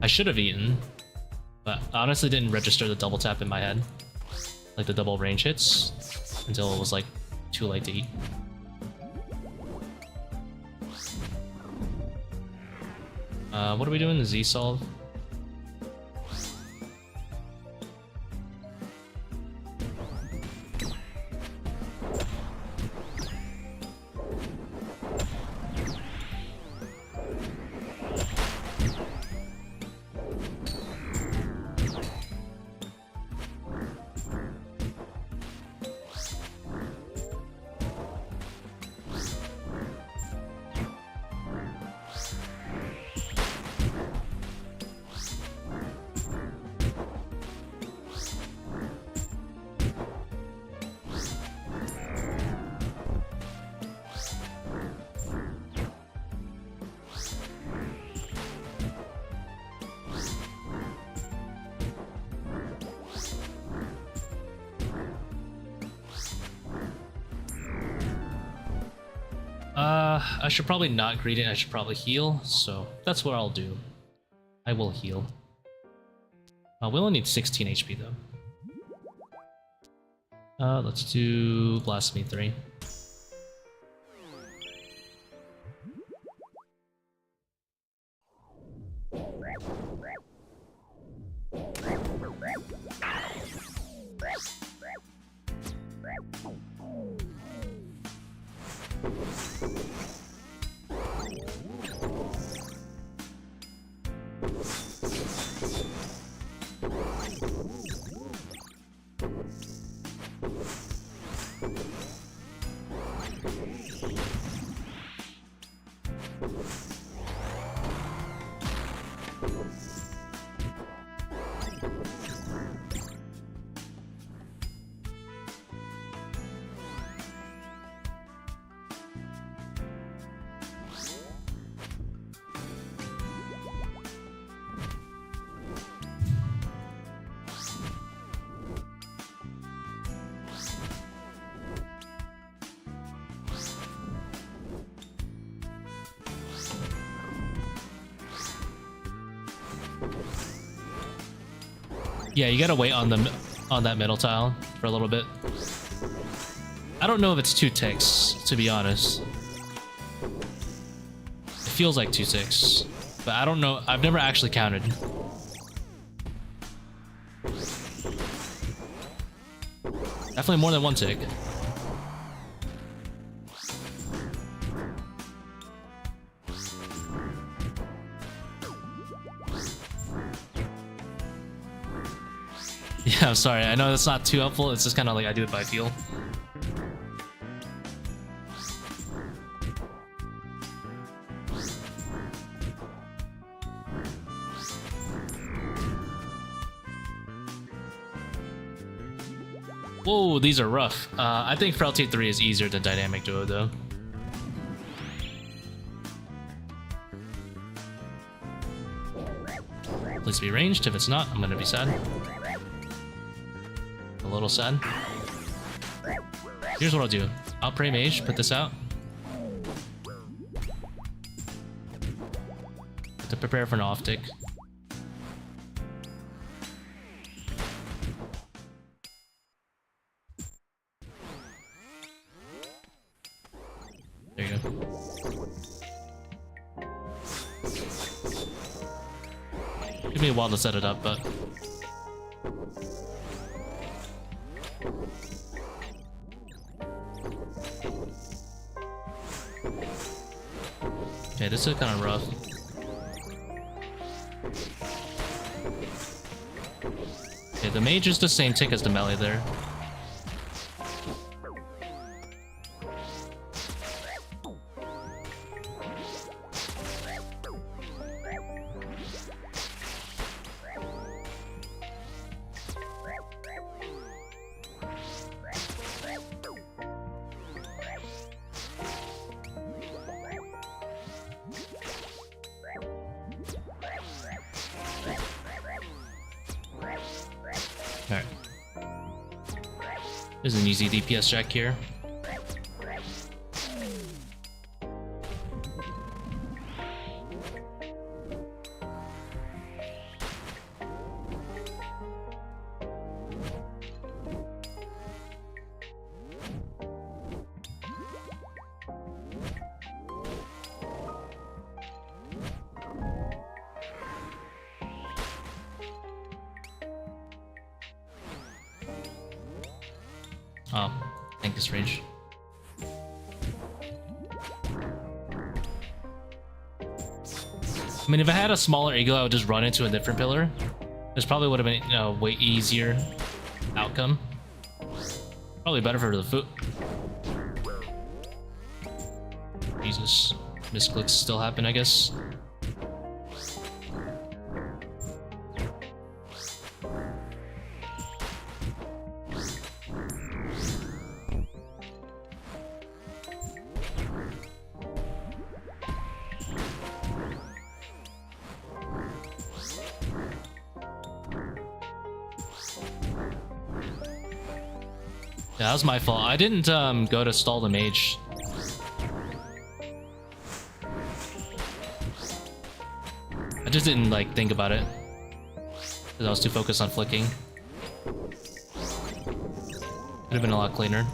I should have eaten, but I honestly didn't register the double tap in my head, like the double range hits, until it was like too late to eat. What are we doing? The Z solve? I should probably not greet it, I should probably heal, so that's what I'll do. I will heal. We only need 16 HP though. Let's do Blasphemy 3. Yeah, you gotta wait on that middle tile for a little bit. I don't know if it's 2 ticks, to be honest. It feels like 2 ticks, but I don't know. I've never actually counted. Definitely more than 1 tick. Yeah, I'm sorry. I know that's not too helpful. It's just kind of like I do it by feel. Whoa, these are rough. I think Frailty 3 is easier than Dynamic Duo, though. Please be ranged. If it's not, I'm gonna be sad. A little sad. Here's what I'll do. I'll pray Mage, put this out. To prepare for an off tick. There you go. Give me a while to set it up, but... Okay, this is kind of rough. Okay, the mage is the same tick as the melee there. Alright. There's an easy DPS check here. Oh, I think this range. I mean, if I had a smaller eagle, I would just run into a different pillar. This probably would have been a way easier outcome. Probably better for the foot. Jesus. Misclicks still happen, I guess. Yeah, that was my fault. I didn't go to stall the mage. I just didn't like think about it because I was too focused on flicking. Could have been a lot cleaner.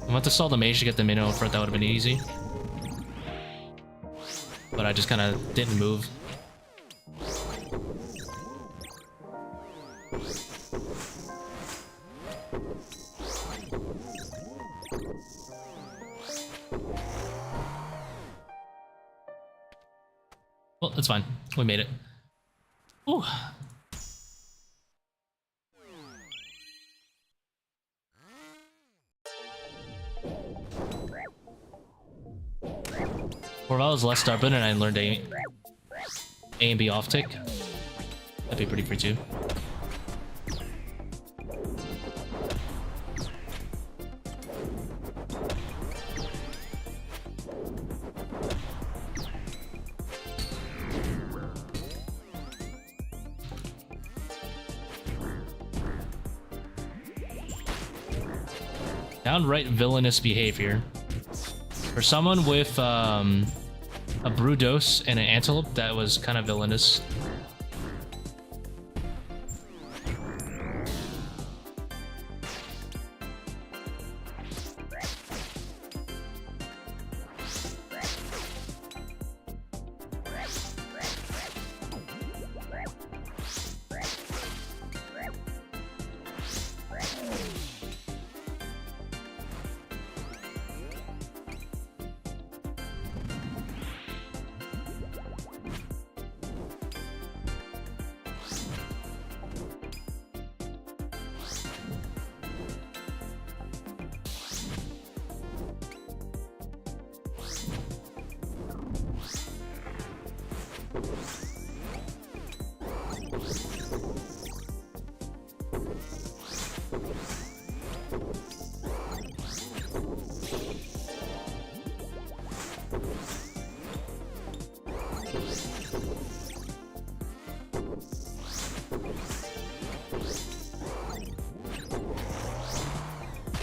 I went to stall the mage to get the minnow in front. That would have been easy, but I just kind of didn't move. Well, that's fine. We made it. Ooh. Or if I was less stubborn and I learned A and B off tick, that'd be pretty free too. Downright villainous behavior. For someone with a Brudos and an Antelope, that was kind of villainous.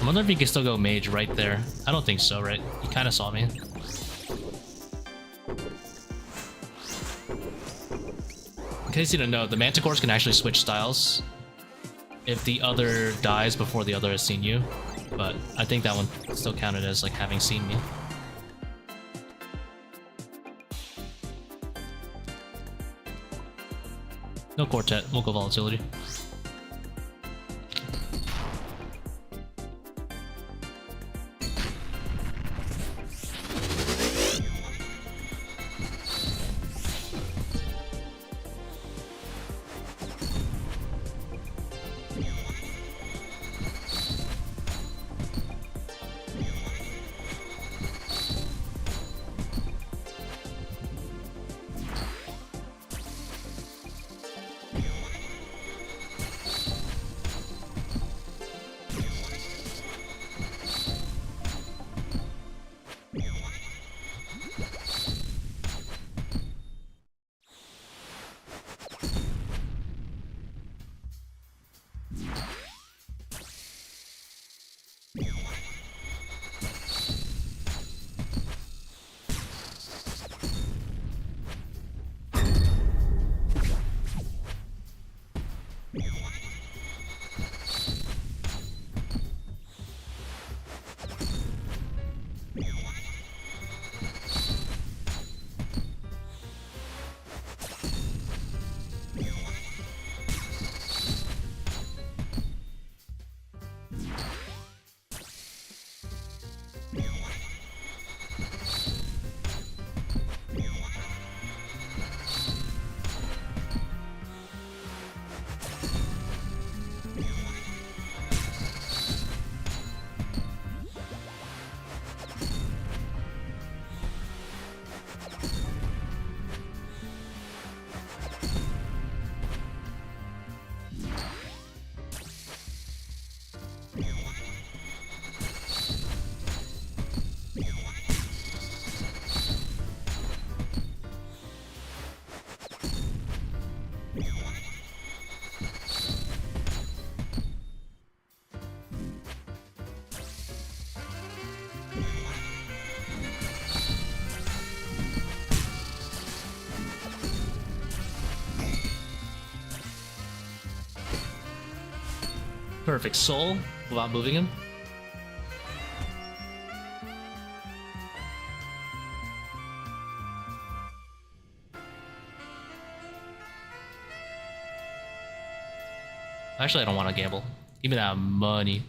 I wonder if he can still go mage right there. I don't think so, right? He kind of saw me. In case you don't know, the Manticores can actually switch styles if the other dies before the other has seen you. But I think that one still counted as like having seen me. No quartet, we'll go volatility. Perfect soul without moving him. Actually, I don't want to gamble. Give me that money.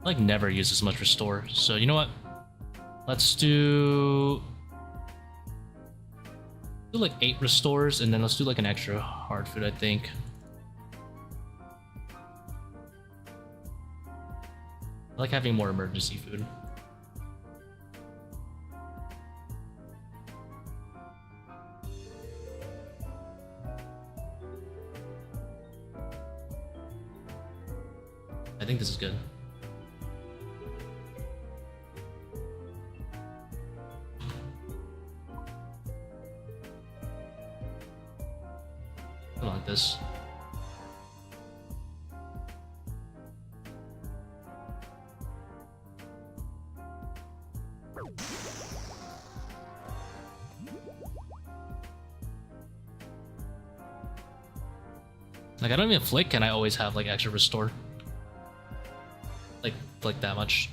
I like never use as much restore. So you know what? Let's do like 8 restores, and then let's do like an extra hard food, I think. I like having more emergency food. I think this is good. I like this. Like, I don't even flick, and I always have like extra restore. Like that much.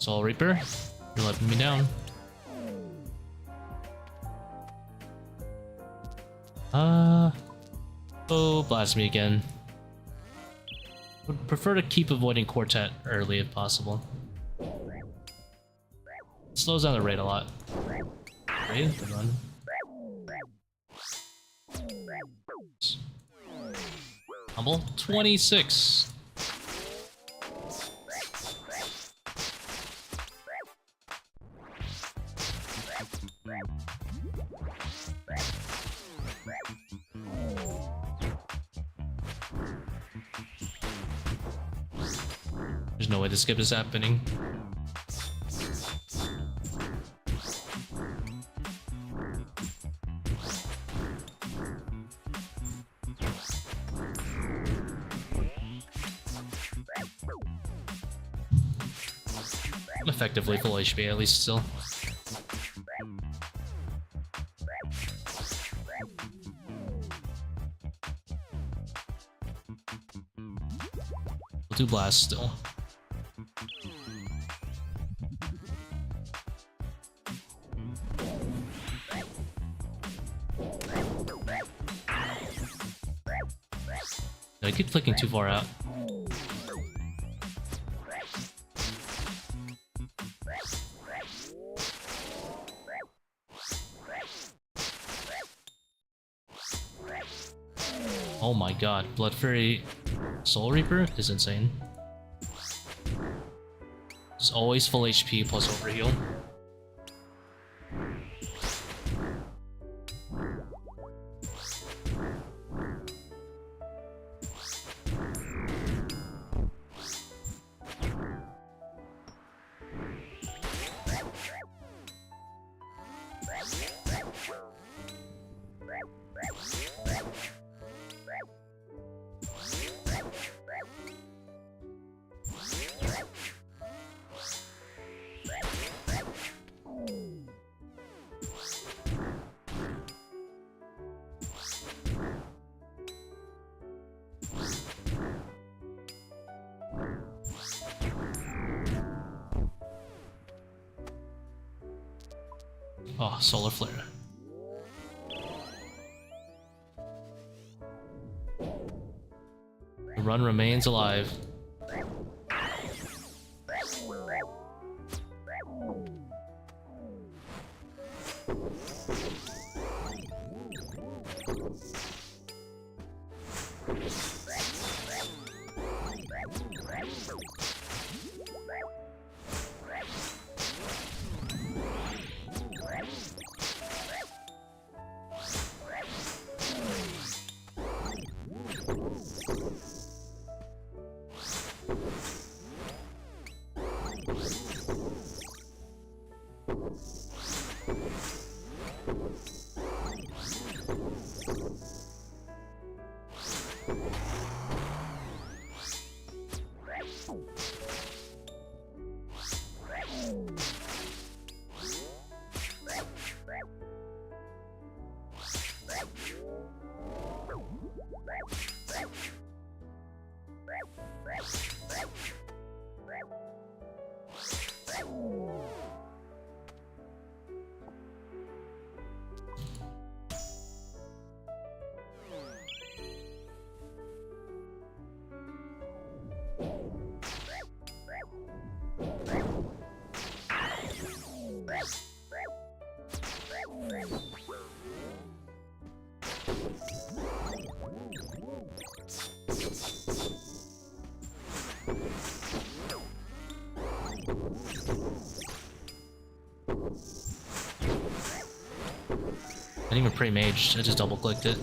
Soul Reaper, you're letting me down. Oh, blast me again. Would prefer to keep avoiding Quartet early if possible. Slows down the rate a lot. Rate? Good run. Humble? 26. There's no way the skip is happening. I'm effectively full HP, at least still. We'll do blast still. I keep clicking too far out. Oh my god, Blood Fury Soul Reaper is insane. It's always full HP plus overheal. Oh, Solar Flare. The run remains alive. I didn't even pre-maged, I just double-clicked it.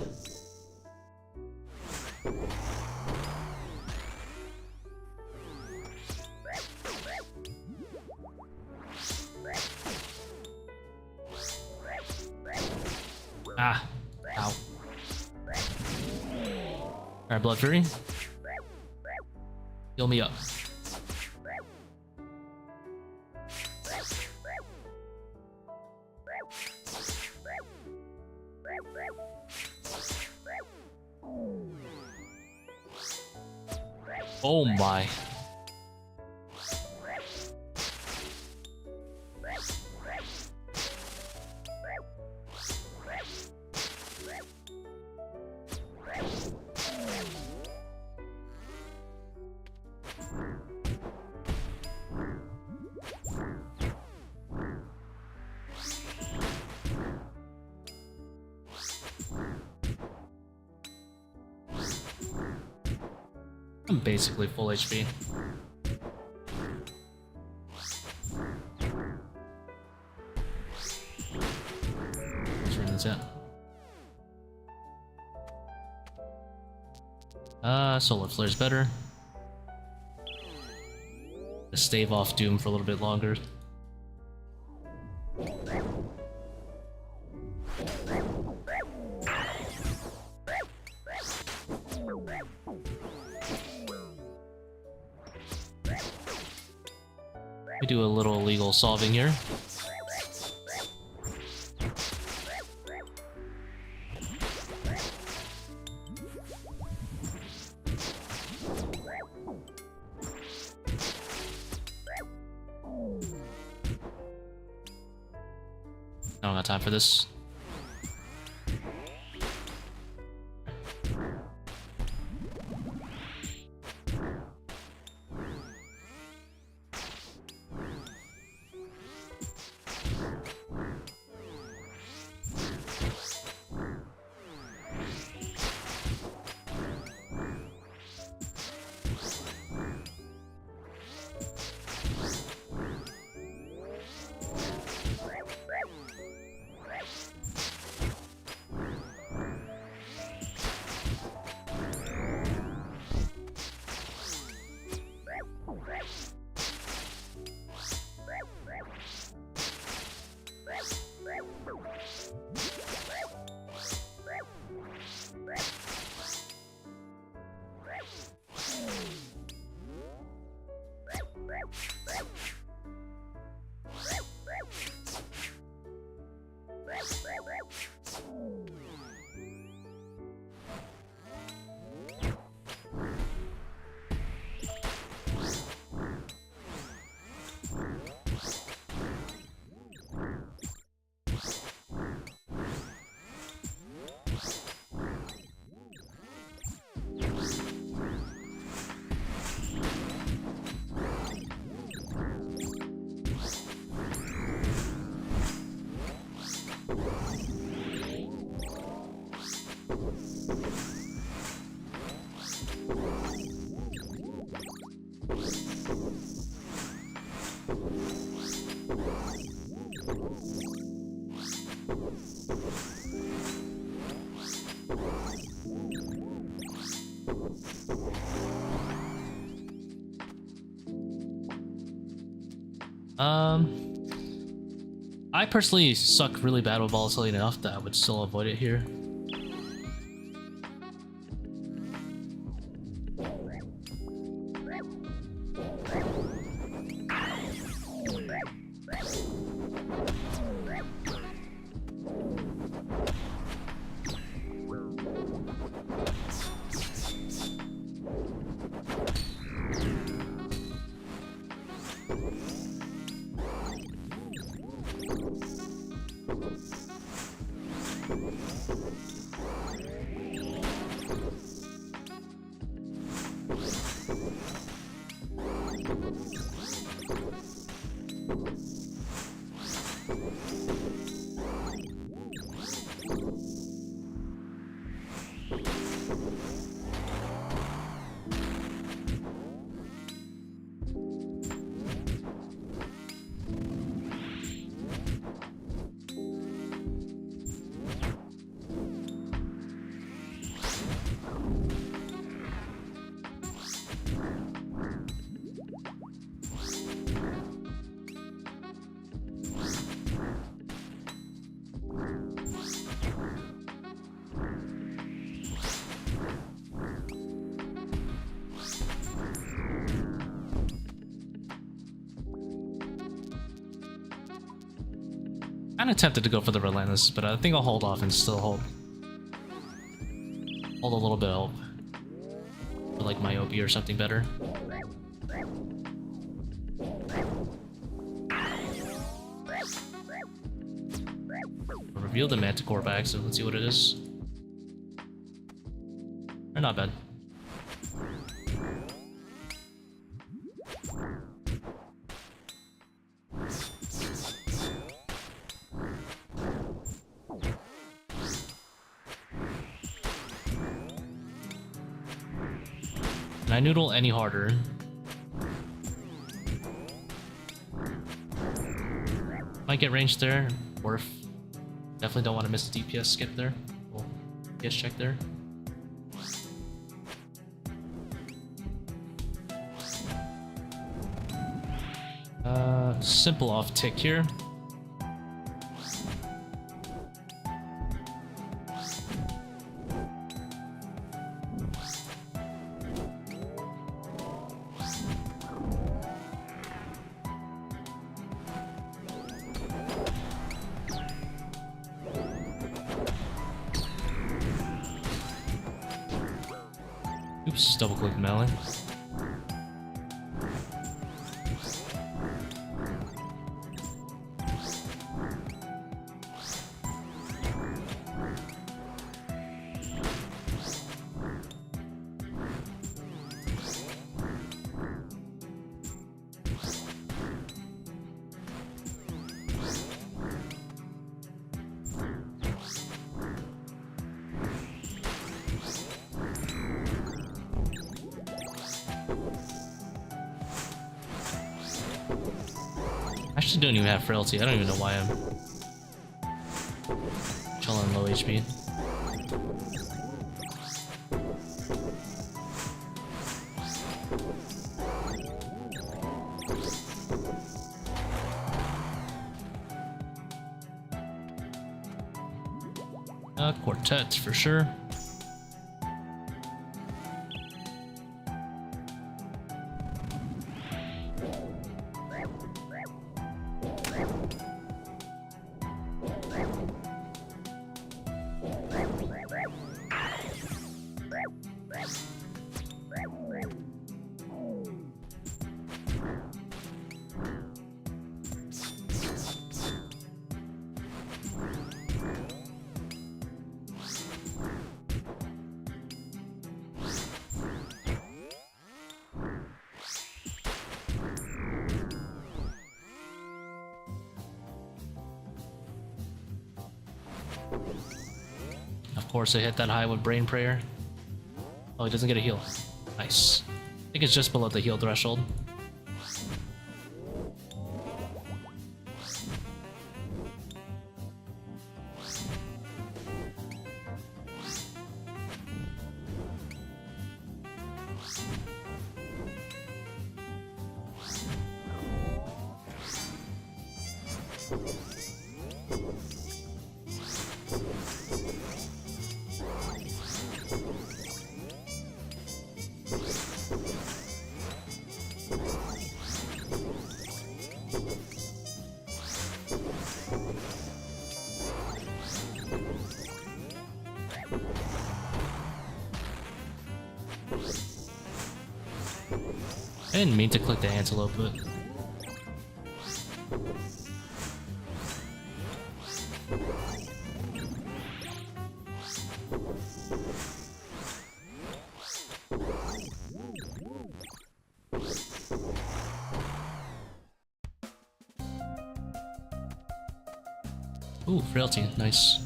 Ah! Ow. Alright, Blood Fury. Heal me up. Oh my. I'm basically full HP. Which one is it? Solar Flare's better. To stave off Doom for a little bit longer. We do a little illegal solving here. I don't got time for this. I personally suck really bad with volatility enough that I would still avoid it here. Kinda tempted to go for the Relentless, but I think I'll hold off and still hold a little bit of hope. For like Myopia or something better. Reveal the Manticore back, so let's see what it is. They're not bad. I noodle any harder. Might get ranged there, or if definitely don't want to miss a DPS skip there. Well, DPS check there. Simple off tick here. Oops, double click melee. I actually don't even have frailty. I don't even know why I'm chilling low HP. Quartet for sure. Of course, I hit that high with Brain Prayer. Oh, he doesn't get a heal. Nice. I think it's just below the heal threshold. I didn't mean to click the antelope, but... Ooh, frailty, nice.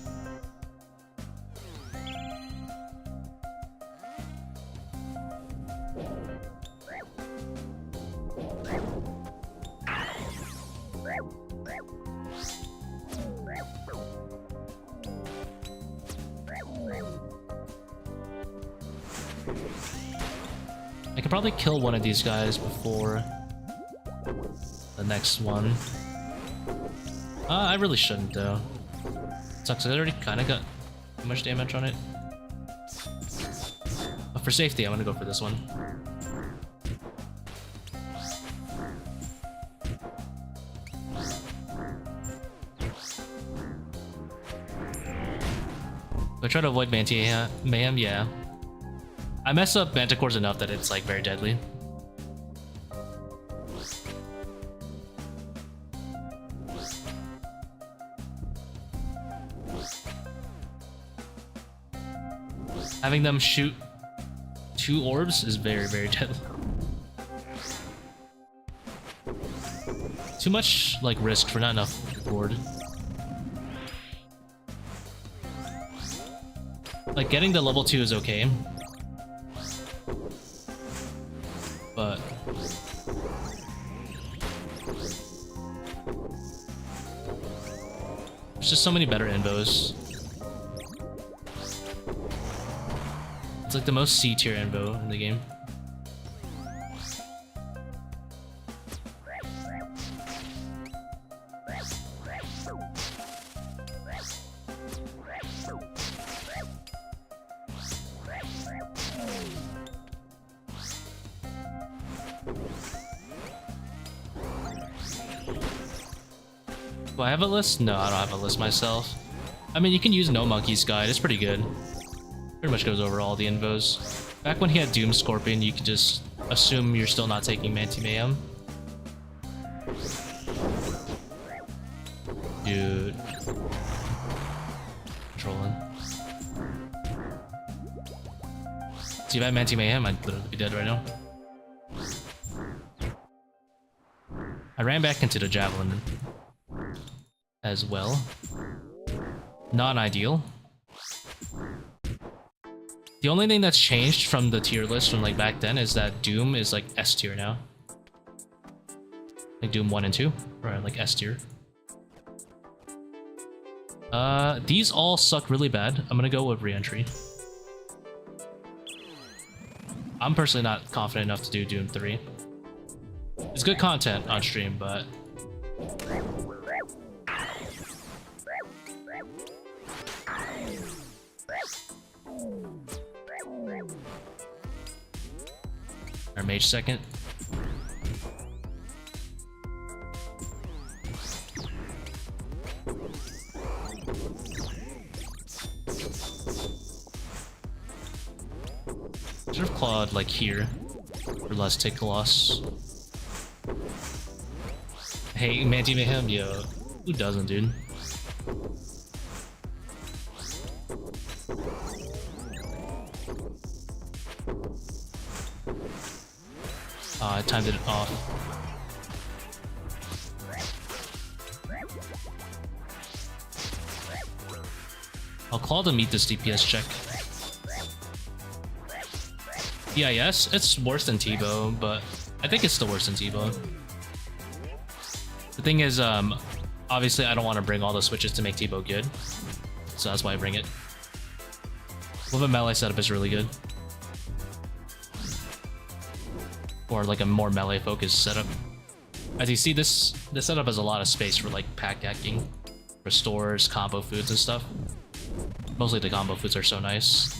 I could probably kill one of these guys before the next one. I really shouldn't though. Sucks, I already kind of got too much damage on it. But for safety, I'm gonna go for this one. I try to avoid Mayhem, yeah. I mess up Manticores enough that it's like very deadly. Having them shoot 2 orbs is very, very deadly. Too much like risk for not enough board. Like getting the level 2 is okay. but there's just so many better invos. It's like the most C tier invo in the game. Do I have a list? No, I don't have a list myself. I mean, you can use No Monkey's Guide. It's pretty good. Pretty much goes over all the invos. Back when he had Doom Scorpion, you could just assume you're still not taking Manti Mayhem. Dude. Trolling. See, if I had Manti Mayhem, I'd literally be dead right now. I ran back into the Javelin as well. Not ideal. The only thing that's changed from the tier list from like back then is that Doom is like S tier now. Like Doom 1 and 2 are like S tier. These all suck really bad. I'm gonna go with Re-Entry. I'm personally not confident enough to do Doom 3. It's good content on stream, but our mage second. Should have clawed like here, or less take Coloss. Hey, Manti Mayhem, yo, who doesn't, dude? I timed it off. I'll claw to meet this DPS check. Yeah, yes, it's worse than T-Bow, but I think it's still worse than T-Bow. The thing is, obviously I don't want to bring all the switches to make T-Bow good, so that's why I bring it. With a melee setup is really good. Or like a more melee focused setup. As you see, this setup has a lot of space for like pack hacking, restores, combo foods and stuff. Mostly the combo foods are so nice.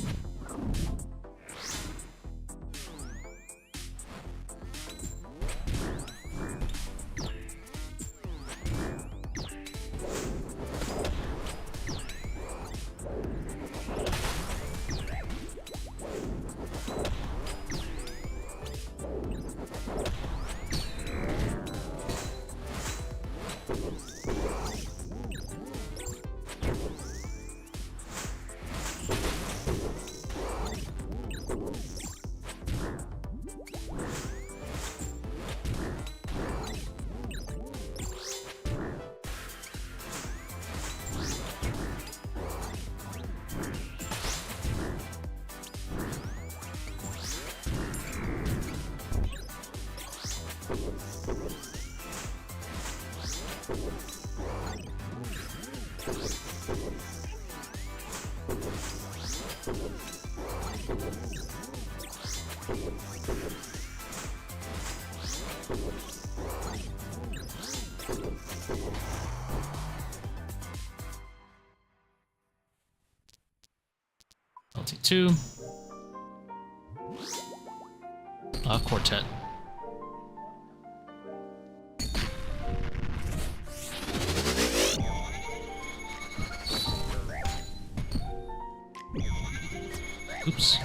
I'll take 2. Quartet. Oops.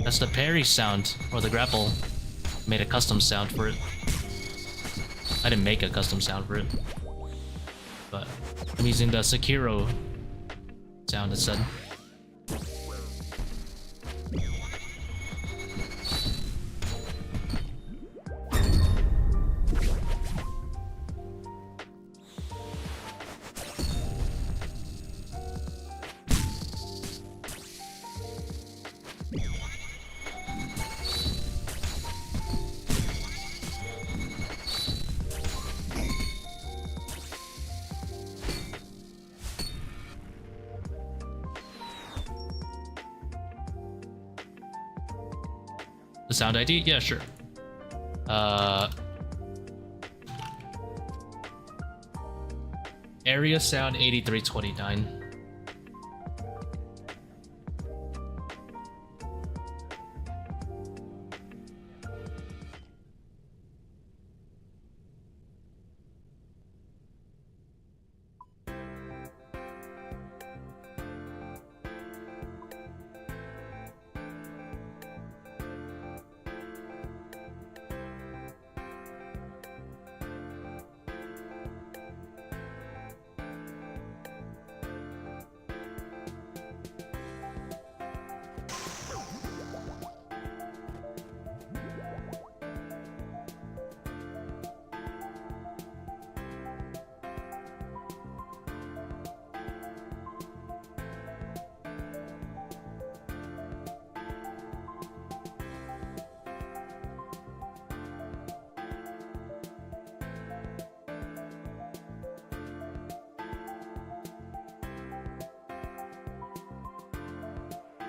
That's the parry sound, or the grapple. Made a custom sound for it. I didn't make a custom sound for it. But I'm using the Sekiro sound instead. The sound ID? Yeah, sure. Area sound 8329.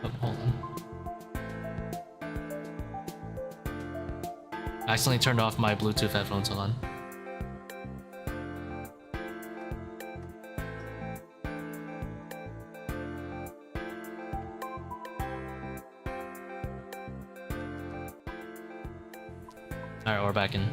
Oh, hold on. I accidentally turned off my Bluetooth headphones. Hold on. Alright, we're back in.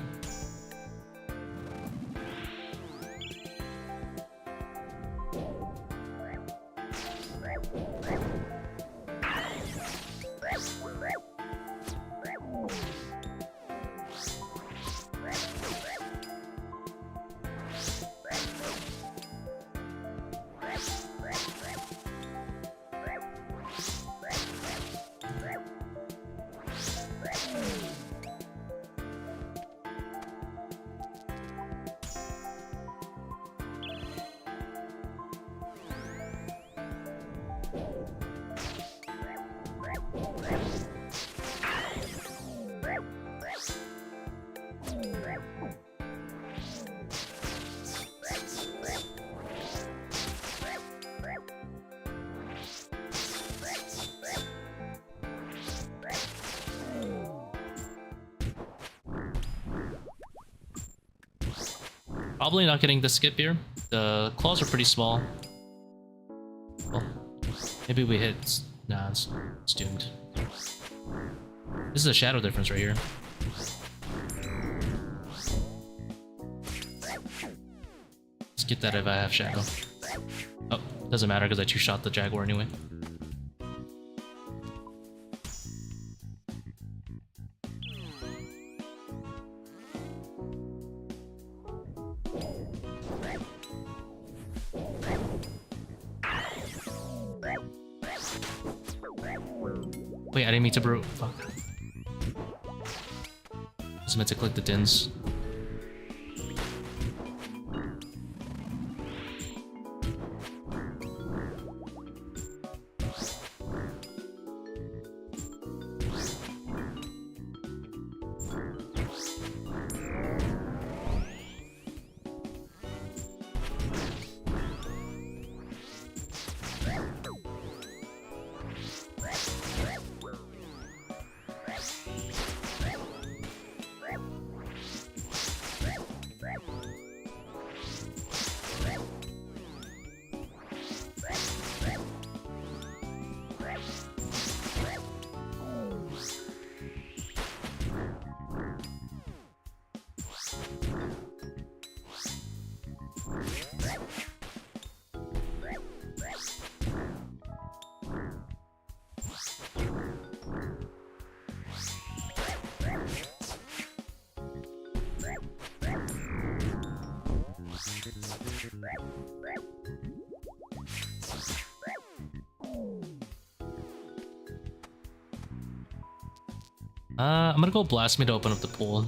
Probably not getting the skip here. The claws are pretty small. Well, maybe we hit. Nah, it's doomed. This is a shadow difference right here. Let's get that if I have shadow. Oh, doesn't matter because I two-shot the Jaguar anyway. Wait, I didn't mean to brew. Fuck. I was meant to click the dins. I'm gonna go blast me to open up the pool.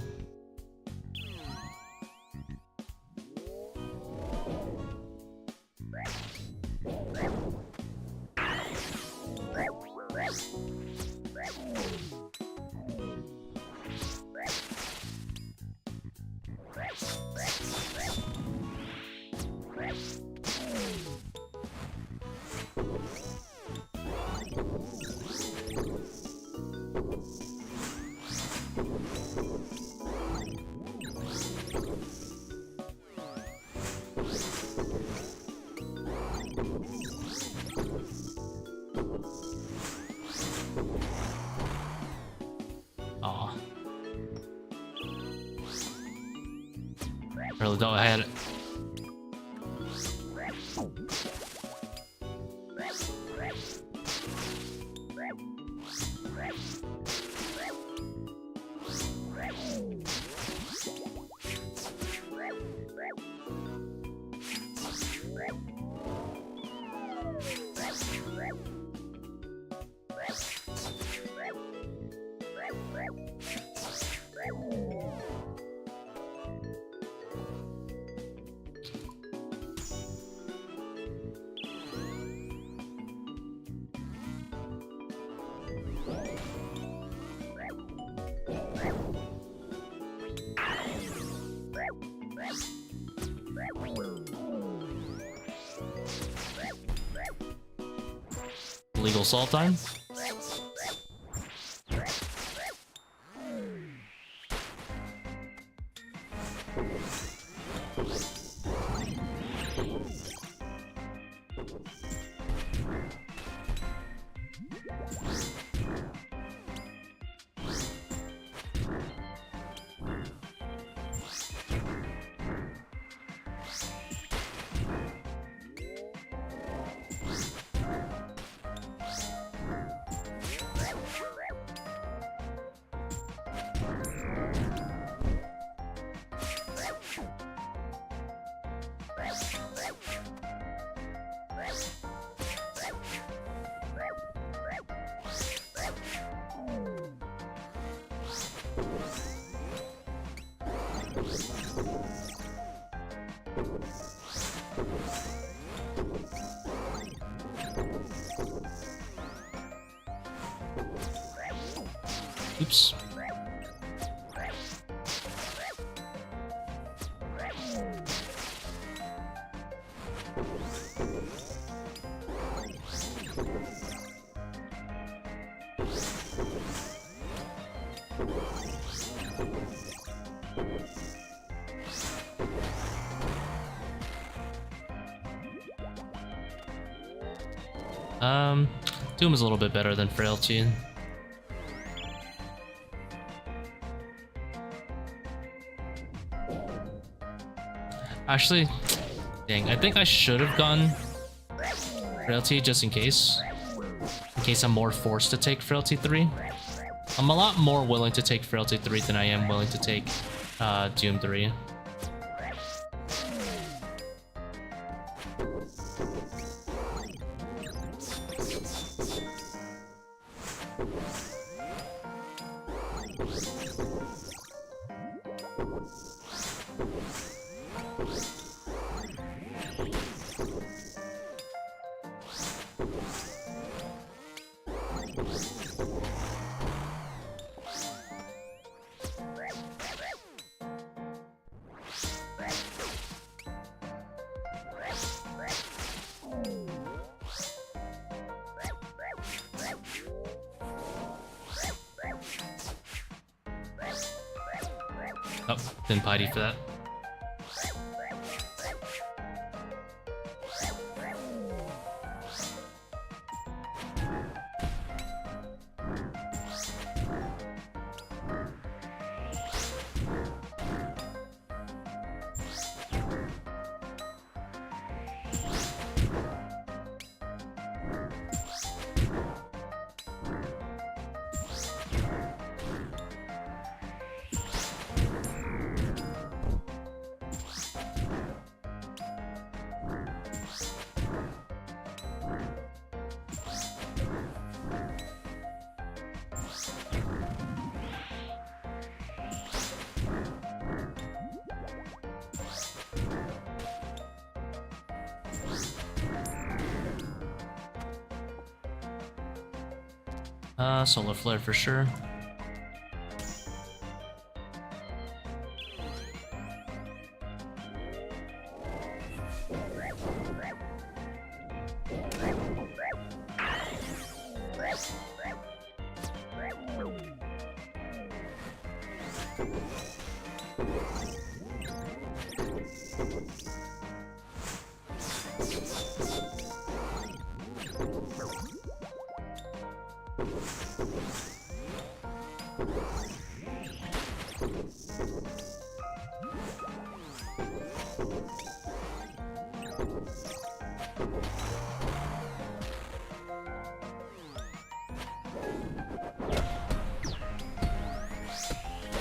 Really thought I had it. Legal salt time. Oops. Doom is a little bit better than Frailty. Actually, dang, I think I should have gone Frailty just in case. In case I'm more forced to take Frailty 3. I'm a lot more willing to take Frailty 3 than I am willing to take Doom 3. Oh, didn't piety for that. Solar flare for sure.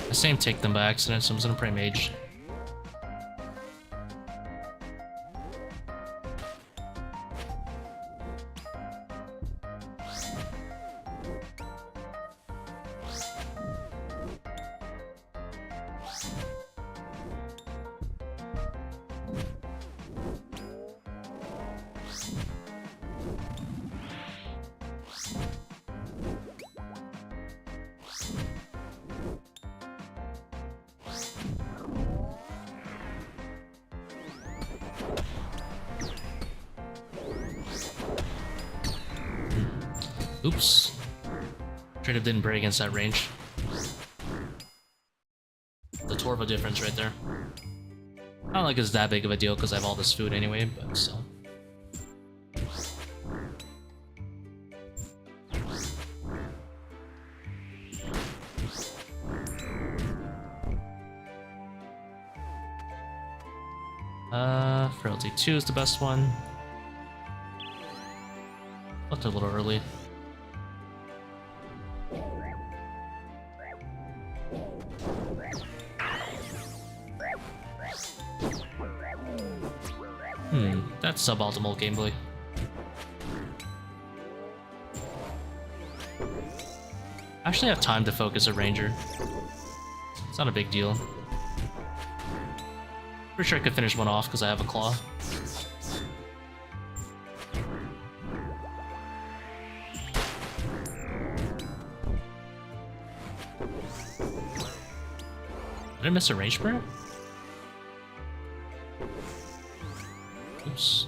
I same take them by accident, so I'm just gonna pray mage. Oops. Straight up didn't break against that range. The Torva difference right there. I don't like it's that big of a deal because I have all this food anyway, but still. Frailty 2 is the best one. Left it a little early. That's suboptimal gameplay. I actually have time to focus a ranger. It's not a big deal. Pretty sure I could finish one off because I have a claw. Did I miss a range burn? Oops.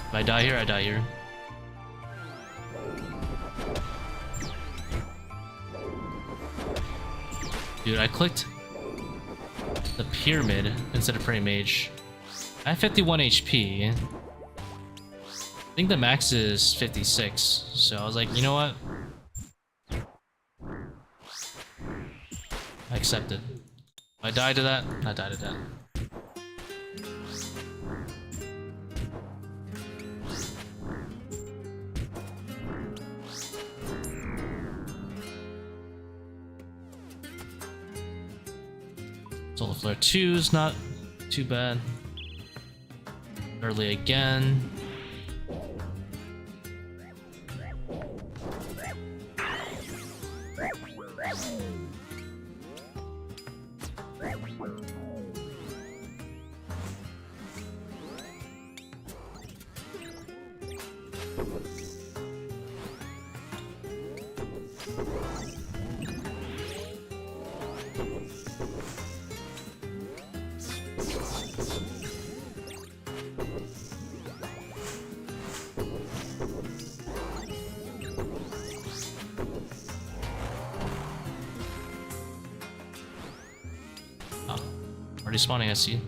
If I die here, I die here. Dude, I clicked the pyramid instead of prey mage. I have 51 HP. I think the max is 56, so I was like, you know what? I accept it. If I die to that, I die to that. Solar Flare 2's not too bad. Early again. Already spawning, I see.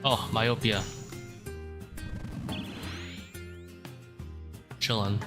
Oh, myopia. Chillin'.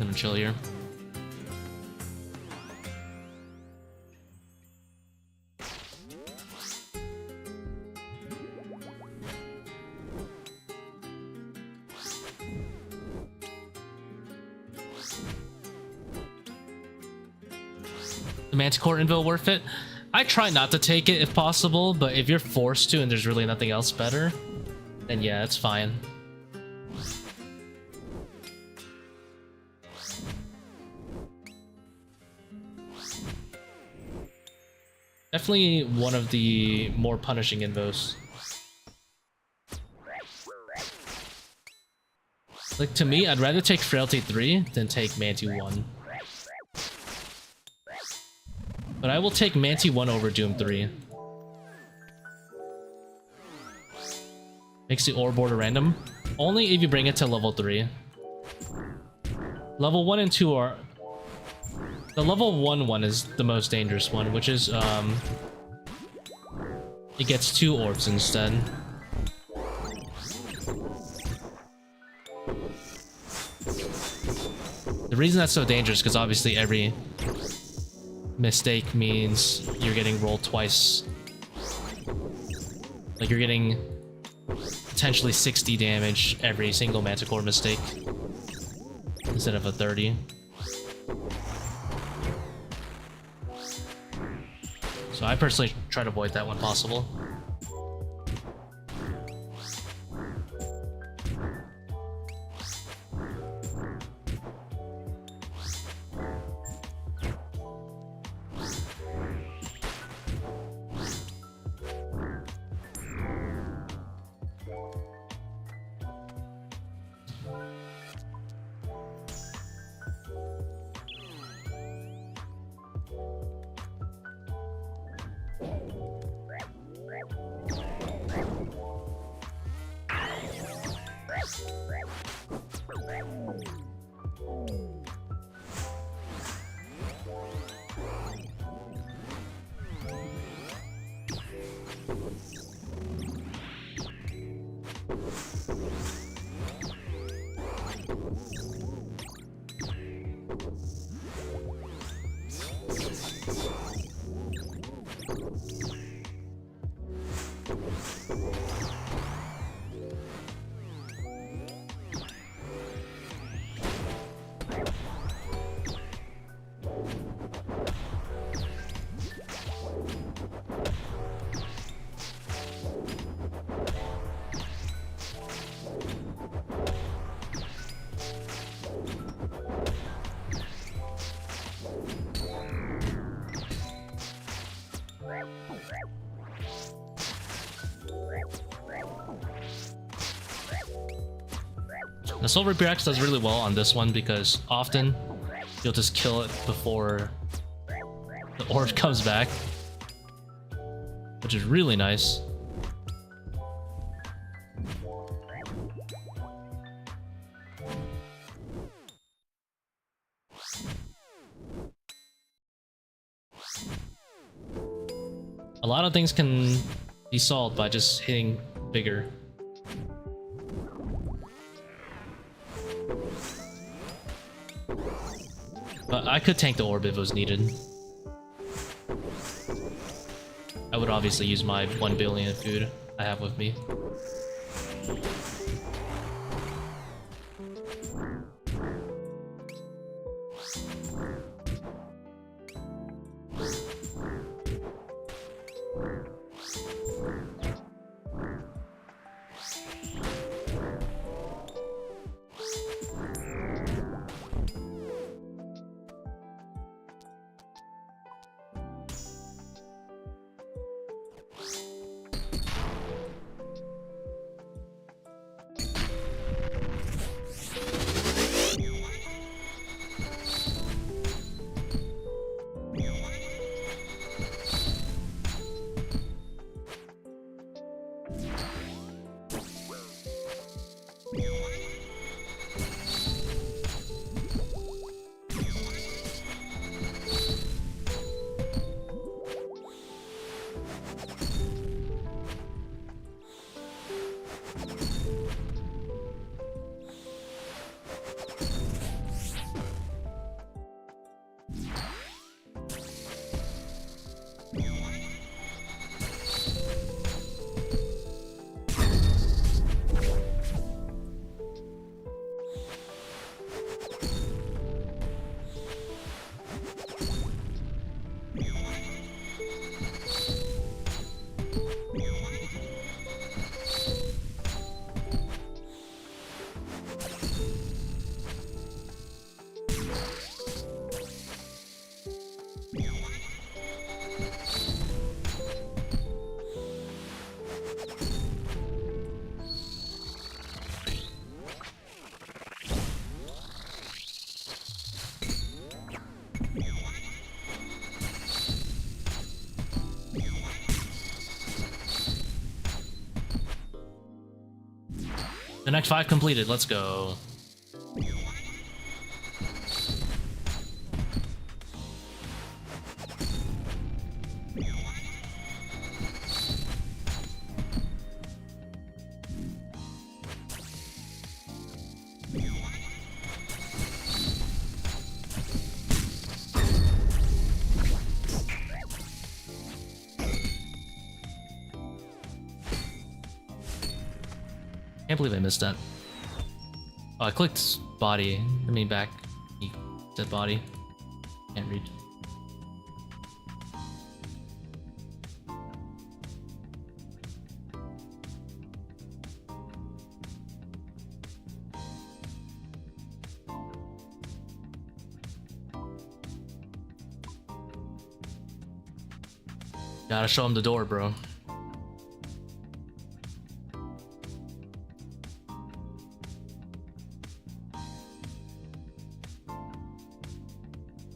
I'm gonna chill here. The Manticore Invo worth it? I try not to take it if possible, but if you're forced to and there's really nothing else better, then yeah, it's fine. Definitely one of the more punishing invos. Like, to me, I'd rather take Frailty 3 than take Manti 1. But I will take Manti 1 over Doom 3. Makes the ore board a random. Only if you bring it to level 3. Level 1 and 2 are... The level 1 one is the most dangerous one, which is, it gets 2 orbs instead. The reason that's so dangerous is because obviously every mistake means you're getting rolled twice. Like, you're getting potentially 60 damage every single Manticore mistake instead of a 30. So I personally try to avoid that when possible. The Soul Reaper Axe does really well on this one because often you'll just kill it before the orb comes back, which is really nice. A lot of things can be solved by just hitting bigger. But I could tank the orb if it was needed. I would obviously use my 1 billion food I have with me. The next 5 completed. Let's go. Can't believe I missed that. Oh, I clicked body. I mean back. Dead body. Can't read. Gotta show him the door, bro.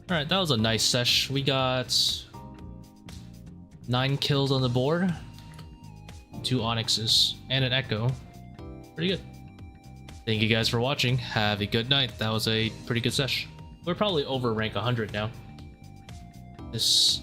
Alright, that was a nice sesh. We got 9 kills on the board, 2 onyxes, and an echo. Pretty good. Thank you guys for watching. Have a good night. That was a pretty good sesh. We're probably over rank 100 now. This